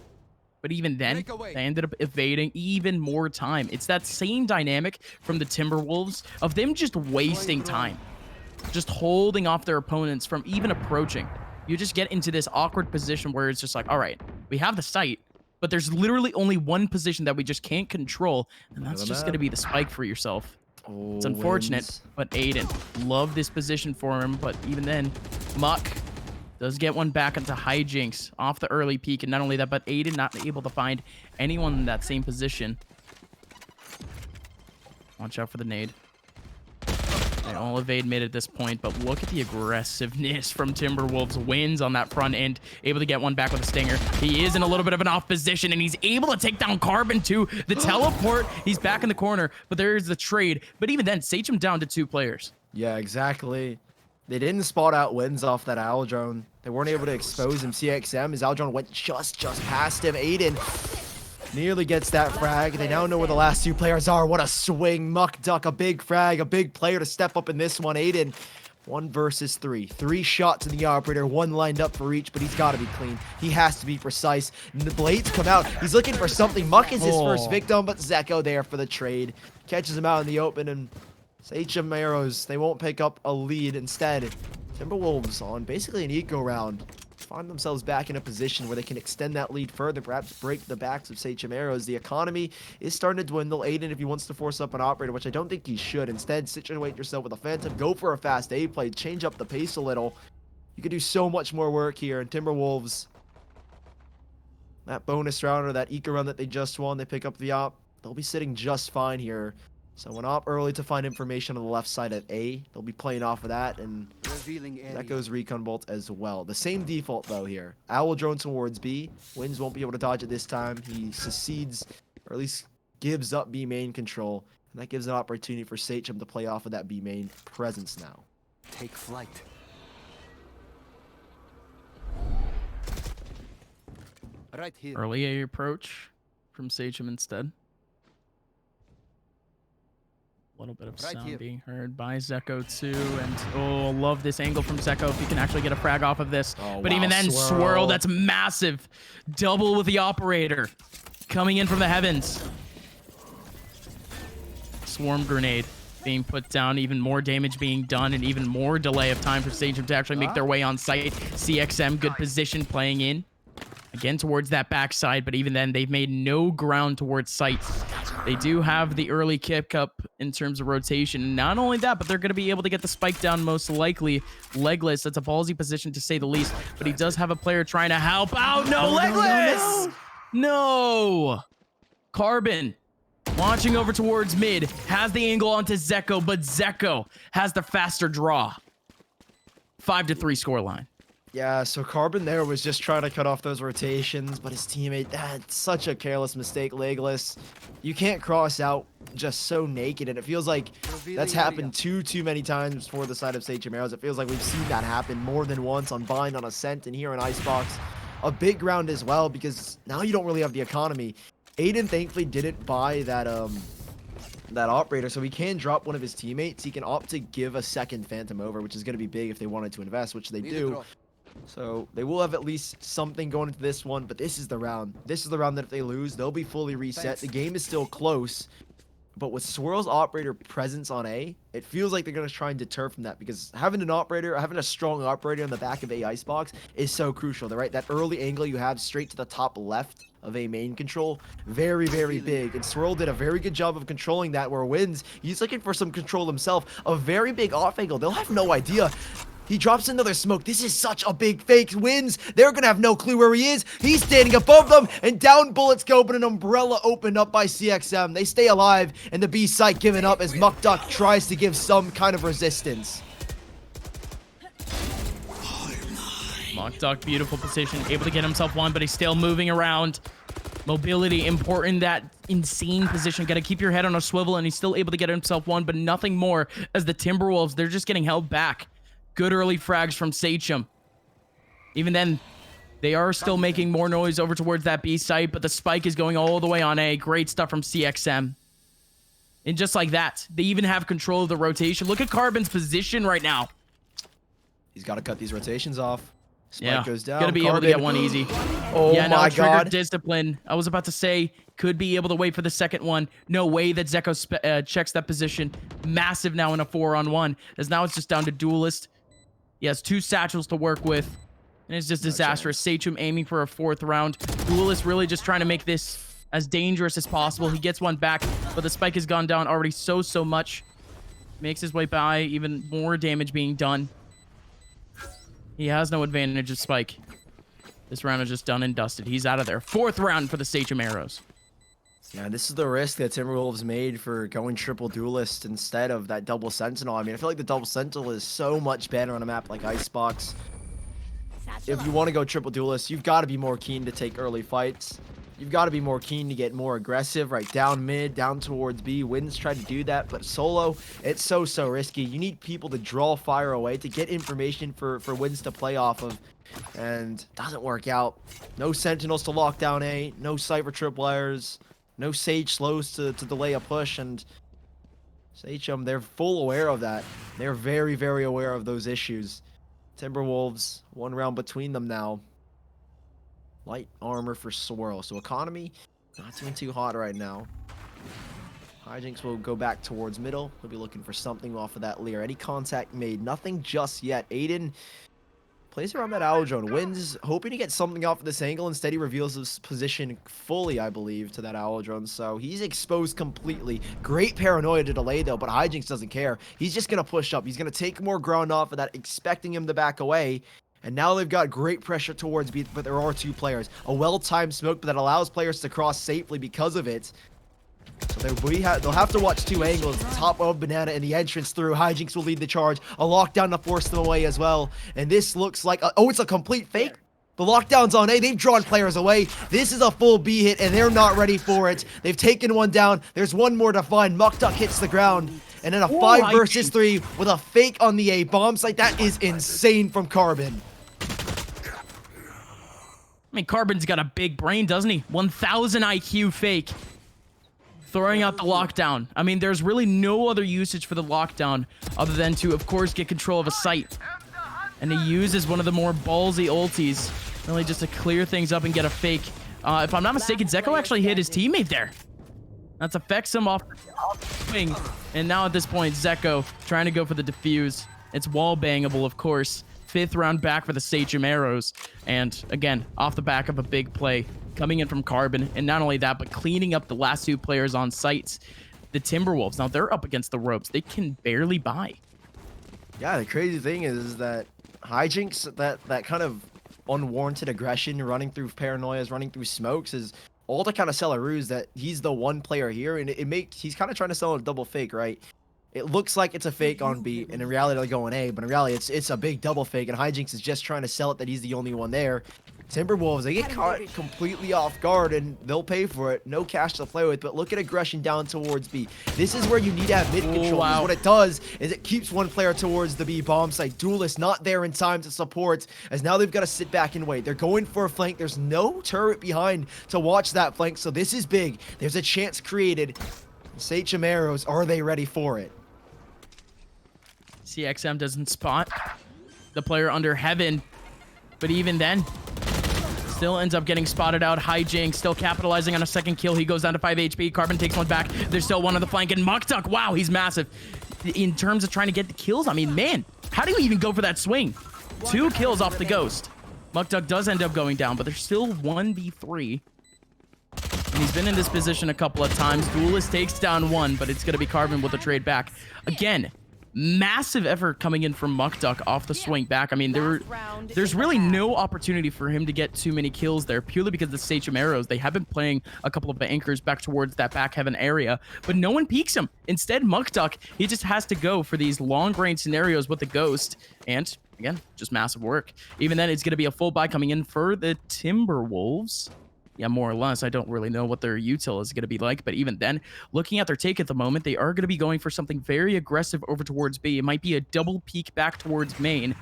But even then, they ended up evading even more time. It's that same dynamic from the Timberwolves of them just wasting time. Just holding off their opponents from even approaching. You just get into this awkward position where it's just like, all right, we have the site, but there's literally only one position that we just can't control, and that's just going to be the spike for yourself. It's unfortunate, but Aiden, love this position for him, but even then, Muck does get one back into hijinks off the early peak, and not only that, but Aiden not able to find anyone in that same position. Watch out for the nade. They all evade mid at this point, but look at the aggressiveness from Timberwolves. Wins on that front end, able to get one back with a stinger. He is in a little bit of an off position, and he's able to take down Carbon too. The teleport, he's back in the corner, but there's the trade. But even then, Sachem down to 2 players. Yeah, exactly. They didn't spot out Wins off that owl drone. They weren't able to expose him. CXM, his owl drone went just past him. Aiden nearly gets that frag. They now know where the last 2 players are. What a swing. Muck Duck, a big frag, a big player to step up in this one. Aiden, 1 versus 3. 3 shots in the operator, 1 lined up for each, but he's got to be clean. He has to be precise. And the blades come out. He's looking for something. Muck is his first victim, but Zeko there for the trade. Catches him out in the open, and Sachem arrows, they won't pick up a lead. Instead, Timberwolves on basically an eco round find themselves back in a position where they can extend that lead further, perhaps break the backs of Sachem arrows. The economy is starting to dwindle. Aiden, if he wants to force up an operator, which I don't think he should, instead situate yourself with a phantom, go for a fast A play, change up the pace a little. You could do so much more work here. And Timberwolves, that bonus round or that eco round that they just won, they pick up the op. They'll be sitting just fine here. So went op early to find information on the left side at A. They'll be playing off of that, and that goes Recon Bolt as well. The same default, though, here. Owl drone towards B. Wins won't be able to dodge it this time. He succeeds, or at least gives up B main control. And that gives an opportunity for Sachem to play off of that B main presence now. Take flight. Right here. Early A approach from Sachem instead. A little bit of sound being heard by Zeko too, and oh, love this angle from Zeko if he can actually get a frag off of this. Oh, but wow, even then, Swirl, that's massive. Double with the operator coming in from the heavens. Swarm grenade being put down, even more damage being done, and even more delay of time for Sachem to actually make their way on site. CXM, good position playing in. Again, towards that backside, but even then, they've made no ground towards site. They do have the early kick up in terms of rotation. Not only that, but they're going to be able to get the spike down most likely. Legless, that's a ballsy position to say the least, but he does have a player trying to help out. No, Legless! No! Carbon launching over towards mid, has the angle onto Zeko, but Zeko has the faster draw. 5-3 scoreline. Yeah, so Carbon there was just trying to cut off those rotations, but his teammate, that's such a careless mistake, Legless. You can't cross out just so naked, and it feels like that's happened too many times for the side of Sachem arrows. It feels like we've seen that happen more than once on Bind, on Ascent, and here in Icebox. A big round as well, because now you don't really have the economy. Aiden thankfully didn't buy that operator, so he can drop one of his teammates. He can opt to give a second Phantom over, which is going to be big if they wanted to invest, which they do. So they will have at least something going into this one, but this is the round. This is the round that if they lose, they'll be fully reset. The game is still close, but with Swirl's operator presence on A, it feels like they're going to try and deter from that, because having a strong operator on the back of A Icebox is so crucial, right? That early angle you have straight to the top left of A main control, very, very big. And Swirl did a very good job of controlling that, where Wins, he's looking for some control himself. A very big off angle. They'll have no idea. He drops another smoke. This is such a big fake. Wins. They're going to have no clue where he is. He's standing above them, and down bullets go, but an umbrella opened up by CXM. They stay alive, and the B site giving up as Mukduk tries to give some kind of resistance. Mukduk, beautiful position, able to get himself one, but he's still moving around. Mobility important, that insane position. Got to keep your head on a swivel, and he's still able to get himself one, but nothing more as the Timberwolves, they're just getting held back. Good early frags from Sachem. Even then, they are still making more noise over towards that B site, but the spike is going all the way on A. Great stuff from CXM. And just like that, they even have control of the rotation. Look at Carbon's position right now. He's got to cut these rotations off. Spike goes down. Gonna be able to get one easy. Oh yeah, no, my trigger God. discipline. I was about to say, could be able to wait for the second one. No way that Zeko checks that position. Massive now in a 4-on-1. As now it's just down to Duelist. He has 2 satchels to work with. And it's just disastrous. Sachem aiming for a 4th round. Duelist really just trying to make this as dangerous as possible. He gets one back, but the spike has gone down already so much. Makes his way by, even more damage being done. He has no advantage of spike. This round is just done and dusted. He's out of there. 4th round for the Sachem Arrows. Yeah, this is the risk that Timberwolves made for going triple duelist instead of that double sentinel. I mean, I feel like the double sentinel is so much better on a map like Icebox. If you want to go triple duelist, you've got to be more keen to take early fights. You've got to be more keen to get more aggressive, right? Down mid, down towards B. Wins tried to do that, but solo, it's so risky. You need people to draw fire away, to get information for Wins to play off of. And doesn't work out. No sentinels to lock down A. No Cypher tripwires. No Sage slows to delay a push, and Sachem, they're full aware of that. They're very aware of those issues. Timberwolves, 1 round between them now. Light armor for Swirl. So economy, not doing too hot right now. Hijinks will go back towards middle. He'll be looking for something off of that Lear. Any contact made? Nothing just yet. Aiden plays around that owl drone. Wins, hoping to get something off of this angle. Instead, he reveals his position fully, I believe, to that owl drone. So he's exposed completely. Great paranoia to delay, though, but Hijinks doesn't care. He's just going to push up. He's going to take more ground off of that, expecting him to back away. And now they've got great pressure towards B, but there are 2 players. A well-timed smoke, but that allows players to cross safely because of it. So they'll have to watch 2 angles. Top of Banana and the entrance through. Hijinks will lead the charge. A lockdown to force them away as well. And this looks like... oh, it's a complete fake. The lockdown's on A. They've drawn players away. This is a full B hit, and they're not ready for it. They've taken one down. There's one more to find. Mukduk hits the ground. And then a 5 versus 3 with a fake on the A bomb site. That is insane from Carbon. I mean, Carbon's got a big brain, doesn't he? 1000 IQ fake. Throwing out the lockdown. I mean, there's really no other usage for the lockdown other than to, of course, get control of a site. And he uses one of the more ballsy ultis, really just to clear things up and get a fake. If I'm not mistaken, Zeko actually hit his teammate there. That's affects him off the swing. And now at this point, Zeko trying to go for the defuse. It's wall bangable, of course. 5th round back for the Sachem Arrows. And again, off the back of a big play coming in from Carbon. And not only that, but cleaning up the last 2 players on sites. The Timberwolves, now they're up against the ropes. They can barely buy. Yeah, the crazy thing is that Hijinks, that kind of unwarranted aggression, running through paranoias, running through smokes, is all to kind of sell a ruse that he's the one player here, and he's kind of trying to sell a double fake, right? It looks like it's a fake on B, and in reality they're going A, but in reality it's a big double fake, and Hijinks is just trying to sell it that he's the only one there. Timberwolves, they get caught completely off guard, and they'll pay for it. No cash to play with, but look at aggression down towards B. This is where you need to have mid control. Wow. What it does is it keeps one player towards the B bomb site. Duelist not there in time to support, as now they've got to sit back and wait. They're going for a flank. There's no turret behind to watch that flank, so this is big. There's a chance created. Sachem Arrows, are they ready for it? CXM doesn't spot the player under heaven, but even then, still ends up getting spotted out. Hijinks still capitalizing on a second kill. He goes down to 5 HP. Carbon takes one back. There's still one on the flank, and Mukduk, wow, he's massive. In terms of trying to get the kills, I mean, man, how do you even go for that swing? 2 kills off the Ghost. Mukduk does end up going down, but there's still 1v3. And he's been in this position a couple of times. Duelist takes down 1, but it's going to be Carbon with a trade back. Again, Massive effort coming in from Mukduck off the swing back. I mean, there's really no opportunity for him to get too many kills there, purely because the Sachem arrows, they have been playing a couple of anchors back towards that back heaven area, but no one peeks him. Instead, Mukduck, he just has to go for these long-range scenarios with the Ghost, and again, just massive work. Even then, it's going to be a full buy coming in for the Timberwolves. Yeah, more or less. I don't really know what their util is going to be like, but even then, looking at their take at the moment, they are going to be going for something very aggressive over towards B. It might be a double peek back towards main,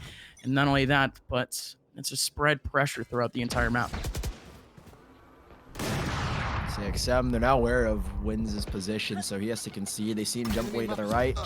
and not only that, but it's just spread pressure throughout the entire map. CXM, they're now aware of Wins' position, so he has to concede. They see him jump way to the right.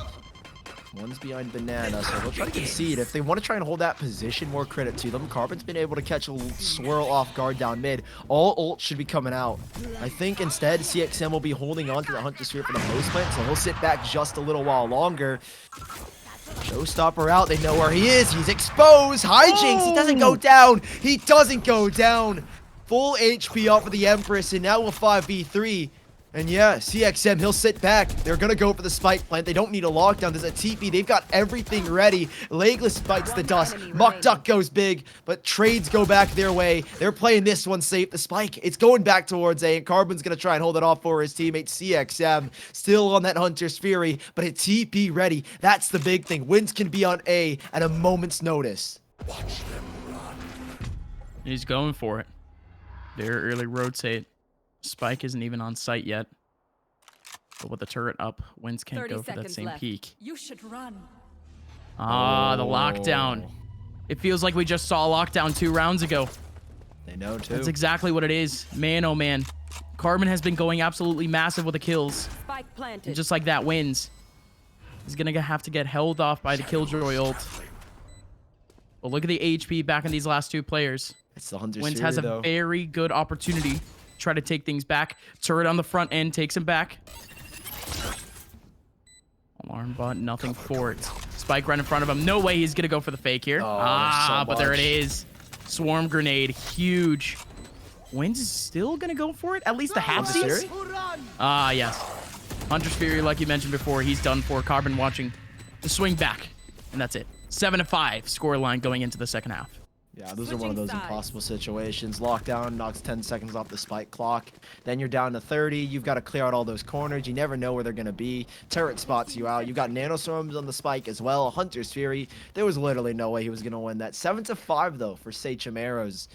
One's behind Banana, so they'll try to concede. If they want to try and hold that position, more credit to them. Carbon's been able to catch a swirl off guard down mid. All ult should be coming out. I think instead, CXM will be holding on to the Hunter Sphere for the post plant, so he'll sit back just a little while longer. Showstopper out. They know where he is. He's exposed. Hijinks. He doesn't go down. He doesn't go down. Full HP up for the Empress, and now a 5v3. And yeah, CXM, he'll sit back. They're going to go for the spike plant. They don't need a lockdown. There's a TP. They've got everything ready. Legless bites the dust. Mukduck goes big, but trades go back their way. They're playing this one safe. The spike, it's going back towards A, and Carbon's going to try and hold it off for his teammate CXM. Still on that Hunter's Fury, but a TP ready. That's the big thing. Wins can be on A at a moment's notice. Watch them run. He's going for it. Very early rotate. Spike isn't even on site yet. But with the turret up, Wins can't go for that same peak. You should run. Ah, the lockdown. It feels like we just saw lockdown 2 rounds ago. They know too. That's exactly what it is. Man, oh man. Carbon has been going absolutely massive with the kills. Spike planted. And just like that, Wins. He's gonna have to get held off by the Killjoy ult. But look at the HP back in these last 2 players. It's the Hunter's Wins Fury, has a though. very good opportunity to try to take things back. Turret on the front end takes him back. Alarm bot, nothing for it. Spike right in front of him. No way he's gonna go for the fake here. But there it is. Swarm grenade, huge. Wins is still gonna go for it. At least the halfsies. Yes. Hunter's Fury, like you mentioned before, he's done for. Carbon watching the swing back, and that's it. 7-5 scoreline going into the second half. Yeah, those are one of those impossible situations. Lockdown knocks 10 seconds off the spike clock. Then you're down to 30. You've got to clear out all those corners. You never know where they're going to be. Turret spots you out. You've got nanostorms on the spike as well. Hunter's Fury. There was literally no way he was going to win that. 7-5 though for Sachem Arrows.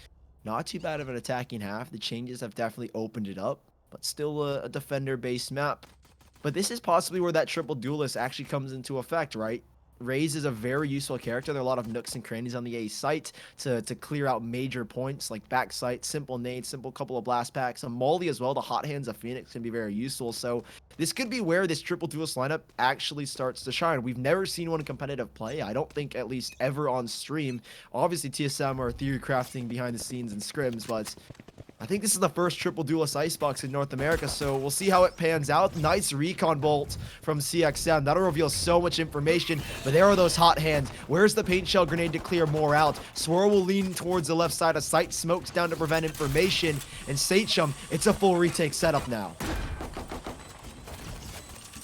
Not too bad of an attacking half. The changes have definitely opened it up, but still a defender-based map. But this is possibly where that triple duelist actually comes into effect, right? Raze is a very useful character. There are a lot of nooks and crannies on the A site to clear out major points like back sight, simple nades, simple couple of blast packs. A Molly as well, the hot hands of Phoenix can be very useful. So this could be where this triple duelist lineup actually starts to shine. We've never seen one competitive play. I don't think at least ever on stream. Obviously TSM are theory crafting behind the scenes and scrims, but I think this is the first triple duelist icebox in North America, so we'll see how it pans out. Nice recon bolt from CXM. That'll reveal so much information, but there are those hot hands. Where's the paint shell grenade to clear more out? Swirl will lean towards the left side of sight. Smokes down to prevent information. And Sachem, it's a full retake setup now.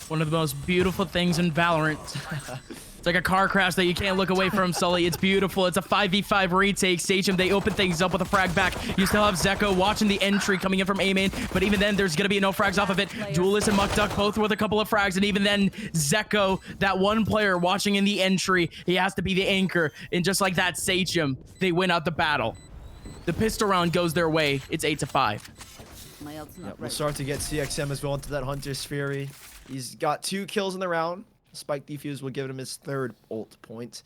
One of the most beautiful things in Valorant. It's like a car crash that you can't look away from, Sully. It's beautiful. It's a 5v5 retake. Sachem, they open things up with a frag back. You still have Zeko watching the entry coming in from A-main, but even then, there's going to be no frags off of it. Duelist and Mukduck both with a couple of frags, and even then, Zeko, that one player watching in the entry, he has to be the anchor. And just like that, Sachem, they win out the battle. The pistol round goes their way. It's 8-5. We'll start to get CXM as well into that Hunter's Fury. He's got 2 kills in the round. Spike defuse will give him his 3rd ult point.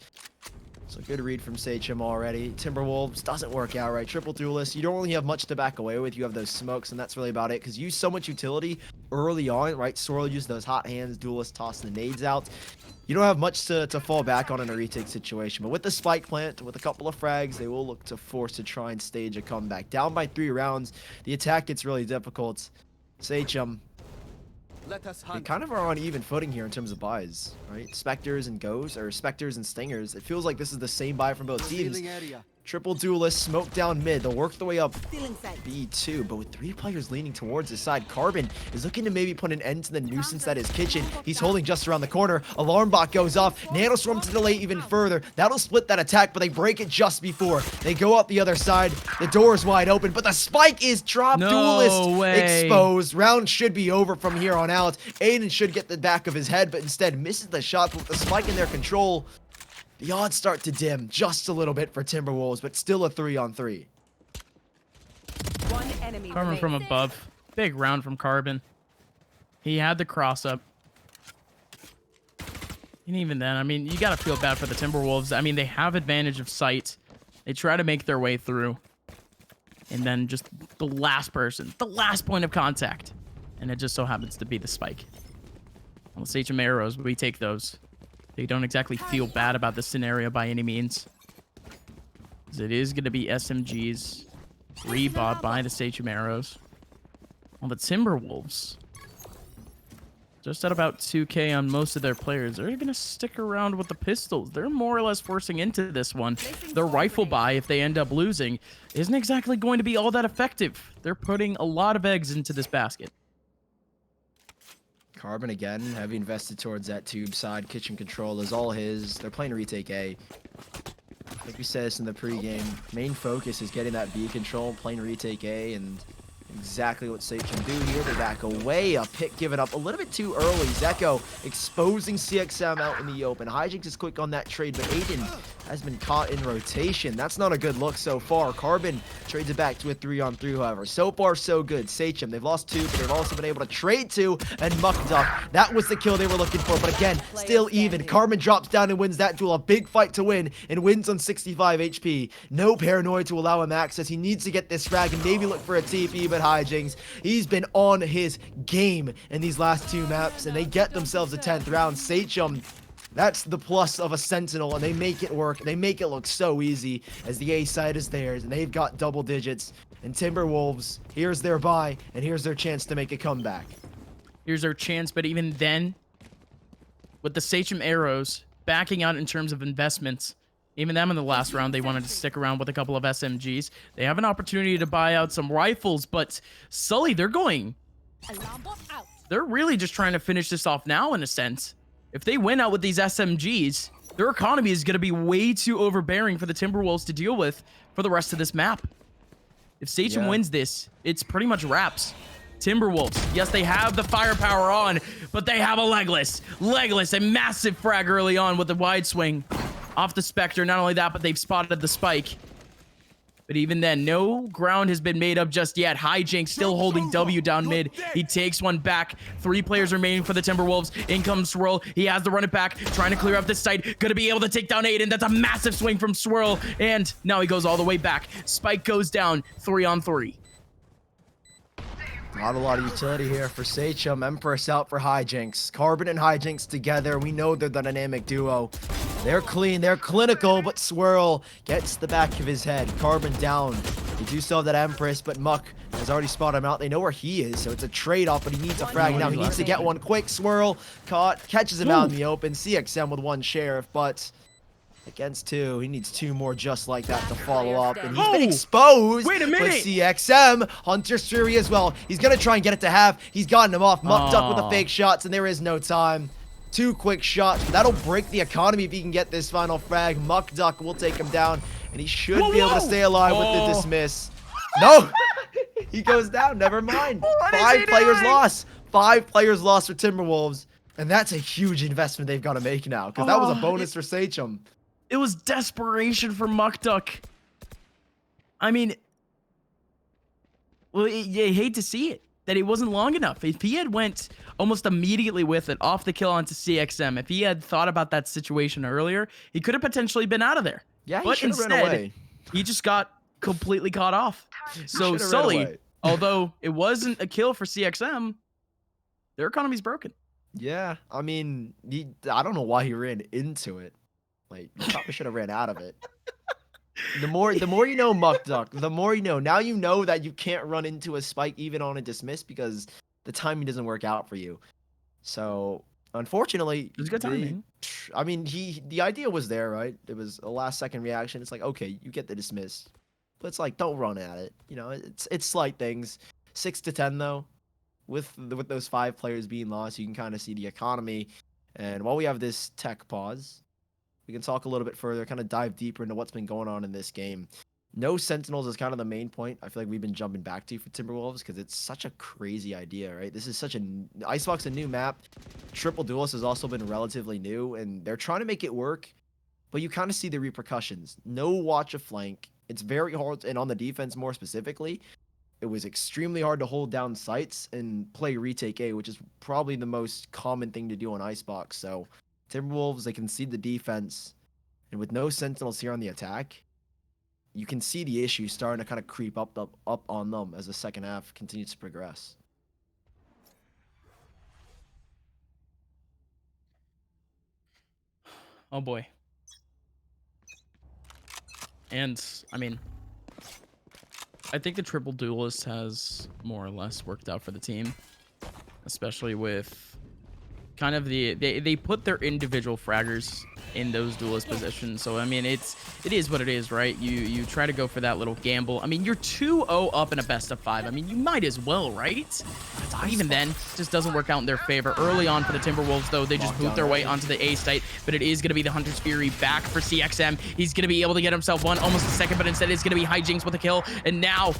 So good read from Sachem already. Timberwolves doesn't work out, right? Triple duelist. You don't really have much to back away with. You have those smokes, and that's really about it. Because you use so much utility early on, right? Swirl used those hot hands. Duelist toss the nades out. You don't have much to fall back on in a retake situation. But with the spike plant, with a couple of frags, they will look to force to try and stage a comeback. Down by 3 rounds, the attack gets really difficult. Sachem, they kind of are on even footing here in terms of buys, right? Spectres and Goes, or Spectres and Stingers. It feels like this is the same buy from both teams. Triple duelist, smoke down mid. They'll work their way up Stealing sight. B2, but with 3 players leaning towards his side, Carbon is looking to maybe put an end to the nuisance that is Kitchen. He's holding just around the corner. Alarm bot goes off. Nanoswarm to delay even further. That'll split that attack, but they break it just before. They go up the other side. The door is wide open, but the spike is dropped. No Duelist way. exposed. Round should be over from here on out. Aiden should get the back of his head, but instead misses the shot. But with the spike in their control, the odds start to dim just a little bit for Timberwolves, but still a 3-on-3. One enemy Carbon from remaining. above. Big round from Carbon. He had the cross up. And even then, I mean, you got to feel bad for the Timberwolves. I mean, they have advantage of sight. They try to make their way through. And then just the last person, the last point of contact. And it just so happens to be the spike. Well, Sachem arrows, we take those. They don't exactly feel bad about this scenario by any means. 'Cause it is going to be SMGs rebought by the Sachem arrows. Well, the Timberwolves, just at about 2K on most of their players, they're going to stick around with the pistols. They're more or less forcing into this one. Their rifle buy, if they end up losing, isn't exactly going to be all that effective. They're putting a lot of eggs into this basket. Carbon again, heavy invested towards that tube side. Kitchen control is all his. They're playing retake A. Like we said this in the pregame, main focus is getting that B control, playing retake A, and exactly what Sachem do here. They back away. A pick given up a little bit too early. Zeko exposing CXM out in the open. Hijinks is quick on that trade, but Aiden has been caught in rotation. That's not a good look so far. Carbon trades it back to a 3-on-3, however. So far, so good. Sachem, they've lost 2, but they've also been able to trade 2, and Muckduck. That was the kill they were looking for, but again, still even. Carbon drops down and wins that duel. A big fight to win, and wins on 65 HP. No paranoid to allow him access. He needs to get this frag and maybe look for a TP, but Hijinks, he's been on his game in these last 2 maps, and they get themselves a 10th round. Sachem, that's the plus of a Sentinel, and they make it work. They make it look so easy as the A side is theirs, and they've got double digits. And Timberwolves, here's their bye, and here's their chance to make a comeback. Here's their chance, but even then, with the Sachem arrows backing out in terms of investments, even them in the last round, they wanted to stick around with a couple of SMGs. They have an opportunity to buy out some rifles, but Sully, they're really just trying to finish this off now in a sense. If they win out with these SMGs, their economy is going to be way too overbearing for the Timberwolves to deal with for the rest of this map. If Sachem wins this, it's pretty much wraps. Timberwolves, yes, they have the firepower on, but they have a Legless. Legless, a massive frag early on with the wide swing off the Spectre. Not only that, but they've spotted the spike. But even then, no ground has been made up just yet. Hijinks still holding W down mid. He takes one back. 3 players remaining for the Timberwolves. In comes Swirl. He has to run it back, trying to clear up this site. Gonna be able to take down Aiden. That's a massive swing from Swirl. And now he goes all the way back. Spike goes down. 3-on-3. Not a lot of utility here for Sachem. Empress out for Hijinks. Carbon and Hijinks together. We know they're the dynamic duo. They're clean, they're clinical, but Swirl gets the back of his head. Carbon down. They do still have that Empress, but Muck has already spotted him out. They know where he is, so it's a trade-off, but he needs a frag now. He needs to get one quick. Swirl caught, catches him out in the open. CXM with 1 sheriff, but against 2, he needs 2 more just like that to follow up, and he's been exposed. Wait a minute! With CXM, Hunter's Fury as well. He's gonna try and get it to half. He's gotten him off. Muckduck with the fake shots, and there is no time. 2 quick shots, but that'll break the economy if he can get this final frag. Muckduck will take him down, and he should be able to stay alive with the dismiss. No! He goes down, never mind. 5 players lost. 5 players lost for Timberwolves, and that's a huge investment they've got to make now, because that was a bonus for Sachem. It was desperation for Muckduck. I mean, well, you hate to see it, that it wasn't long enough. If he had went almost immediately with it, off the kill onto CXM, if he had thought about that situation earlier, he could have potentially been out of there. Yeah, he but should have ran instead, away. he just got completely caught off. So ran Sully, away. although it wasn't a kill for CXM, their economy's broken. Yeah, I mean, I don't know why he ran into it. Like, you probably should have ran out of it. The more you know, Muckduck, the more you know. Now you know that you can't run into a spike even on a dismiss because the timing doesn't work out for you. So, unfortunately, It was good timing. I mean, the idea was there, right? It was a last second reaction. It's like, okay, you get the dismiss, but it's like, don't run at it. You know, it's slight things. 6 to 10 though, with those 5 players being lost, you can kind of see the economy. And while we have this tech pause, we can talk a little bit further, kind of dive deeper into what's been going on in this game. No Sentinels is kind of the main point I feel like we've been jumping back to for Timberwolves because it's such a crazy idea, right? This is such Icebox, a new map. Triple Duelist has also been relatively new, and they're trying to make it work, but you kind of see the repercussions. No watch a flank. It's very hard, and on the defense more specifically, it was extremely hard to hold down sites and play retake A, which is probably the most common thing to do on Icebox. So Timberwolves, they concede the defense, and with no Sentinels here on the attack, you can see the issue starting to kind of creep up on them as the second half continues to progress. Oh boy. And I mean, I think the triple duelist has more or less worked out for the team, especially with kind of they put their individual fraggers in those duelist positions. So I mean, it is what it is, right? You try to go for that little gamble. I mean, you're 2-0 up in a best of 5. I mean, you might as well, right? Even then, it just doesn't work out in their favor. Early on for the Timberwolves, though, they just boot their way onto the A site, but it is going to be the Hunter's Fury back for CXM. He's going to be able to get himself one, almost a second, but instead it's going to be Hijinks with a kill, and now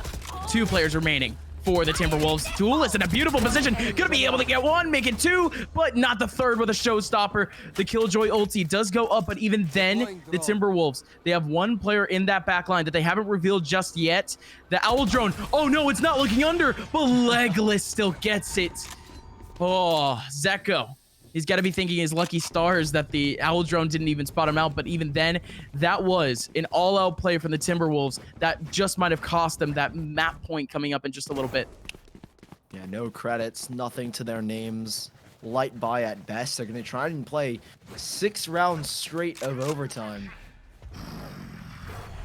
2 players remaining for the Timberwolves. Duelist in a beautiful position. Gonna be able to get 1, make it 2, but not the 3rd with a showstopper. The Killjoy ulti does go up, but even then, the Timberwolves, they have 1 player in that back line that they haven't revealed just yet. The Owl Drone. Oh no, it's not looking under, but Legless still gets it. Oh, Zeko. He's got to be thinking his lucky stars that the Owl Drone didn't even spot him out. But even then, that was an all-out play from the Timberwolves that just might have cost them that map point coming up in just a little bit. Yeah, no credits, nothing to their names. Light buy at best. They're going to try and play 6 rounds straight of overtime.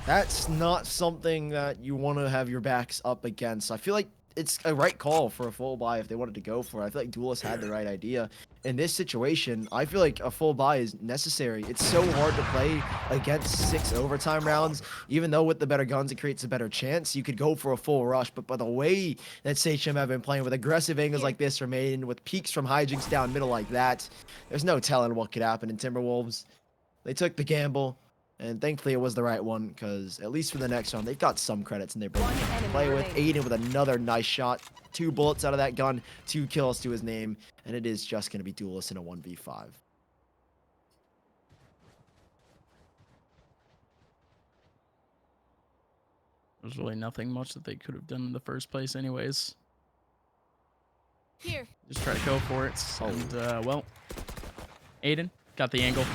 That's not something that you want to have your backs up against. I feel like it's a right call for a full buy if they wanted to go for it. I feel like Duelist had the right idea. In this situation, I feel like a full buy is necessary. It's so hard to play against 6 overtime rounds. Even though with the better guns, it creates a better chance. You could go for a full rush, but by the way that Sachem have been playing with aggressive angles like this from Maiden, with peaks from Hijinks down middle like that, there's no telling what could happen in Timberwolves. They took the gamble. And thankfully, it was the right one, because at least for the next round, they've got some credits in their brain to play with. Aiden with another nice shot. 2 bullets out of that gun, 2 kills to his name, and it is just going to be Duelist in a 1v5. There's really nothing much that they could have done in the first place anyways. Here. Just try to go for it. And, well, Aiden got the angle.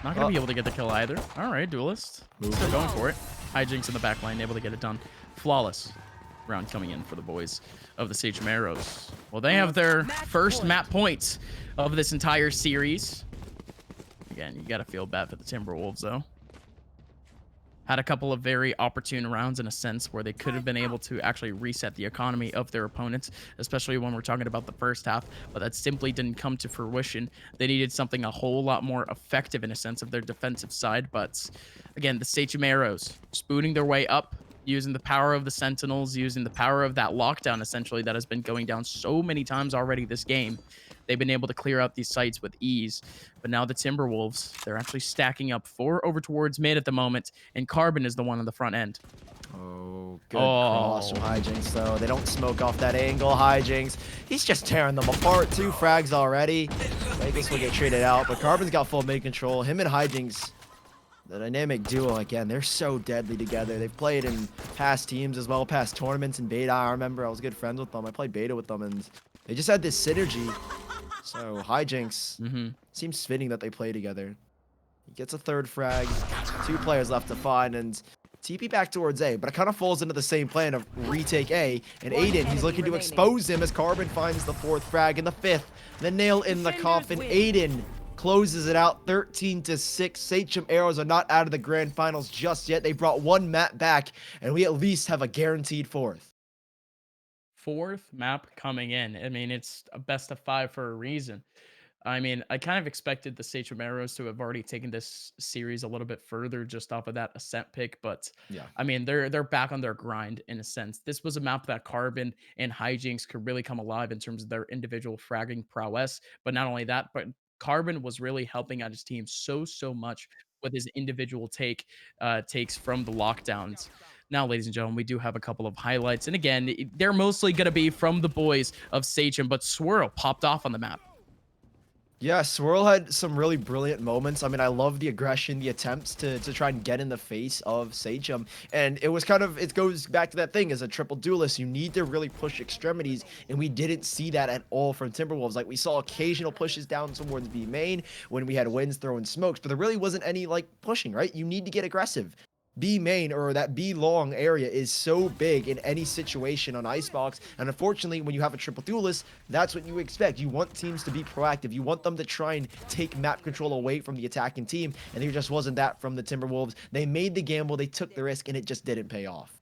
Not going to be able to get the kill either. All right, Duelist. Still going for it. Hijinks in the back line, able to get it done. Flawless round coming in for the boys of the Sachem Arrows. Well, they have their first map points of this entire series. Again, you got to feel bad for the Timberwolves, though. Had a couple of very opportune rounds in a sense where they could have been able to actually reset the economy of their opponents, especially when we're talking about the first half, but that simply didn't come to fruition. They needed something a whole lot more effective in a sense of their defensive side, but again, the Sachem Arrows spooning their way up, using the power of the Sentinels, using the power of that lockdown essentially that has been going down so many times already this game. They've been able to clear out these sites with ease. But now the Timberwolves, they're actually stacking up 4 over towards mid at the moment, and Carbon is the one on the front end. Oh, good cross from Hijinks, though. They don't smoke off that angle. Hijinks, he's just tearing them apart. 2 frags already. Vegas will get traded out, but Carbon's got full mid control. Him and Hijinks, the dynamic duo, again, they're so deadly together. They've played in past teams as well, past tournaments in beta. I remember I was good friends with them. I played beta with them, and they just had this synergy. So Hijinks, seems fitting that they play together. He gets a 3rd frag, 2 players left to find, and TP back towards A, but it kind of falls into the same plan of retake A, and Aiden, he's looking to expose him as Carbon finds the 4th frag and the 5th. The nail in the coffin. Aiden closes it out 13-6. Sachem Arrows are not out of the grand finals just yet. They brought 1 map back, and we at least have a guaranteed 4th. 4th map coming in. I mean, it's a best of 5 for a reason. I mean, I kind of expected the Sachem Arrows to have already taken this series a little bit further just off of that ascent pick, but Yeah. I mean, they're back on their grind in a sense. This was a map that Carbon and Hijinks could really come alive in terms of their individual fragging prowess. But not only that, but Carbon was really helping out his team so much with his individual takes from the lockdowns. Now, ladies and gentlemen, we do have a couple of highlights, and again, they're mostly going to be from the boys of Sachem, but Swirl popped off on the map. Yeah, Swirl had some really brilliant moments. I mean, I love the aggression, the attempts to try and get in the face of Sachem. And it was kind of, it goes back to that thing as a triple duelist. You need to really push extremities, and we didn't see that at all from Timberwolves. Like, we saw occasional pushes down towards B main when we had wins throwing smokes, but there really wasn't any, like, pushing, right? You need to get aggressive. B main or that B long area is so big in any situation on Icebox. And unfortunately, when you have a triple duelist, that's what you expect. You want teams to be proactive. You want them to try and take map control away from the attacking team. And there just wasn't that from the Timberwolves. They made the gamble, they took the risk, and it just didn't pay off.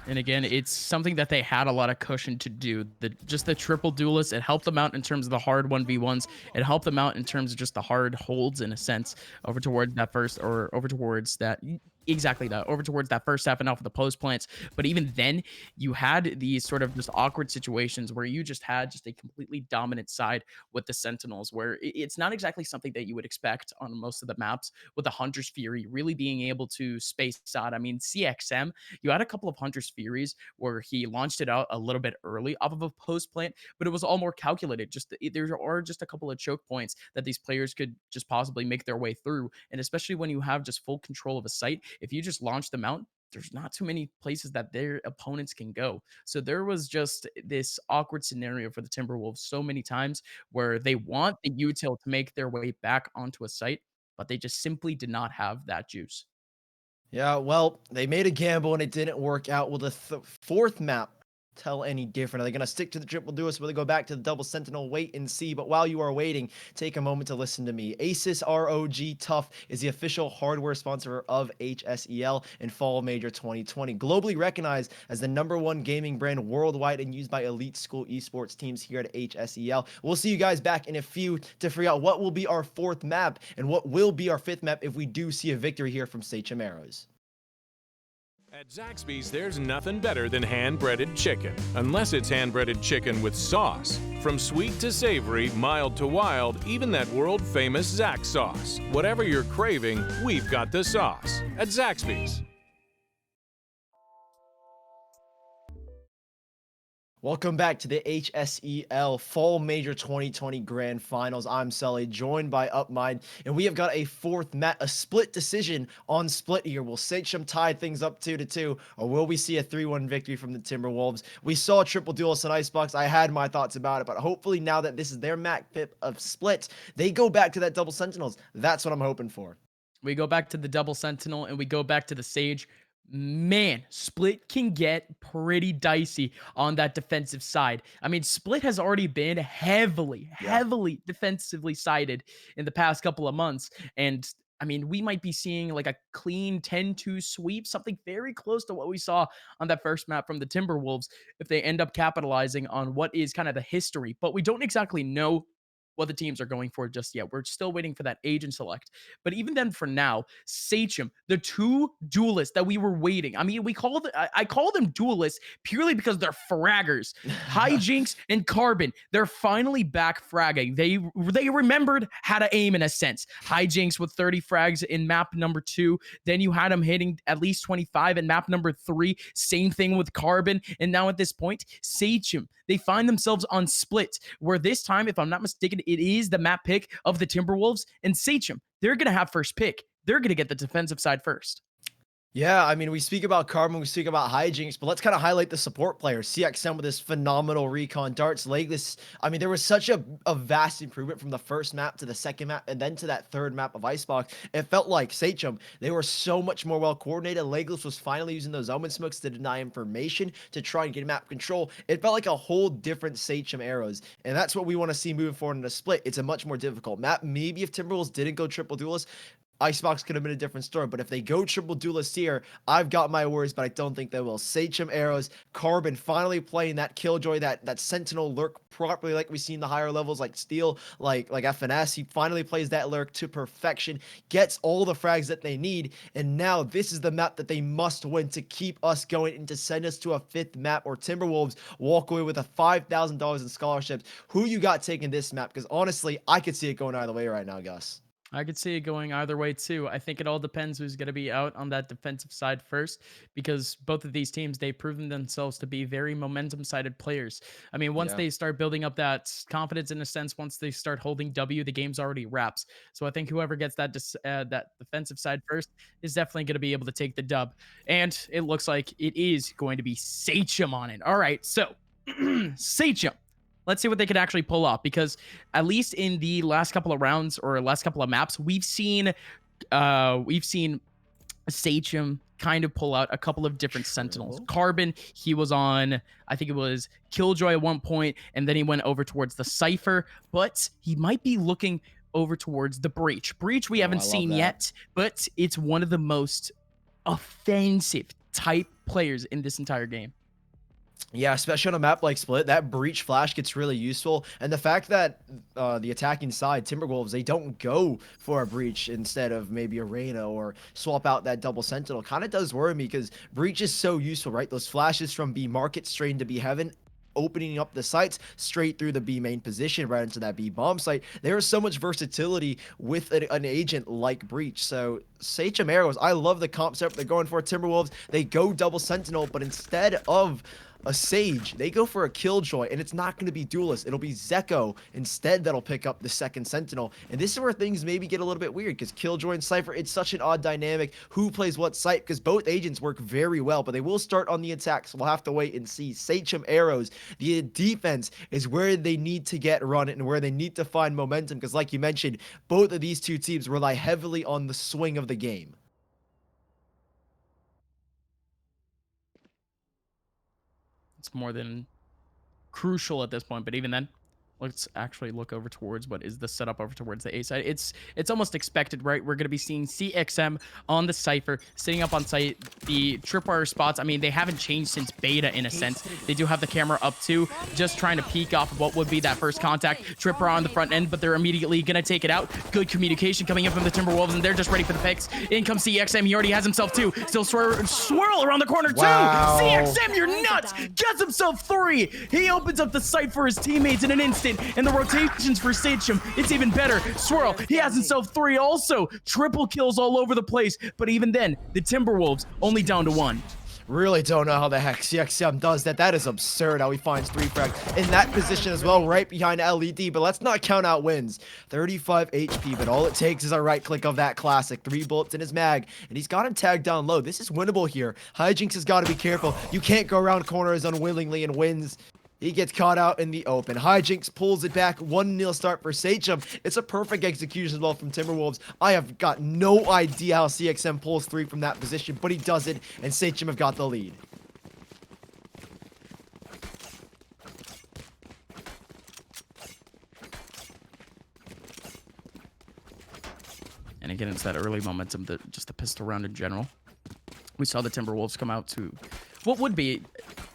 And again, it's something that they had a lot of cushion to do. Just the triple duelist, it helped them out in terms of the hard 1v1s. It helped them out in terms of just the hard holds in a sense over towards that first or over towards that exactly that over towards that first half and off of the post plants. But even then, you had these sort of just awkward situations where you just had just a completely dominant side with the Sentinels, where it's not exactly something that you would expect on most of the maps with the Hunter's Fury really being able to space out. I mean, CXM, you had a couple of Hunter's Furies where he launched it out a little bit early off of a post plant, but it was all more calculated. Just there are just a couple of choke points that these players could just possibly make their way through. And especially when you have just full control of a site, if you just launch them out, there's not too many places that their opponents can go. So there was just this awkward scenario for the Timberwolves so many times where they want the util to make their way back onto a site, but they just simply did not have that juice. Yeah, well, they made a gamble and it didn't work out. Will the fourth map tell any different? Are they going to stick to the triple duelist? Will they go back to the double sentinel? Wait and see. But while you are waiting, take a moment to listen to me. Asus ROG Tough is the official hardware sponsor of HSEL and Fall Major 2020. Globally recognized as the #1 gaming brand worldwide and used by elite school esports teams here at HSEL. We'll see you guys back in a few to figure out what will be our fourth map and what will be our fifth map if we do see a victory here from Sachem Arrows. At Zaxby's, there's nothing better than hand-breaded chicken, unless it's hand-breaded chicken with sauce. From sweet to savory, mild to wild, even that world-famous Zax sauce. Whatever you're craving, we've got the sauce at Zaxby's. Welcome back to the HSEL Fall Major 2020 Grand Finals. I'm Sully, joined by UpMind, and we have got a fourth map, a split decision on split here. Will Sachem tie things up 2-2, or will we see a 3-1 victory from the Timberwolves? We saw a triple duelist on Icebox. I had my thoughts about it, but hopefully now that this is their map pip of split, they go back to that double Sentinels. That's what I'm hoping for. We go back to the double sentinel and we go back to the sage. Man, Split can get pretty dicey on that defensive side. I mean, Split has already been heavily defensively sided in the past couple of months. And I mean, we might be seeing like a clean 10-2 sweep, something very close to what we saw on that first map from the Timberwolves if they end up capitalizing on what is kind of the history. But we don't exactly know what the teams are going for just yet. We're still waiting for that agent select. But even then, for now, Sachem, the two duelists that we were waiting. I mean, I call them duelists purely because they're fraggers. Hijinks and Carbon, they're finally back fragging. They remembered how to aim in a sense. Hijinks with 30 frags in map number 2. Then you had him hitting at least 25 in map number 3. Same thing with Carbon. And now at this point, Sachem, they find themselves on split, where this time, if I'm not mistaken, it is the map pick of the Timberwolves and Sachem. They're going to have first pick. They're going to get the defensive side first. Yeah, I mean, we speak about Carbon, we speak about Hijinks, but let's kind of highlight the support players. CXM with this phenomenal recon, Darts, Legless. I mean, there was such a vast improvement from the first map to the second map and then to that third map of Icebox. It felt like Sachem, they were so much more well coordinated. Legless was finally using those Omen smokes to deny information to try and get map control. It felt like a whole different Sachem Arrows, and that's what we want to see moving forward in a split. It's a much more difficult map. Maybe if Timberwolves didn't go triple duelist, Icebox could have been a different story, but if they go triple duelist here, I've got my worries, but I don't think they will. Sachem Arrows, Carbon finally playing that Killjoy, that Sentinel lurk properly like we see in the higher levels, like Steel, like FNS. He finally plays that lurk to perfection, gets all the frags that they need, and now this is the map that they must win to keep us going and to send us to a 5th map, or Timberwolves walk away with a $5,000 in scholarships. Who you got taking this map? Because honestly, I could see it going either way right now, Gus. I could see it going either way too. I think it all depends who's going to be out on that defensive side first, because both of these teams, they've proven themselves to be very momentum-sided players. I mean, once Yeah. they start building up that confidence in a sense, once they start holding W, the game's already wraps. So I think whoever gets that that defensive side first is definitely going to be able to take the dub. And it looks like it is going to be Sachem on it. All right, so Sachem. Let's see what they can actually pull off, because at least in the last couple of rounds or last couple of maps, we've seen Sachem kind of pull out a couple of different Sentinels. Carbon, he was on, I think it was Killjoy at one point, and then he went over towards the Cypher, but he might be looking over towards the Breach. Breach we haven't seen yet, but it's one of the most offensive type players in this entire game. Yeah, especially on a map like Split, that breach flash gets really useful. And the fact that the attacking side, Timberwolves, they don't go for a breach instead of maybe a Reyna or swap out that double sentinel kind of does worry me, because breach is so useful, right? Those flashes from B market straight into B heaven, opening up the sites straight through the B main position right into that B bomb site. There is so much versatility with an agent like Breach. So Sachem Arrows, I love the comp setup they're going for. Timberwolves, they go double sentinel, but instead of a Sage, they go for a Killjoy, and it's not going to be duelist. It'll be Zeko instead that'll pick up the second Sentinel. And this is where things maybe get a little bit weird, because Killjoy and Cypher, it's such an odd dynamic. Who plays what site? Because both agents work very well, but they will start on the attack, so we'll have to wait and see. Sachem Arrows, the defense is where they need to get run and where they need to find momentum, because like you mentioned, both of these two teams rely heavily on the swing of the game. It's more than crucial at this point, but even then, let's actually look over towards what is the setup over towards the A side. It's almost expected, right? We're going to be seeing CXM on the Cypher, sitting up on site. The tripwire spots, I mean, they haven't changed since beta in a sense. They do have the camera up too, just trying to peek off of what would be that first contact. Tripwire on the front end, but they're immediately going to take it out. Good communication coming in from the Timberwolves, and they're just ready for the picks. In comes CXM. He already has himself two. Still swirl around the corner too. CXM, you're nuts. Gets himself three. He opens up the site for his teammates in an instant. And the rotations for Sachem, it's even better. Swirl, he has himself three also. Triple kills all over the place. But even then, the Timberwolves only down to one. Really don't know how the heck CXM does that. That is absurd how he finds 3 frags in that position as well, right behind LED. But let's not count out wins. 35 HP, but all it takes is a right click of that classic. 3 bullets in his mag, and he's got him tagged down low. This is winnable here. Hijinks has got to be careful. You can't go around corners unwillingly and wins. He gets caught out in the open. Hijinks pulls it back. 1-0 start for Sachem. It's a perfect execution as well from Timberwolves. I have got no idea how CXM pulls 3 from that position, but he does it, and Sachem have got the lead. And again, it's that early momentum, just the pistol round in general. We saw the Timberwolves come out to what would be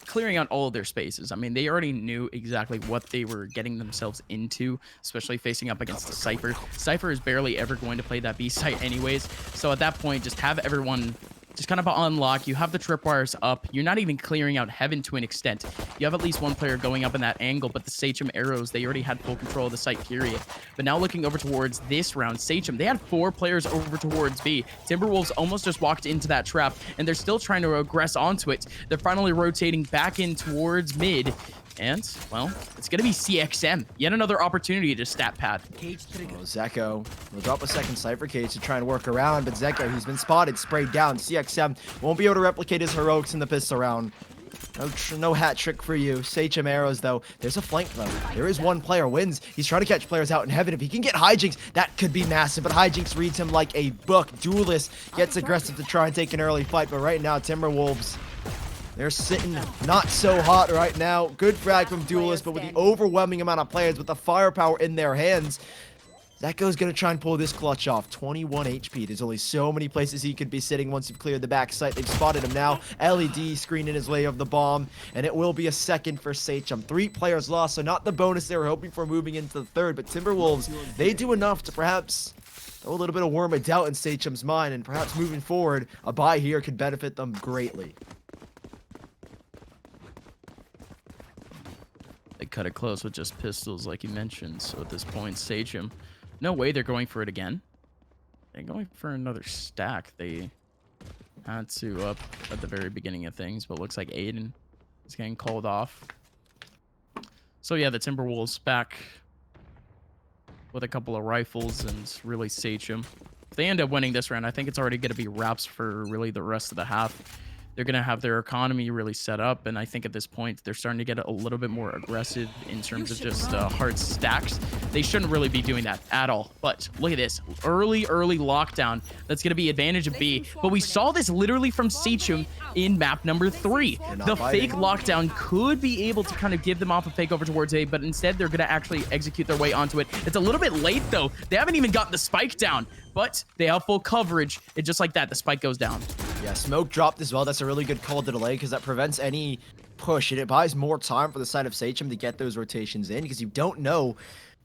clearing out all of their spaces. I mean, they already knew exactly what they were getting themselves into, especially facing up against the Cypher. Cypher is barely ever going to play that B site anyways. So at that point, just have everyone just kind of on lock. You have the tripwires up. You're not even clearing out heaven to an extent. You have at least one player going up in that angle, but the Sachem Arrows, they already had full control of the site, period. But now looking over towards this round, Sachem, they had 4 players over towards B. Timberwolves almost just walked into that trap, and they're still trying to regress onto it. They're finally rotating back in towards mid. And, well, it's going to be CXM. Yet another opportunity to stat pad. Zeko will drop a second Cypher cage to try and work around, but Zeko, he's been spotted, sprayed down. CXM won't be able to replicate his heroics in the pistol round. No hat trick for you. Sachem Arrows, though. There's a flank, though. There is one player wins. He's trying to catch players out in heaven. If he can get Hijinks, that could be massive, but Hijinks reads him like a book. Duelist gets aggressive to try and take an early fight, but right now, Timberwolves, they're sitting not so hot right now. Good frag from Duelist, but with the overwhelming amount of players with the firepower in their hands, Zachko's going to try and pull this clutch off. 21 HP. There's only so many places he could be sitting once you've cleared the back site. They've spotted him now. LED screening his way of the bomb, and it will be a second for Sachem. 3 players lost, so not the bonus they were hoping for moving into the third, but Timberwolves, they do enough to perhaps throw a little bit of worm of doubt in Sachem's mind, and perhaps moving forward, a bye here could benefit them greatly. They cut it close with just pistols, like you mentioned. So at this point, Sachem, no way they're going for it again. They're going for another stack. They had to up at the very beginning of things, but looks like Aiden is getting called off. So yeah, the Timberwolves back with a couple of rifles and really Sachem. If they end up winning this round, I think it's already going to be wraps for really the rest of the half. They're going to have their economy really set up, and I think at this point, they're starting to get a little bit more aggressive in terms of just hard stacks. They shouldn't really be doing that at all, but look at this. Early lockdown. That's going to be advantage of B, but we saw this literally from Sachem in map number 3. The fake lockdown could be able to kind of give them off a fake over towards A, but instead, they're going to actually execute their way onto it. It's a little bit late, though. They haven't even gotten the spike down, but they have full coverage, and just like that, the spike goes down. Yeah, smoke dropped as well. That's a really good call to delay because that prevents any push, and it buys more time for the side of Sachem to get those rotations in because you don't know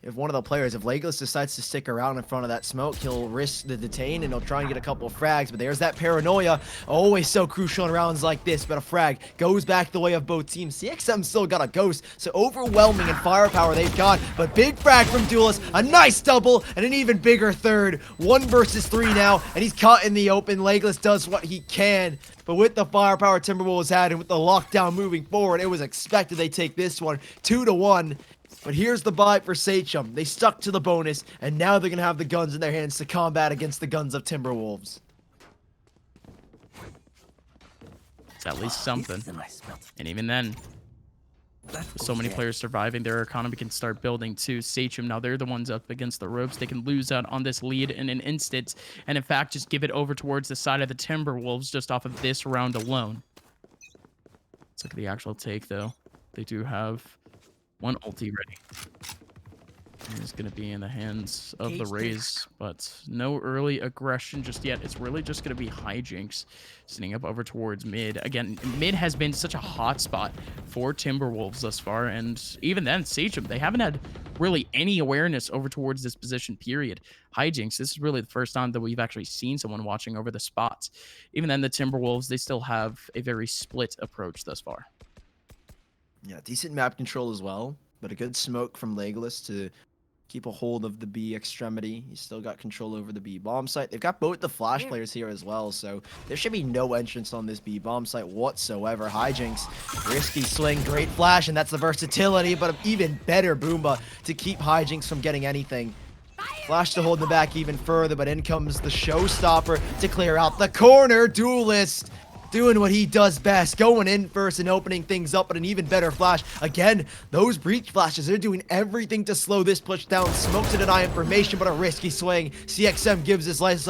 if one of the players, if Legolas decides to stick around in front of that smoke, he'll risk the detain and he'll try and get a couple of frags, but there's that paranoia. Always so crucial in rounds like this, but a frag goes back the way of both teams. CXM still got a ghost, so overwhelming in firepower they've got, but big frag from Duelist, a nice double, and an even bigger third. 1 versus 3 now, and he's caught in the open. Legolas does what he can, but with the firepower Timberwolves had and with the lockdown moving forward, it was expected they take this one 2-1. But here's the buy for Sachem. They stuck to the bonus, and now they're going to have the guns in their hands to combat against the guns of Timberwolves. It's at least something. And even then, with so many players surviving, their economy can start building too. Sachem, now they're the ones up against the ropes. They can lose out on this lead in an instant, and in fact, just give it over towards the side of the Timberwolves just off of this round alone. Let's look at the actual take, though. They do have 1 ulti ready. It's going to be in the hands of the Rays, but no early aggression just yet. It's really just going to be hijinks sitting up over towards mid. Again, mid has been such a hot spot for Timberwolves thus far, and even then, Sachem, they haven't had really any awareness over towards this position, period. Hijinks, this is really the first time that we've actually seen someone watching over the spots. Even then, the Timberwolves, they still have a very split approach thus far. Yeah, decent map control as well, but a good smoke from Legolas to keep a hold of the B extremity. He's still got control over the B bomb site. They've got both the flash players here as well, so there should be no entrance on this B bomb site whatsoever. Hijinks, risky swing, great flash, and that's the versatility, but an even better Boomba to keep Hijinks from getting anything. Flash to hold them back even further, but in comes the showstopper to clear out the corner. Duelist doing what he does best, going in first and opening things up, but an even better flash. Again, those breach flashes, they're doing everything to slow this push down. Smoke to deny information, but a risky swing. CXM gives his life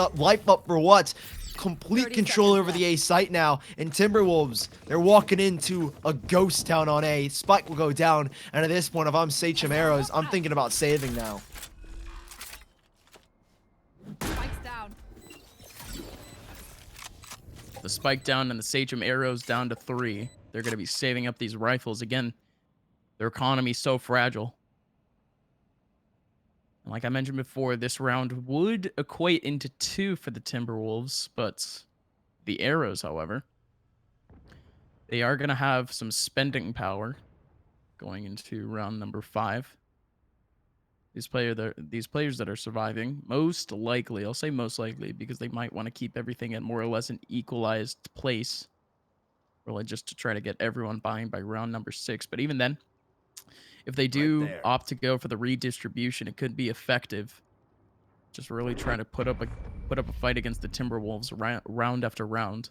up for what? Complete control over the A site now. And Timberwolves, they're walking into a ghost town on A. Spike will go down, and at this point, if I'm Sachem Arrows, I'm thinking about saving now. The spike down and the Sachem arrows down to 3. They're going to be saving up these rifles. Again, their economy is so fragile. And like I mentioned before, this round would equate into 2 for the Timberwolves, but the arrows, however, they are going to have some spending power going into round number 5. These players that are surviving, most likely, I'll say most likely, because they might want to keep everything at more or less an equalized place, really just to try to get everyone buying by round number 6. But even then, if they do opt to go for the redistribution, it could be effective. Just really trying to put up a fight against the Timberwolves round after round.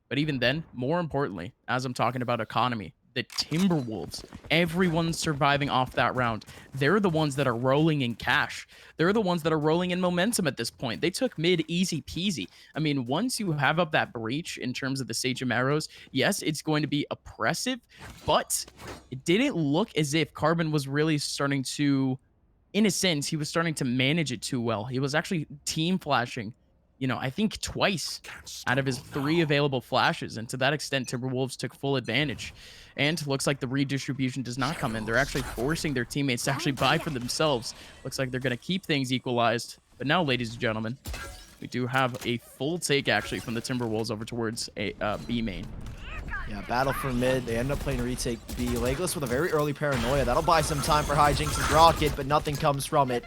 But even then, more importantly, as I'm talking about economy, the Timberwolves, everyone's surviving off that round. They're the ones that are rolling in cash. They're the ones that are rolling in momentum at this point. They took mid easy peasy. I mean, once you have up that breach in terms of the Sachem arrows, yes, it's going to be oppressive, but it didn't look as if Carbon was really starting to in a sense, he was starting to manage it too well. He was actually team flashing, I think twice out of his 3 available flashes. And to that extent, Timberwolves took full advantage. And looks like the redistribution does not come in. They're actually forcing their teammates to actually buy for themselves. Looks like they're going to keep things equalized. But now, ladies and gentlemen, we do have a full take actually from the Timberwolves over towards a B main. Yeah, battle for mid. They end up playing retake B. Legless with a very early paranoia. That'll buy some time for Hijinks' rocket, but nothing comes from it.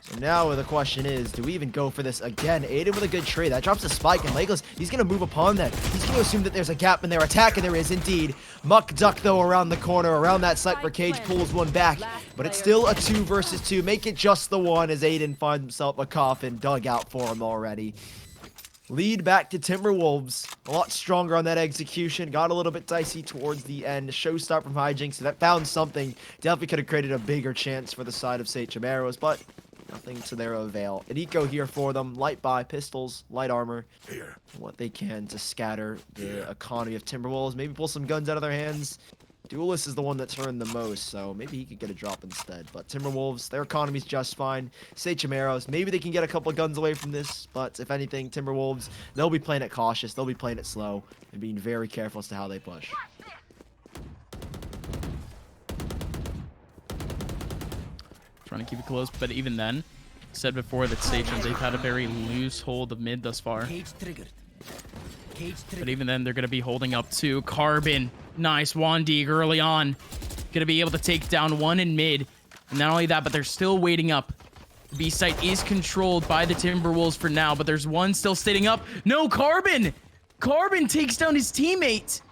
So now the question is, do we even go for this again? Aiden with a good trade. That drops a spike, and Legless, he's going to move upon that. He's going to assume that there's a gap in their attack, and there is indeed. Muck Duck, though, around the corner, around that site where Cage pulls one back. But it's still a 2 versus 2. Make it just the 1 as Aiden finds himself a coffin dug out for him already. Lead back to Timberwolves. A lot stronger on that execution. Got a little bit dicey towards the end. Showstop from Hijinks. So that found something. Definitely could have created a bigger chance for the side of Sachem Arrows, but nothing to their avail. An eco here for them. Light buy, pistols, light armor. What they can to scatter the economy of Timberwolves. Maybe pull some guns out of their hands. Duelist is the one that's earned the most, so maybe he could get a drop instead. But Timberwolves, their economy's just fine. Sachem Arrows, maybe they can get a couple of guns away from this, but if anything, Timberwolves, they'll be playing it cautious, they'll be playing it slow, and being very careful as to how they push. Trying to keep it close, but even then, said before that Sachem, they've had a very loose hold of mid thus far. But even then, they're going to be holding up to Carbon. Nice Wandig early on. Going to be able to take down 1 in mid. And not only that, but they're still waiting up. The B site is controlled by the Timberwolves for now, but there's one still sitting up. No, Carbon! Carbon takes down his teammate.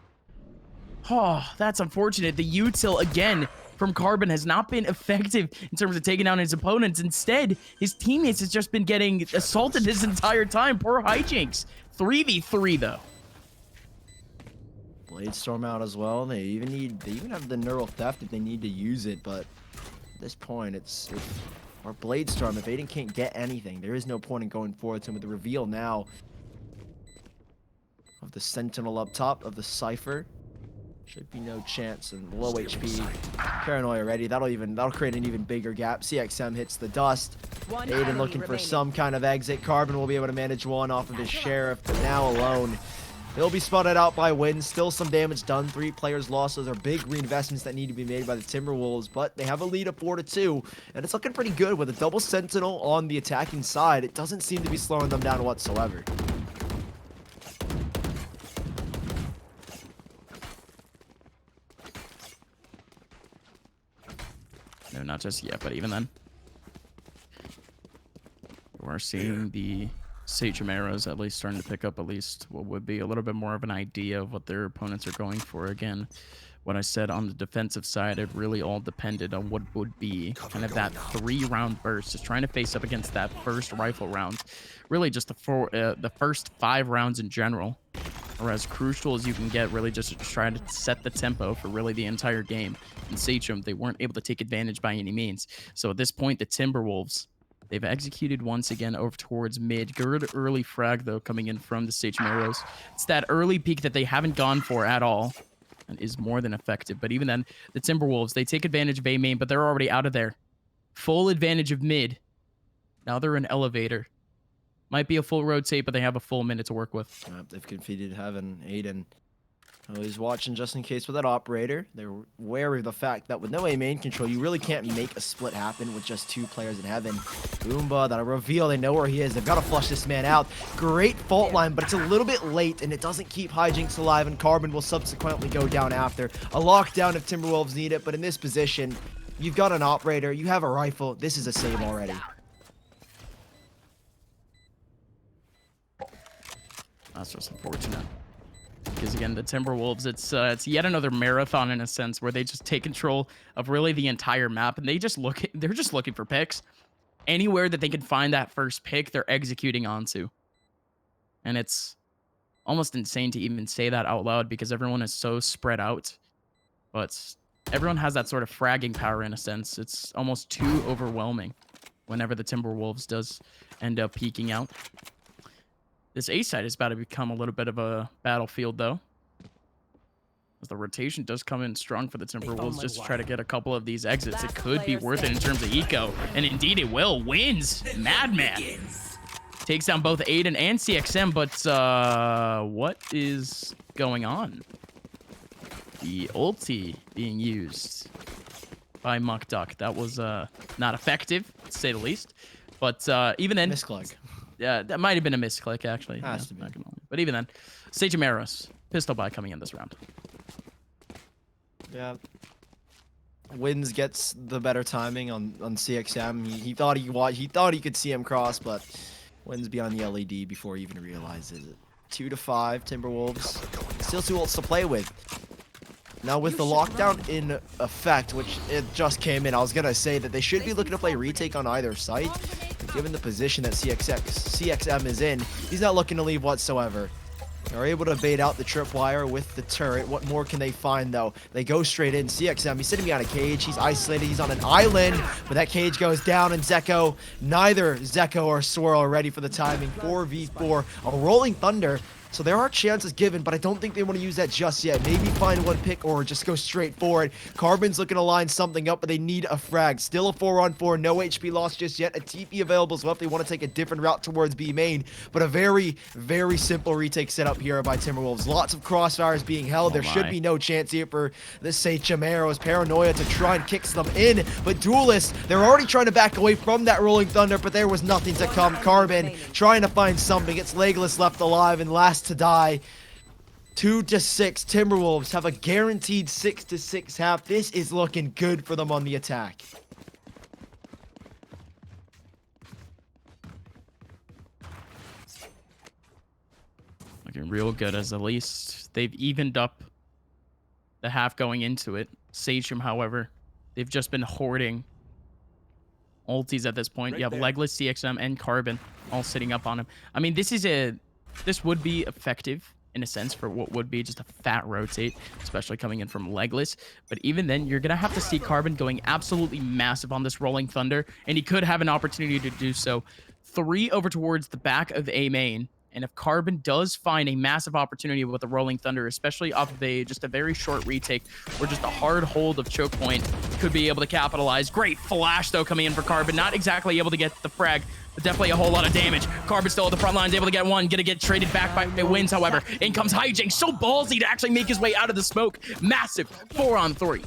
Oh, that's unfortunate. The util again from Carbon has not been effective in terms of taking down his opponents. Instead, his teammates has just been getting assaulted this entire time. Poor Hijinks. 3v3 though. Blade Storm out as well. They even have the neural theft if they need to use it, but at this point or Blade Storm, if Aiden can't get anything, there is no point in going forward to him with the reveal now of the Sentinel up top of the Cypher. Should be no chance, and low HP. Paranoia ready. That'll create an even bigger gap. CXM hits the dust. Aiden looking for some kind of exit. Carbon will be able to manage one off of his Sheriff, but now alone. He'll be spotted out by Win. Still some damage done. 3 players lost. Those are big reinvestments that need to be made by the Timberwolves, but they have a lead of 4-2, and it's looking pretty good with a double Sentinel on the attacking side. It doesn't seem to be slowing them down whatsoever. No, not just yet, but even then. We're seeing the Sachem Arrows at least starting to pick up at least what would be a little bit more of an idea of what their opponents are going for. Again, what I said on the defensive side, it really all depended on what would be kind of that 3-round burst, just trying to face up against that first rifle round. Really just the first 5 rounds in general are as crucial as you can get, really just to try to set the tempo for really the entire game. In Sachem, they weren't able to take advantage by any means. So at this point, the Timberwolves, they've executed once again over towards mid. Good early frag, though, coming in from the Sachem Arrows. It's that early peek that they haven't gone for at all and is more than effective. But even then, the Timberwolves, they take advantage of A main, but they're already out of there. Full advantage of mid. Now they're an elevator. Might be a full rotate, but they have a full minute to work with. They've confeated Heaven. Aiden. He's watching just in case with that operator. They're wary of the fact that with no A main control, you really can't make a split happen with just 2 players in Heaven. Boomba, that'll reveal. They know where he is. They've got to flush this man out. Great fault line, but it's a little bit late, and it doesn't keep Hijinks alive, and Carbon will subsequently go down after. A lockdown if Timberwolves need it, but in this position, you've got an operator. You have a rifle. This is a save already. That's just unfortunate. Because again, the Timberwolves, it's yet another marathon in a sense where they just take control of really the entire map, and they're just looking for picks. Anywhere that they can find that first pick, they're executing onto. And it's almost insane to even say that out loud because everyone is so spread out. But everyone has that sort of fragging power in a sense. It's almost too overwhelming whenever the Timberwolves does end up peeking out. This A side is about to become a little bit of a battlefield, though. As the rotation does come in strong for the Timberwolves just to try to get a couple of these exits. It could be worth it in terms of eco, and indeed it will. Wins. Madman. Takes down both Aiden and CXM, but what is going on? The ulti being used by Muck Duck. That was not effective, to say the least. But even then... Misclick. Yeah, that might have been a misclick, actually. Has to be. But even then, Sachem North, pistol buy coming in this round. Yeah. Wins gets the better timing on CXM. He thought he could see him cross, but Wins beyond the LED before he even realizes it. 2-5 Timberwolves. Still 2 ults to play with. Now with the lockdown in effect, which it just came in, I was gonna say that they should be looking to play retake on either site. But given the position that CXM is in, he's not looking to leave whatsoever. They're able to bait out the tripwire with the turret. What more can they find, though? They go straight in. CXM, he's sitting behind a cage. He's isolated. He's on an island, but that cage goes down, and Zeko, neither Zeko or Swirl are ready for the timing. 4v4, a rolling thunder. So there are chances given, but I don't think they want to use that just yet. Maybe find one pick or just go straight forward. Carbon's looking to line something up, but they need a frag. Still a 4-on-4, no HP lost just yet. A TP available as well if they want to take a different route towards B main. But a very, very simple retake setup here by Timberwolves. Lots of crossfires being held. There should be no chance here for the Sachem North. Paranoia to try and kick them in. But Duelists, they're already trying to back away from that rolling thunder, but there was nothing to come. Carbon trying to find something. It's Legless left alive and last to die. 2-6 Timberwolves have a guaranteed 6-6 half. This is looking good for them on the attack. Looking real good, as at least they've evened up the half going into it. Sachem, however, they've just been hoarding ultis at this point. You have Legless, CXM, and Carbon all sitting up on him. I mean, this would be effective in a sense for what would be just a fat rotate, especially coming in from Legless. But even then, you're going to have to see Carbon going absolutely massive on this Rolling Thunder, and he could have an opportunity to do so. 3 over towards the back of A main. And if Carbon does find a massive opportunity with the Rolling Thunder, especially off of just a very short retake or just a hard hold of choke point, could be able to capitalize. Great flash, though, coming in for Carbon. Not exactly able to get the frag, but definitely a whole lot of damage. Carbon still at the front lines, able to get one. Gonna get traded back by Wins, however. In comes Hijink. So ballsy to actually make his way out of the smoke. Massive 4-on-3.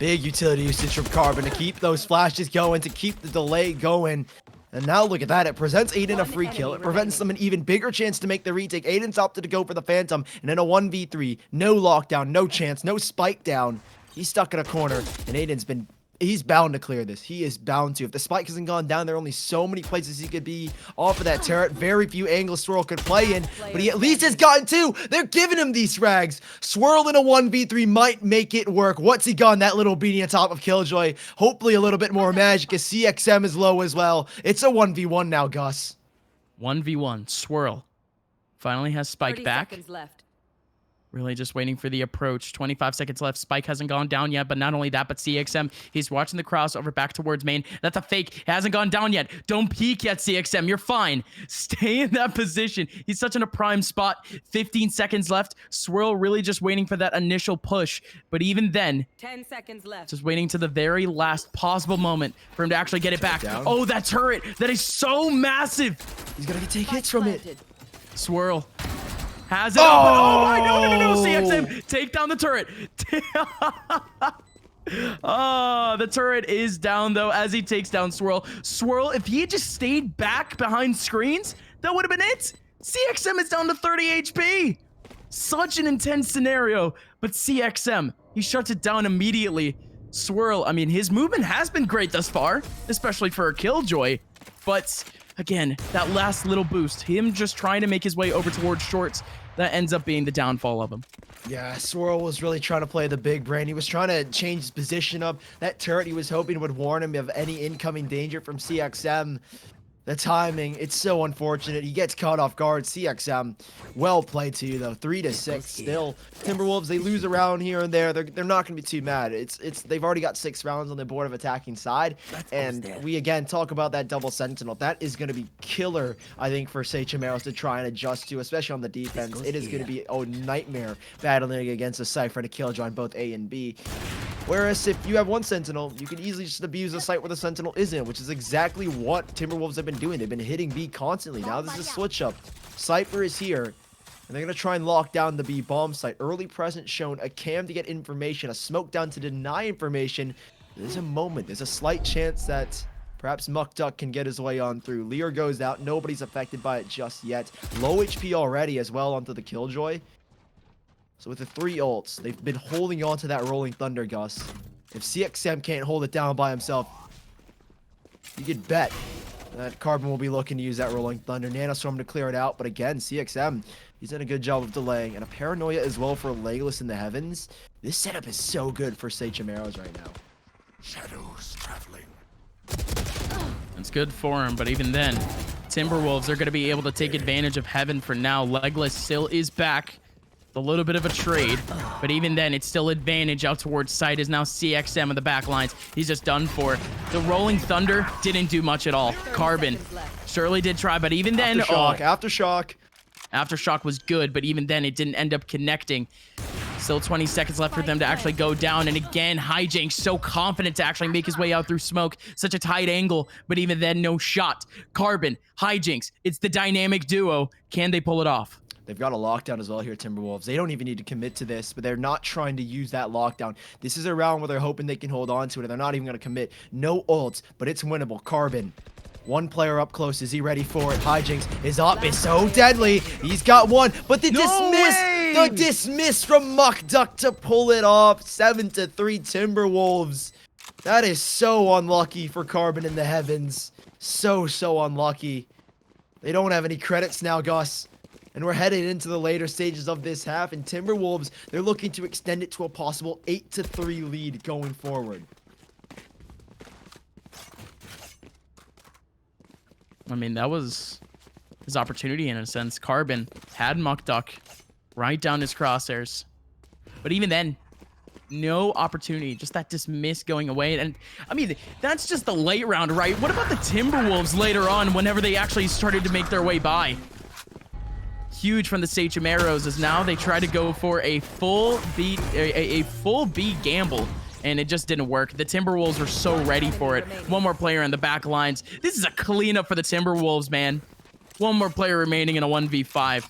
Big utility usage from Carbon to keep those flashes going, to keep the delay going. And now look at that. It presents Aiden a free kill. It prevents them an even bigger chance to make the retake. Aiden's opted to go for the Phantom. And in a 1v3, no lockdown, no chance, no spike down. He's stuck in a corner. And he's bound to clear this. He is bound to. If the spike hasn't gone down, there are only so many places he could be off of that turret. Very few angles Swirl could play in, but he at least has gotten 2. They're giving him these frags. Swirl in a 1v3 might make it work. What's he gone? That little beanie on top of Killjoy. Hopefully a little bit more magic as CXM is low as well. It's a 1v1 now, Gus. 1v1. Swirl finally has Spike 30 back. seconds left. Really just waiting for the approach. 25 seconds left. Spike hasn't gone down yet, but not only that, but CXM, he's watching the crossover back towards main. That's a fake. It hasn't gone down yet. Don't peek yet, CXM. You're fine. Stay in that position. He's such in a prime spot. 15 seconds left. Swirl really just waiting for that initial push. But even then, 10 seconds left. just waiting to the very last possible moment for him to actually get it back. Oh, that turret. That is so massive. He's going to take hits from it. Swirl has it open. Oh my, no, CXM, take down the turret. Oh, the turret is down, though, as he takes down Swirl. Swirl, if he had just stayed back behind screens, that would have been it. CXM is down to 30 HP. Such an intense scenario, but CXM, he shuts it down immediately. Swirl, I mean, his movement has been great thus far, especially for a Killjoy, but again, that last little boost, him just trying to make his way over towards shorts, that ends up being the downfall of him. Yeah, Swirl was really trying to play the big brain. He was trying to change his position up. That turret he was hoping would warn him of any incoming danger from CXM. The timing, it's so unfortunate. He gets caught off guard. CXM, well played to you though. 3-6 still. Timberwolves, they lose around here and there. They're not going to be too mad. They've already got 6 rounds on the board of attacking side. And we again talk about that double sentinel. That is going to be killer, I think, for Sachem Arrows to try and adjust to, especially on the defense. It is going to be a nightmare battling against a Cypher to killjoy on both A and B. Whereas if you have one sentinel, you can easily just abuse the site where the sentinel isn't, which is exactly what Timberwolves have been doing. They've been hitting B constantly. Now this is a switch up. Cypher is here, and they're going to try and lock down the B bomb site. Early presence shown, a cam to get information, a smoke down to deny information. There's a moment, there's a slight chance that perhaps Muck Duck can get his way on through. Lear goes out, nobody's affected by it just yet. Low HP already as well onto the Killjoy. So with the 3 ults, they've been holding on to that Rolling Thunder, Gus. If CXM can't hold it down by himself, you could bet that Carbon will be looking to use that Rolling Thunder. Nanostorm to clear it out, but again, CXM, he's done a good job of delaying. And a Paranoia as well for Legolas in the Heavens. This setup is so good for Sachem Arrows right now. Shadows traveling. It's good for him, but even then, Timberwolves are going to be able to take advantage of Heaven for now. Legolas still is back. A little bit of a trade, but even then, it's still advantage out towards site is now CXM in the back lines. He's just done for. The Rolling Thunder didn't do much at all. Carbon surely did try, but even then, Aftershock. Aftershock was good, but even then, it didn't end up connecting. Still 20 seconds left for them to actually go down. And again, Hijinks so confident to actually make his way out through smoke. Such a tight angle, but even then, no shot. Carbon, Hijinks, it's the dynamic duo. Can they pull it off? They've got a lockdown as well here, Timberwolves. They don't even need to commit to this, but they're not trying to use that lockdown. This is a round where they're hoping they can hold on to it, and they're not even going to commit. No ults, but it's winnable. Carbon, one player up close. Is he ready for it? Hijinks is up. Is so deadly. He's got one, but the dismiss from Muck Duck to pull it off. 7-3 Timberwolves. That is so unlucky for Carbon in the Heavens. So unlucky. They don't have any credits now, Gus. And we're headed into the later stages of this half, and Timberwolves, they're looking to extend it to a possible 8-3 lead going forward. I mean, that was his opportunity in a sense. Carbon had Muck Duck right down his crosshairs. But even then, no opportunity. Just that dismiss going away. And I mean, that's just the late round, right? What about the Timberwolves later on whenever they actually started to make their way by? Huge from the Sachem Arrows as now they try to go for a full B gamble, and it just didn't work. The Timberwolves were so ready for it. One more player in the back lines. This is a cleanup for the Timberwolves, man. One more player remaining in a 1v5.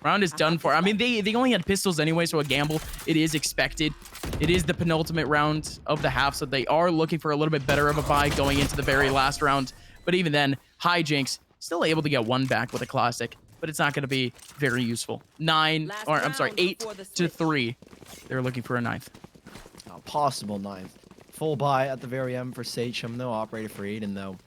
Round is done for. I mean, they only had pistols anyway, so a gamble, it is expected. It is the penultimate round of the half, so they are looking for a little bit better of a buy going into the very last round. But even then, Hijinks still able to get one back with a classic, but it's not going to be very useful. 8-3. They're looking for a 9th. A possible 9th. Full buy at the very end for Sachem. No operator for Aiden, though.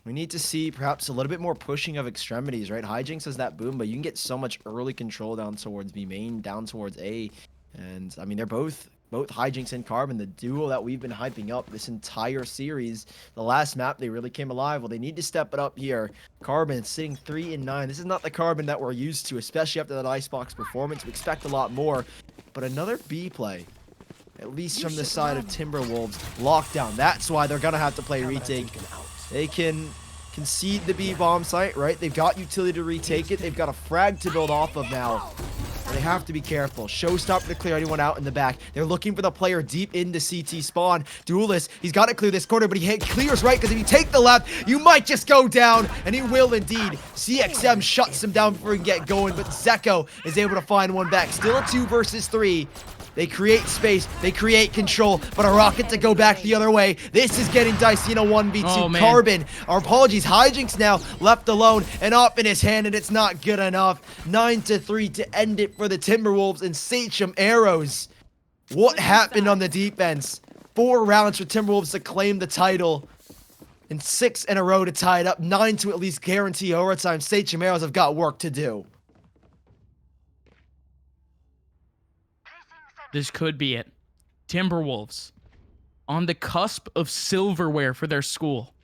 We need to see perhaps a little bit more pushing of extremities, right? Hijinks has that boom, but you can get so much early control down towards B main, down towards A. And, I mean, they're both Hijinks and Carbon, the duo that we've been hyping up this entire series. The last map, they really came alive. Well, they need to step it up here. Carbon sitting 3-9. This is not the Carbon that we're used to, especially after that Icebox performance. We expect a lot more. But another B play, at least from the side of Timberwolves. Lockdown. That's why they're going to have to play retake. They can concede the B bomb site, right? They've got utility to retake it. They've got a frag to build off of now. They have to be careful. Showstopper to clear anyone out in the back. They're looking for the player deep into CT spawn. Duelist, he's got to clear this corner, but he clears right, because if you take the left, you might just go down, and he will indeed. CXM shuts him down before he can get going, but Zeko is able to find one back. Still a 2 versus 3. They create space, they create control, but a rocket to go back the other way. This is getting dicey in a 1v2. Oh, Carbon, our apologies, Hijinks now left alone and up in his hand, and it's not good enough. 9-3 to end it for the Timberwolves and Sachem Arrows. What happened on the defense? 4 rounds for Timberwolves to claim the title, and 6 in a row to tie it up. 9 to at least guarantee overtime. Sachem Arrows have got work to do. This could be it. Timberwolves on the cusp of silverware for their school.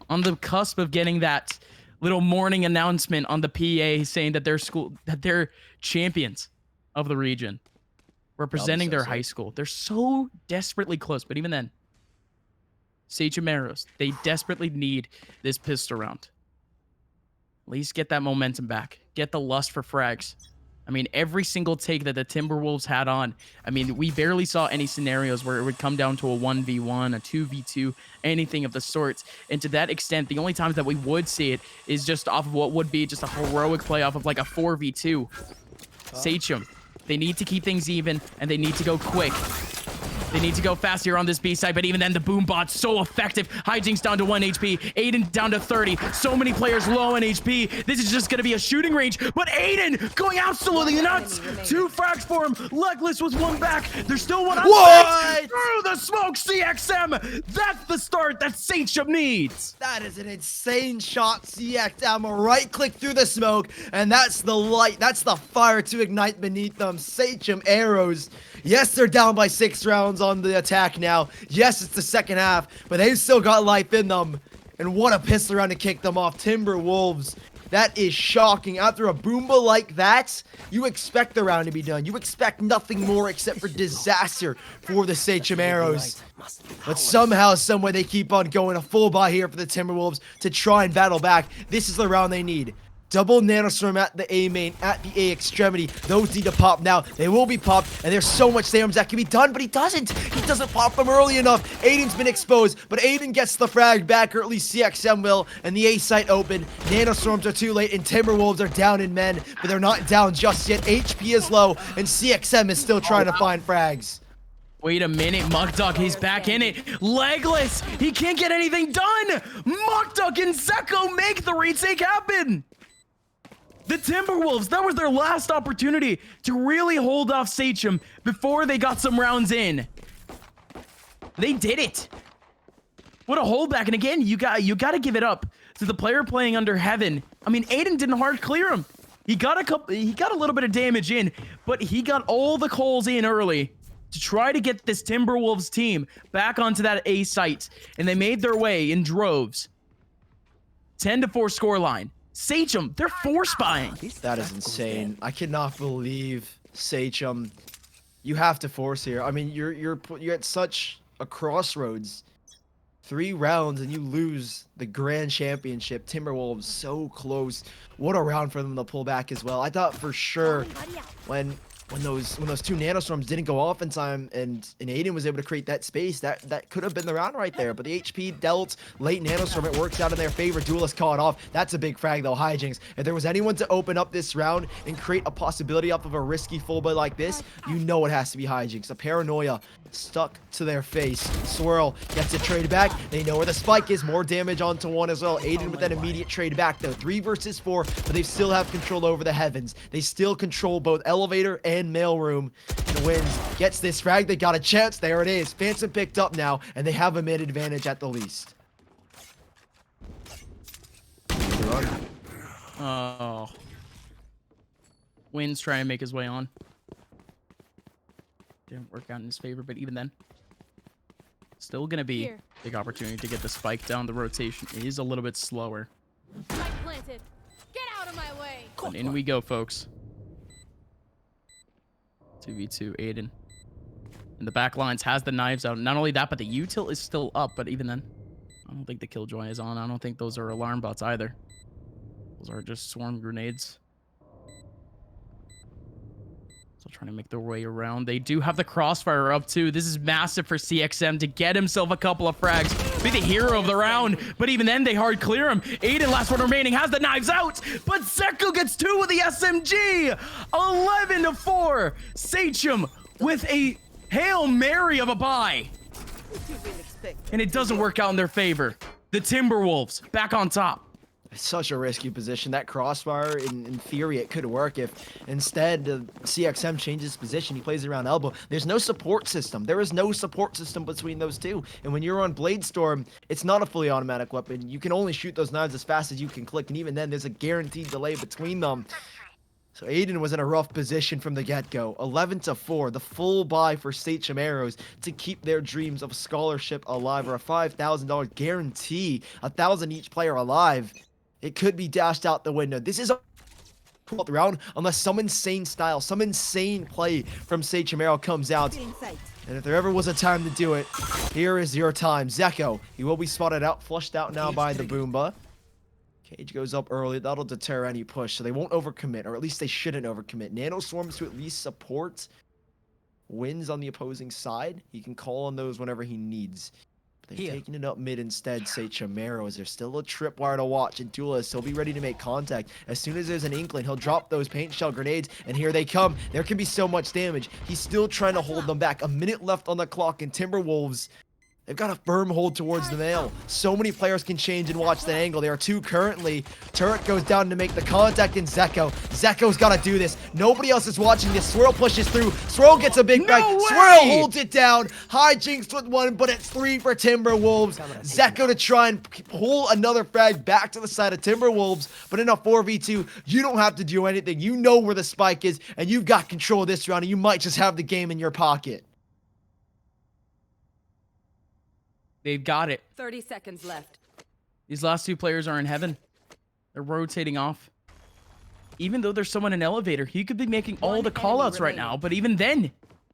on the cusp of getting that little morning announcement on the PA saying that they're champions of the region, representing so their sick. high school. They're so desperately close, but even then, Sachem Arrows, they desperately need this pistol round. At least get that momentum back. Get the lust for frags. I mean, every single take that the Timberwolves had on, I mean, we barely saw any scenarios where it would come down to a 1v1, a 2v2, anything of the sorts. And to that extent, the only times that we would see it is just off of what would be just a heroic play off of like a 4v2. Sachem, they need to keep things even, and they need to go quick. They need to go fast here on this B side, but even then, the boom bot's so effective. Hijinks down to 1 HP. Aiden down to 30. So many players low on HP. This is just going to be a shooting range, but Aiden going absolutely nuts. 2 frags for him. Legless with 1 back. There's still 1 on What? through the smoke. CXM. That's the start that Sachem needs. That is an insane shot, CXM. A right click through the smoke, and that's the light. That's the fire to ignite beneath them. Sachem Arrows. Yes, they're down by 6 rounds on the attack now. Yes, it's the second half, but they've still got life in them. And what a pistol round to kick them off. Timberwolves. That is shocking. After a Boomba like that, you expect the round to be done. You expect nothing more except for disaster for the Sachem Arrows. But somehow, someway, they keep on going a full buy here for the Timberwolves to try and battle back. This is the round they need. Double Nanostorm at the A main, at the A extremity. Those need to pop now. They will be popped, and there's so much damage that can be done, but he doesn't. He doesn't pop them early enough. Aiden's been exposed, but Aiden gets the frag back, or at least CXM will, and the A site open. Nanostorms are too late, and Timberwolves are down in men, but they're not down just yet. HP is low, and CXM is still trying to find frags. Wait a minute, Muckduck, he's back in it. Legless, he can't get anything done. Muckduck and Zeko make the retake happen. The Timberwolves, that was their last opportunity to really hold off Sachem before they got some rounds in. They did it. What a holdback. And again, you got to give it up to the player playing under Heaven. I mean, Aiden didn't hard clear him. He got a little bit of damage in, but he got all the calls in early to try to get this Timberwolves team back onto that A site. And they made their way in droves. 10-4 scoreline. Sachem, they're force buying. That is insane. I cannot believe Sachem. You have to force here. I mean, you're at such a crossroads. 3 rounds and you lose the grand championship. Timberwolves so close. What a round for them to pull back as well. I thought for sure when those 2 nanostorms didn't go off in time and Aiden was able to create that space, that could have been the round right there. But the HP dealt late nanostorm, it works out in their favor. Duelist caught off. That's a big frag though. Hijinks. If there was anyone to open up this round and create a possibility off of a risky full buy like this, you know it has to be Hijinks. A paranoia stuck to their face. Swirl gets it traded back. They know where the spike is. More damage onto 1 as well. Aiden with that immediate trade back though. 3 versus 4, but they still have control over the heavens. They still control both elevator and mailroom. And wins. Gets this frag. They got a chance. There it is. Phantom picked up now, and they have a mid advantage at the least. Oh. Wynn's trying to make his way on. Didn't work out in his favor, but even then, still gonna be a big opportunity to get the spike down. The rotation is a little bit slower. Spike planted. Get out of my way. And in we go, folks. 2v2, Aiden. And the back lines has the knives out. Not only that, but the util is still up. But even then, I don't think the killjoy is on. I don't think those are alarm bots either. Those are just swarm grenades. Still trying to make their way around. They do have the crossfire up too. This is massive for CXM to get himself a couple of frags. Be the hero of the round. But even then, they hard clear him. Aiden, last one remaining, has the knives out. But Zeko gets 2 with the SMG. 11-4. Sachem with a Hail Mary of a buy. And it doesn't work out in their favor. The Timberwolves back on top. Such a risky position. That crossfire, in theory, it could work if instead CXM changes position. He plays around elbow. There's no support system. There is no support system between those two. And when you're on Blade Storm, it's not a fully automatic weapon. You can only shoot those knives as fast as you can click. And even then, there's a guaranteed delay between them. So Aiden was in a rough position from the get-go. 11-4, the full buy for Sachem Arrows to keep their dreams of scholarship alive, or a $5,000 guarantee, 1,000 each player alive. It could be dashed out the window. This is a round unless some insane style, some insane play from Sachem Arrow comes out. And if there ever was a time to do it, here is your time. Zeko, he will be spotted out, flushed out now by the Boomba. Cage goes up early. That'll deter any push, so they won't overcommit, or at least they shouldn't overcommit. Nano Swarms to at least support wins on the opposing side. He can call on those whenever he needs. But they're taking it up mid instead. Sachem Arrows. There's still a tripwire to watch, and Duelist, he'll be ready to make contact. As soon as there's an inkling, he'll drop those paint shell grenades, and here they come. There can be so much damage. He's still trying to hold them back. A minute left on the clock, and Timberwolves, they've got a firm hold towards the nail. So many players can change and watch the angle. There are two currently. Turret goes down to make the contact in Zeko. Zeko's got to do this. Nobody else is watching this. Swirl pushes through. Swirl gets a big bag. Swirl holds it down. Hijinks with one, but it's 3 for Timberwolves. Zeko to try and pull another frag back to the side of Timberwolves. But in a 4v2, you don't have to do anything. You know where the spike is, and you've got control of this round, and you might just have the game in your pocket. They've got it. 30 seconds left. These last two players are in heaven. They're rotating off. Even though there's someone in elevator, he could be making all the callouts right now. But even then,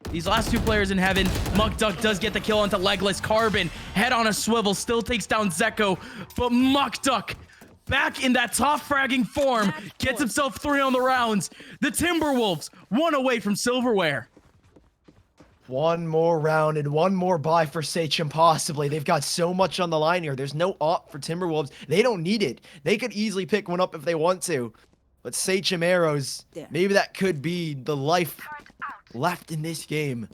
these last two players in heaven, Muckduck does get the kill onto Legless. Carbon, head on a swivel, still takes down Zeko. But Muckduck, back in that top fragging form, gets himself 3 on the rounds. The Timberwolves, 1 away from silverware. One more round and one more buy for Sachem possibly. They've got so much on the line here. There's no op for Timberwolves. They don't need it. They could easily pick one up if they want to. But Sachem Arrows, maybe that could be the life left in this game.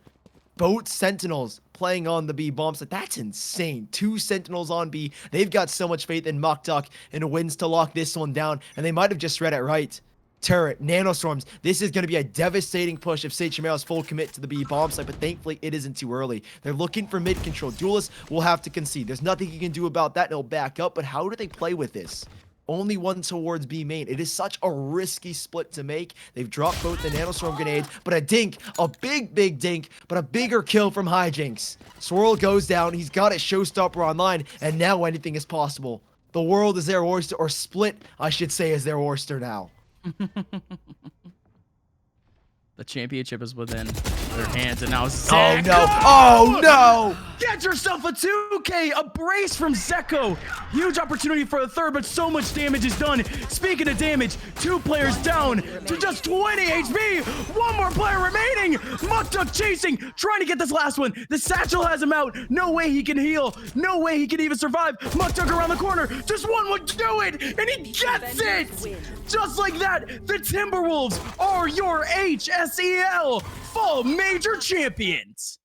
Both Sentinels playing on the B bombs. Like, that's insane. 2 Sentinels on B. They've got so much faith in Muckduck and wins to lock this one down. And they might have just read it right. Turret, Nanostorms. This is going to be a devastating push if Sachem Arrows full commit to the B bomb site, but thankfully it isn't too early. They're looking for mid control. Duelist will have to concede. There's nothing he can do about that, and he'll back up, but how do they play with this? Only one towards B main. It is such a risky split to make. They've dropped both the Nanostorm grenades, but a dink, a big dink, but a bigger kill from Hijinks. Swirl goes down. He's got his showstopper online, and now anything is possible. The world is their oyster, or split, I should say, is their oyster now. The championship is within their hands, and now Oh Zeko! no! Oh no! Get yourself a 2K, a brace from Zeko. Huge opportunity for a third, but so much damage is done. Speaking of damage, 2 players down to just 20 HP. 1 more player remaining. Muckduck chasing, trying to get this last one. The satchel has him out. No way he can heal. No way he can even survive. Muckduck around the corner. Just one would do it, and he gets it. Just like that, the Timberwolves are your HSEL Fall Major Champions.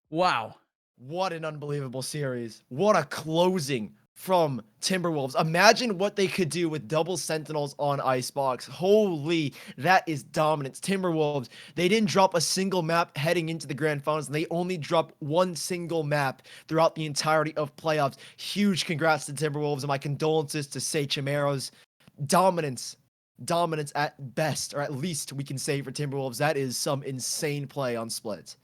Wow. What an unbelievable series. What a closing from Timberwolves. Imagine what they could do with double Sentinels on Icebox. Holy, that is dominance. Timberwolves, they didn't drop a single map heading into the grand finals, and they only dropped 1 single map throughout the entirety of playoffs. Huge congrats to Timberwolves, and my condolences to Sachem Arrows. Dominance at best, or at least we can say for Timberwolves. That is some insane play on Split.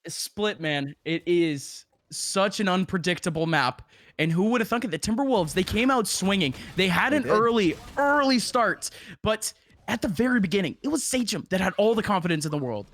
Split, man, it is such an unpredictable map. And who would have thunk it? The Timberwolves, they came out swinging. They had an early start, but at the very beginning, it was Sachem that had all the confidence in the world.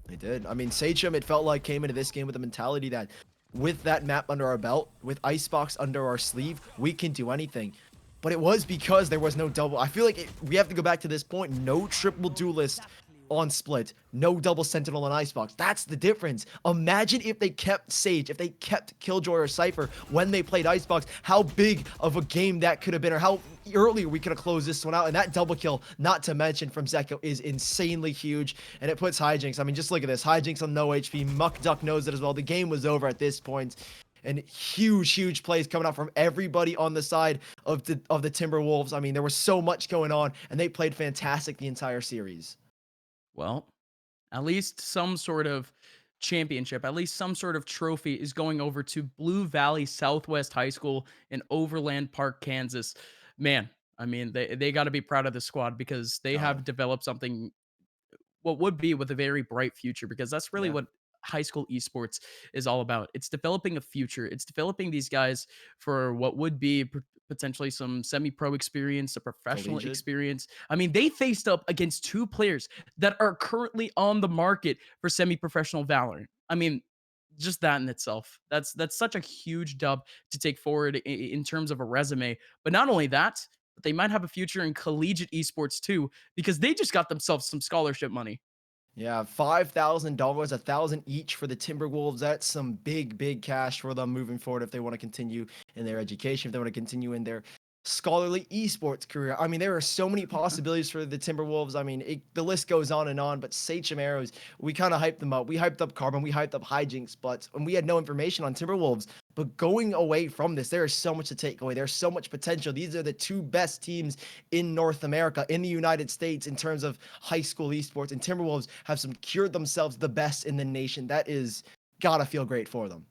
They did. I mean, Sachem, it felt like, came into this game with the mentality that with that map under our belt, with Icebox under our sleeve, we can do anything. But it was because there was no double. I feel like we have to go back to this point. No triple duelist on Split, no double Sentinel on Icebox. That's the difference. Imagine if they kept Sage, if they kept Killjoy or Cypher when they played Icebox, how big of a game that could have been, or how earlier we could have closed this one out. And that double kill, not to mention from Zeko, is insanely huge. And it puts Hijinks, I mean, just look at this. Hijinks on no HP. Muckduck knows it as well. The game was over at this point. And huge plays coming out from everybody on the side of the Timberwolves. I mean, there was so much going on, and they played fantastic the entire series. Well, at least some sort of championship, at least some sort of trophy, is going over to Blue Valley Southwest High School in Overland Park, Kansas. Man, I mean, they got to be proud of the squad because they Gotta. have developed something what would be with a very bright future because that's really Yeah. what high school esports is all about. It's developing a future. It's developing these guys for what would be potentially some semi-pro experience, a professional Collegiate. experience. I mean, they faced up against two players that are currently on the market for semi-professional Valorant. I mean, just that in itself. That's such a huge dub to take forward in terms of a resume. But not only that, but they might have a future in collegiate esports too because they just got themselves some scholarship money. Yeah, $5,000, 1,000 each for the Timberwolves. That's some big, big cash for them moving forward if they want to continue in their education, if they want to continue in their scholarly esports career. I mean, there are so many possibilities for the Timberwolves. I mean, the list goes on, but Sachem Arrows, we kind of hyped them up. We hyped up Carbon, we hyped up Hijinks, but and we had no information on Timberwolves. But going away from this, there is so much to take away. There's so much potential. These are the two best teams in North America, in the United States, in terms of high school esports. And Timberwolves have secured themselves the best in the nation. That is gotta feel great for them.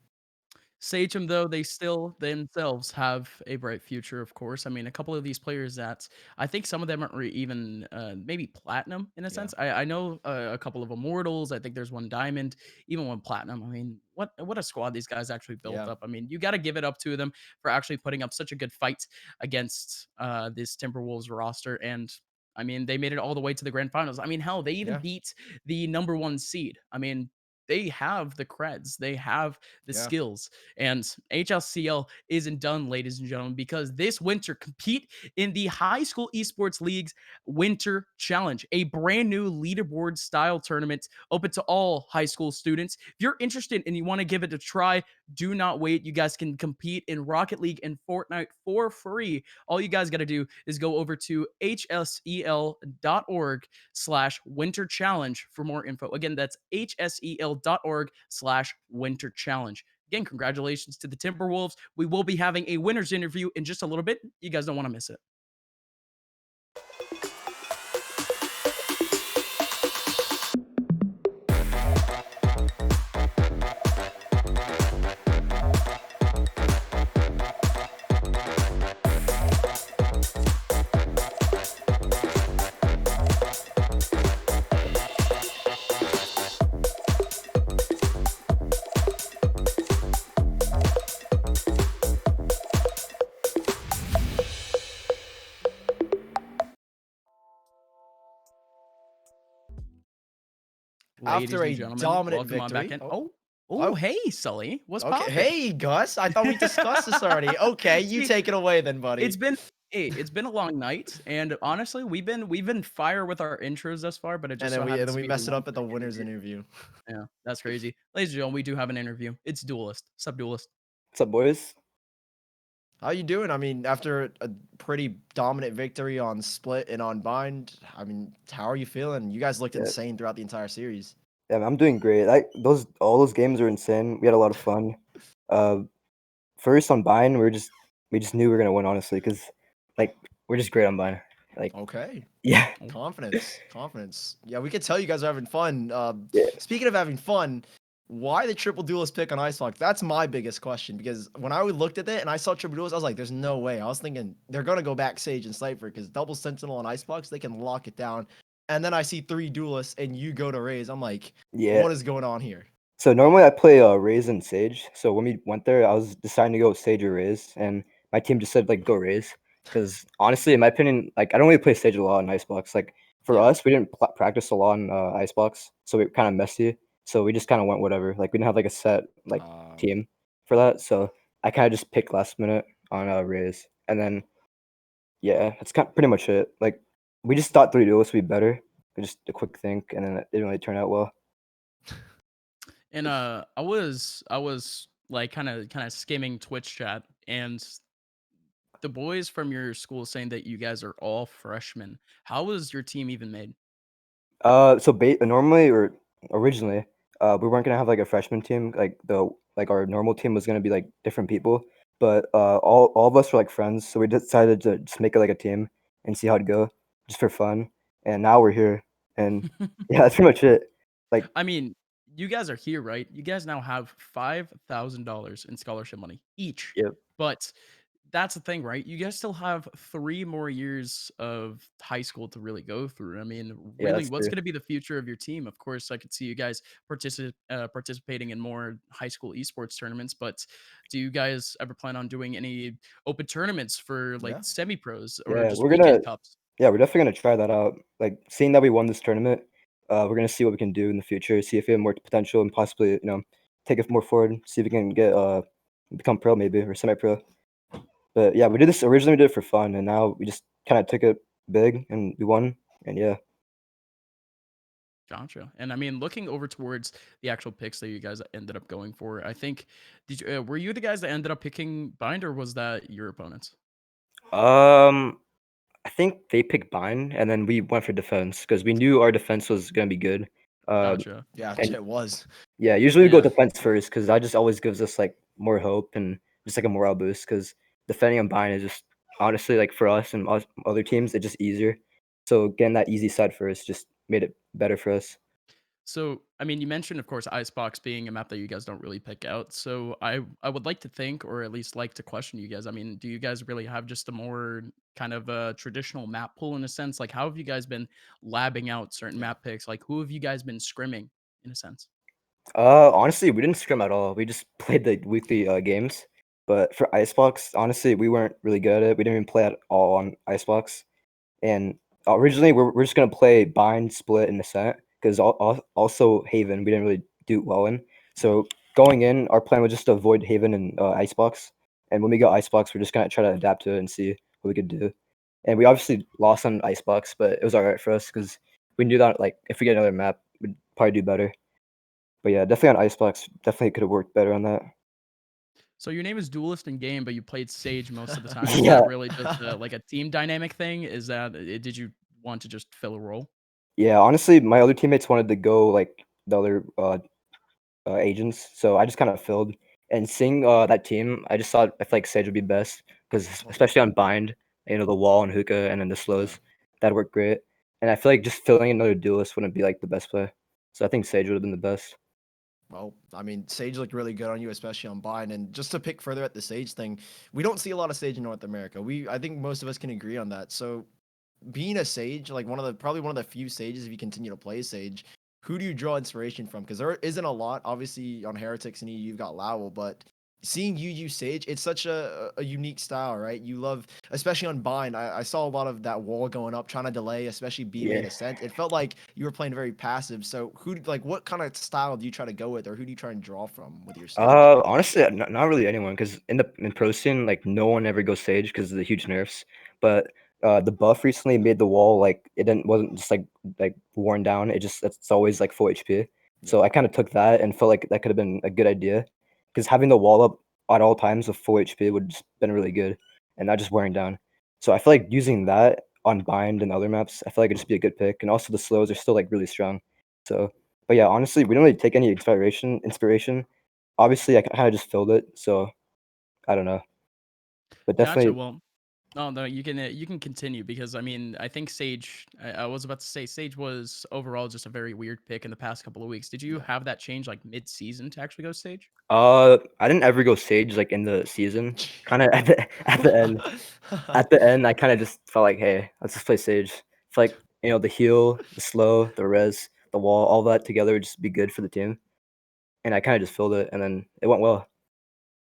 Sachem, though, they still themselves have a bright future, of course. I mean, a couple of these players that I think some of them are even maybe platinum in a Yeah. sense. I know a couple of immortals. I think there's one diamond, even one platinum. I mean, what a squad these guys actually built Yeah. up. I mean, you got to give it up to them for actually putting up such a good fight against this Timberwolves roster. And I mean, they made it all the way to the grand finals. I mean, hell, they even Yeah. beat the number one seed. I mean, they have the creds, they have the Yeah. skills. And HLCL isn't done, ladies and gentlemen, because this winter compete in the High School Esports League's Winter Challenge, a brand new leaderboard style tournament open to all high school students. If you're interested and you want to give it a try, do not wait. You guys can compete in Rocket League and Fortnite for free. All you guys got to do is go over to hsel.org/winter challenge for more info. Again, that's hsel.org/winter challenge. Again, congratulations to the Timberwolves. We will be having a winner's interview in just a little bit. You guys don't want to miss it. Ladies After and a gentlemen, dominant welcome on back victory. in. Oh, Oh, oh, hey, Sully. What's okay. poppin'? Hey, Gus. I thought we discussed this already. Okay, you See, take it away then, it's buddy. been it's been a long night, and honestly, we've been fire with our intros thus far, but it And just then so we and happens then to we be the messed it one up at the quick winners interview. interview. Yeah, that's crazy. Ladies and gentlemen, we do have an interview. It's Duelist. Sup, Duelist? What's up, boys? How you doing? I mean, after a pretty dominant victory on Split and on Bind, I mean, how are you feeling? You guys looked Yeah, insane throughout the entire series. yeah, I'm doing great. All those games were insane. We had a lot of fun. Uh, First on Vine, we just knew we were gonna win, honestly, because like we're just great on Vine. Like, Okay. yeah, Oh, Confidence. Confidence. Yeah, we could tell you guys are having fun. yeah, Speaking of having fun, why the triple duelist pick on Icebox? That's my biggest question because when I looked at it and I saw triple duelist, I was like, there's no way. I was thinking they're gonna go back Sage and Cypher because double Sentinel and Icebox, they can lock it down. And then I see three duelists and you go to Raze. I'm like, yeah. what is going on here? So normally I play Raze and Sage. So when we went there, I was deciding to go with Sage or Raze, and my team just said like go Raze. Because honestly, in my opinion, like I don't really play Sage a lot in Icebox. Like for Yeah. us, we didn't practice a lot in Icebox, so we were kind of messy. So we just kind of went whatever. Like we didn't have like a set like team for that. So I kind of just picked last minute on Raze, and then yeah, that's kind pretty much it. Like we just thought three duels would be better. Just a quick think, and then it didn't really turn out well. and I was like kind of skimming Twitch chat, and the boys from your school saying that you guys are all freshmen. How was your team even made? So normally or originally, we weren't gonna have like a freshman team. Like our normal team was gonna be like different people, but all of us were like friends, so we decided to just make it like a team and see how it go, just for fun. And now we're here, and yeah, that's pretty much it. Like I mean, you guys are here, right? You guys now have $5,000 in scholarship money each. Yep. But that's the thing, right? You guys still have 3 more years of high school to really go through. I mean, Yeah, really, that's what's true. gonna be the future of your team? Of course, I could see you guys participating in more high school esports tournaments, but do you guys ever plan on doing any open tournaments for, like, Yeah. semi-pros or Yeah, just we're gonna weekend cups? yeah, we're definitely gonna try that out. Like, seeing that we won this tournament, we're gonna see what we can do in the future, see if we have more potential and possibly, take it more forward, see if we can get become pro maybe or semi-pro. But yeah, we did this originally we did it for fun, and now we just kind of took it big and we won. And yeah. Gotcha. And I mean, looking over towards the actual picks that you guys ended up going for, I think, were you the guys that ended up picking Bind, or was that your opponents? Um, I think they picked Bind, and then we went for defense because we knew our defense was gonna be good. Um, Gotcha. Yeah, and it was. yeah, usually we go Yeah. defense first because that just always gives us like more hope and just like a morale boost. Because defending on Bind is just honestly like for us and other teams, it's just easier. So getting that easy side first just made it better for us. So, I mean, you mentioned, of course, Icebox being a map that you guys don't really pick out. So, I would like to think, or at least like to question you guys. I mean, do you guys really have just a more kind of a traditional map pool in a sense? Like, how have you guys been labbing out certain Yeah. map picks? Like, who have you guys been scrimming in a sense? Honestly, we didn't scrim at all. We just played the weekly games. But for Icebox, honestly, we weren't really good at it. We didn't even play at all on Icebox. And originally, we're just gonna play Bind, Split, and Ascent because also Haven we didn't really do well in. So going in, our plan was just to avoid Haven and Icebox. And when we got Icebox, we're just gonna try to adapt to it and see what we could do. And we obviously lost on Icebox, but it was alright for us because we knew that like if we get another map, we'd probably do better. But yeah, definitely on Icebox, definitely could have worked better on that. So your name is Duelist in game, but you played Sage most of the time. Is Yeah, that really just like a team dynamic thing? Is that did you want to just fill a role? yeah. Honestly, my other teammates wanted to go like the other agents, so I just kind of filled. And seeing that team, I just thought I feel like Sage would be best because Well, especially on Bind, the wall and hookah, and then the yeah. slows, that worked great. And I feel like just filling another duelist wouldn't be like the best play. So I think Sage would have been the best. Well, I mean, Sage looked really good on you, especially on Bind. And just to pick further at the Sage thing, we don't see a lot of Sage in North America. I think most of us can agree on that. So being a Sage, like probably one of the few Sages, if you continue to play Sage, who do you draw inspiration from? Because there isn't a lot. Obviously, on Heretics and you've got Lowell, but seeing you use Sage, it's such a unique style, right? You love, especially on Bind. I saw a lot of that wall going up, trying to delay, especially B main Yeah. ascent. It felt like you were playing very passive. So like what kind of style do you try to go with, or who do you try and draw from with your Sage? Honestly, not really anyone, because in pro scene, like no one ever goes Sage because of the huge nerfs. But the buff recently made the wall like it didn't wasn't just like worn down. It's always like full HP. Yeah. So I kind of took that and felt like that could have been a good idea, because having the wall up at all times with full HP would just been really good, and not just wearing down. So I feel like using that on Bind and other maps, I feel like it'd just be a good pick. And also the slows are still like really strong. So, but yeah, honestly, we don't really take any inspiration. Obviously, I kinda just filled it, so I don't know, but Gotcha. definitely Well, no, no, you can continue because I mean I think Sage. I was about to say Sage was overall just a very weird pick in the past couple of weeks. Did you Yeah. have that change like mid season to actually go Sage? I didn't ever go Sage, like, in the season. Kinda at the end, I kinda just felt like, "Hey, let's just play Sage." It's like, the heal, the slow, the res, the wall, all that together would just be good for the team, and I kinda just filled it, and then it went well.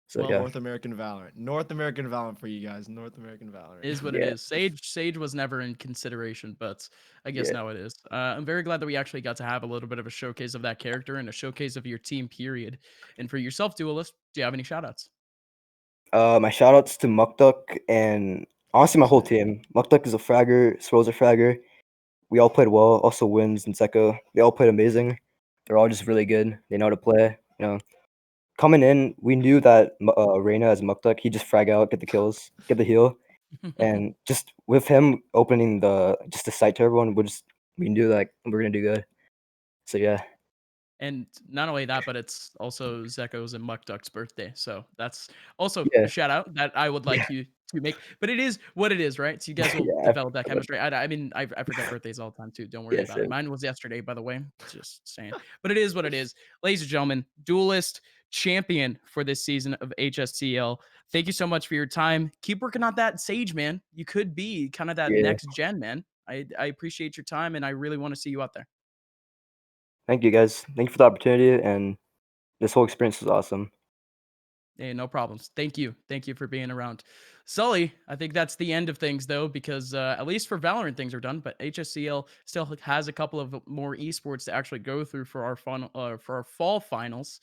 So, Well, yeah. North American Valorant for you guys. North American Is Valorant. what it Yeah, is. Sage was never in consideration, but I guess yeah. now it is. I'm very glad that we actually got to have a little bit of a showcase of that character and a showcase of your team. Period. And for yourself, Duelist, do you have any shoutouts? My shoutouts to Mukduk and honestly my whole Same. team. Mukduk is a fragger, Swirl's a fragger. We all played well. Also, Wins and Zeko, they all played amazing. They're all just really good. They know how to play. Coming in, we knew that Reyna as Mukduk, he just frag out, get the kills, get the heal, and just with him opening the site to everyone, we knew like we're gonna do good. So yeah, And not only that, but it's also Zeko's and Muck Duck's birthday. So that's also a yeah, shout out that I would yeah, like you to make, but it is what it is, right? So you guys will Yeah, develop that I would. chemistry. I mean, I forget birthdays all the time too. Don't worry Yeah, about it. same. Mine was yesterday, by the way. Just saying. But it is what it is. Ladies and gentlemen, duelist champion for this season of HSCL. Thank you so much for your time. Keep working on that Sage, man. You could be kind of that Yeah. next gen, man. I appreciate your time, and I really want to see you out there. Thank you guys. Thank you for the opportunity, and this whole experience was awesome. Hey, no problems. Thank you. Thank you for being around. Sully, I think that's the end of things, though, because at least for Valorant, things are done. But HSCL still has a couple of more esports to actually go through for our for our fall finals.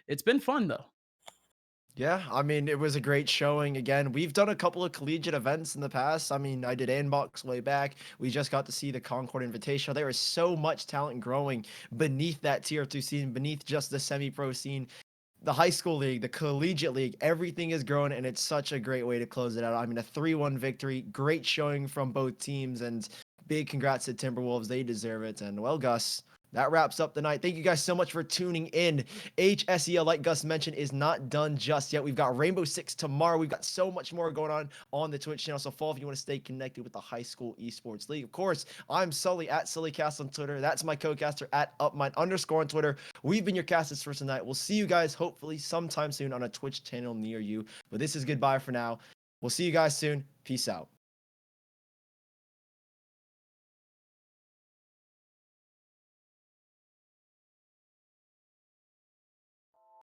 It's been fun, though. Yeah, I mean, it was a great showing. Again, we've done a couple of collegiate events in the past. I mean, I did Inbox way back. We just got to see the Concord Invitational. There is so much talent growing beneath that tier 2 scene, beneath just the semi-pro scene. The high school league, the collegiate league, everything is growing, and it's such a great way to close it out. I mean, a 3-1 victory, great showing from both teams, and big congrats to Timberwolves. They deserve it. And well, Gus, that wraps up the night. Thank you guys so much for tuning in. HSEL, like Gus mentioned, is not done just yet. We've got Rainbow Six tomorrow. We've got so much more going on the Twitch channel. So follow if you want to stay connected with the high school esports league. Of course, I'm Sully at SullyCast on Twitter. That's my co-caster at @upmine_ on Twitter. We've been your casters for tonight. We'll see you guys hopefully sometime soon on a Twitch channel near you. But this is goodbye for now. We'll see you guys soon. Peace out.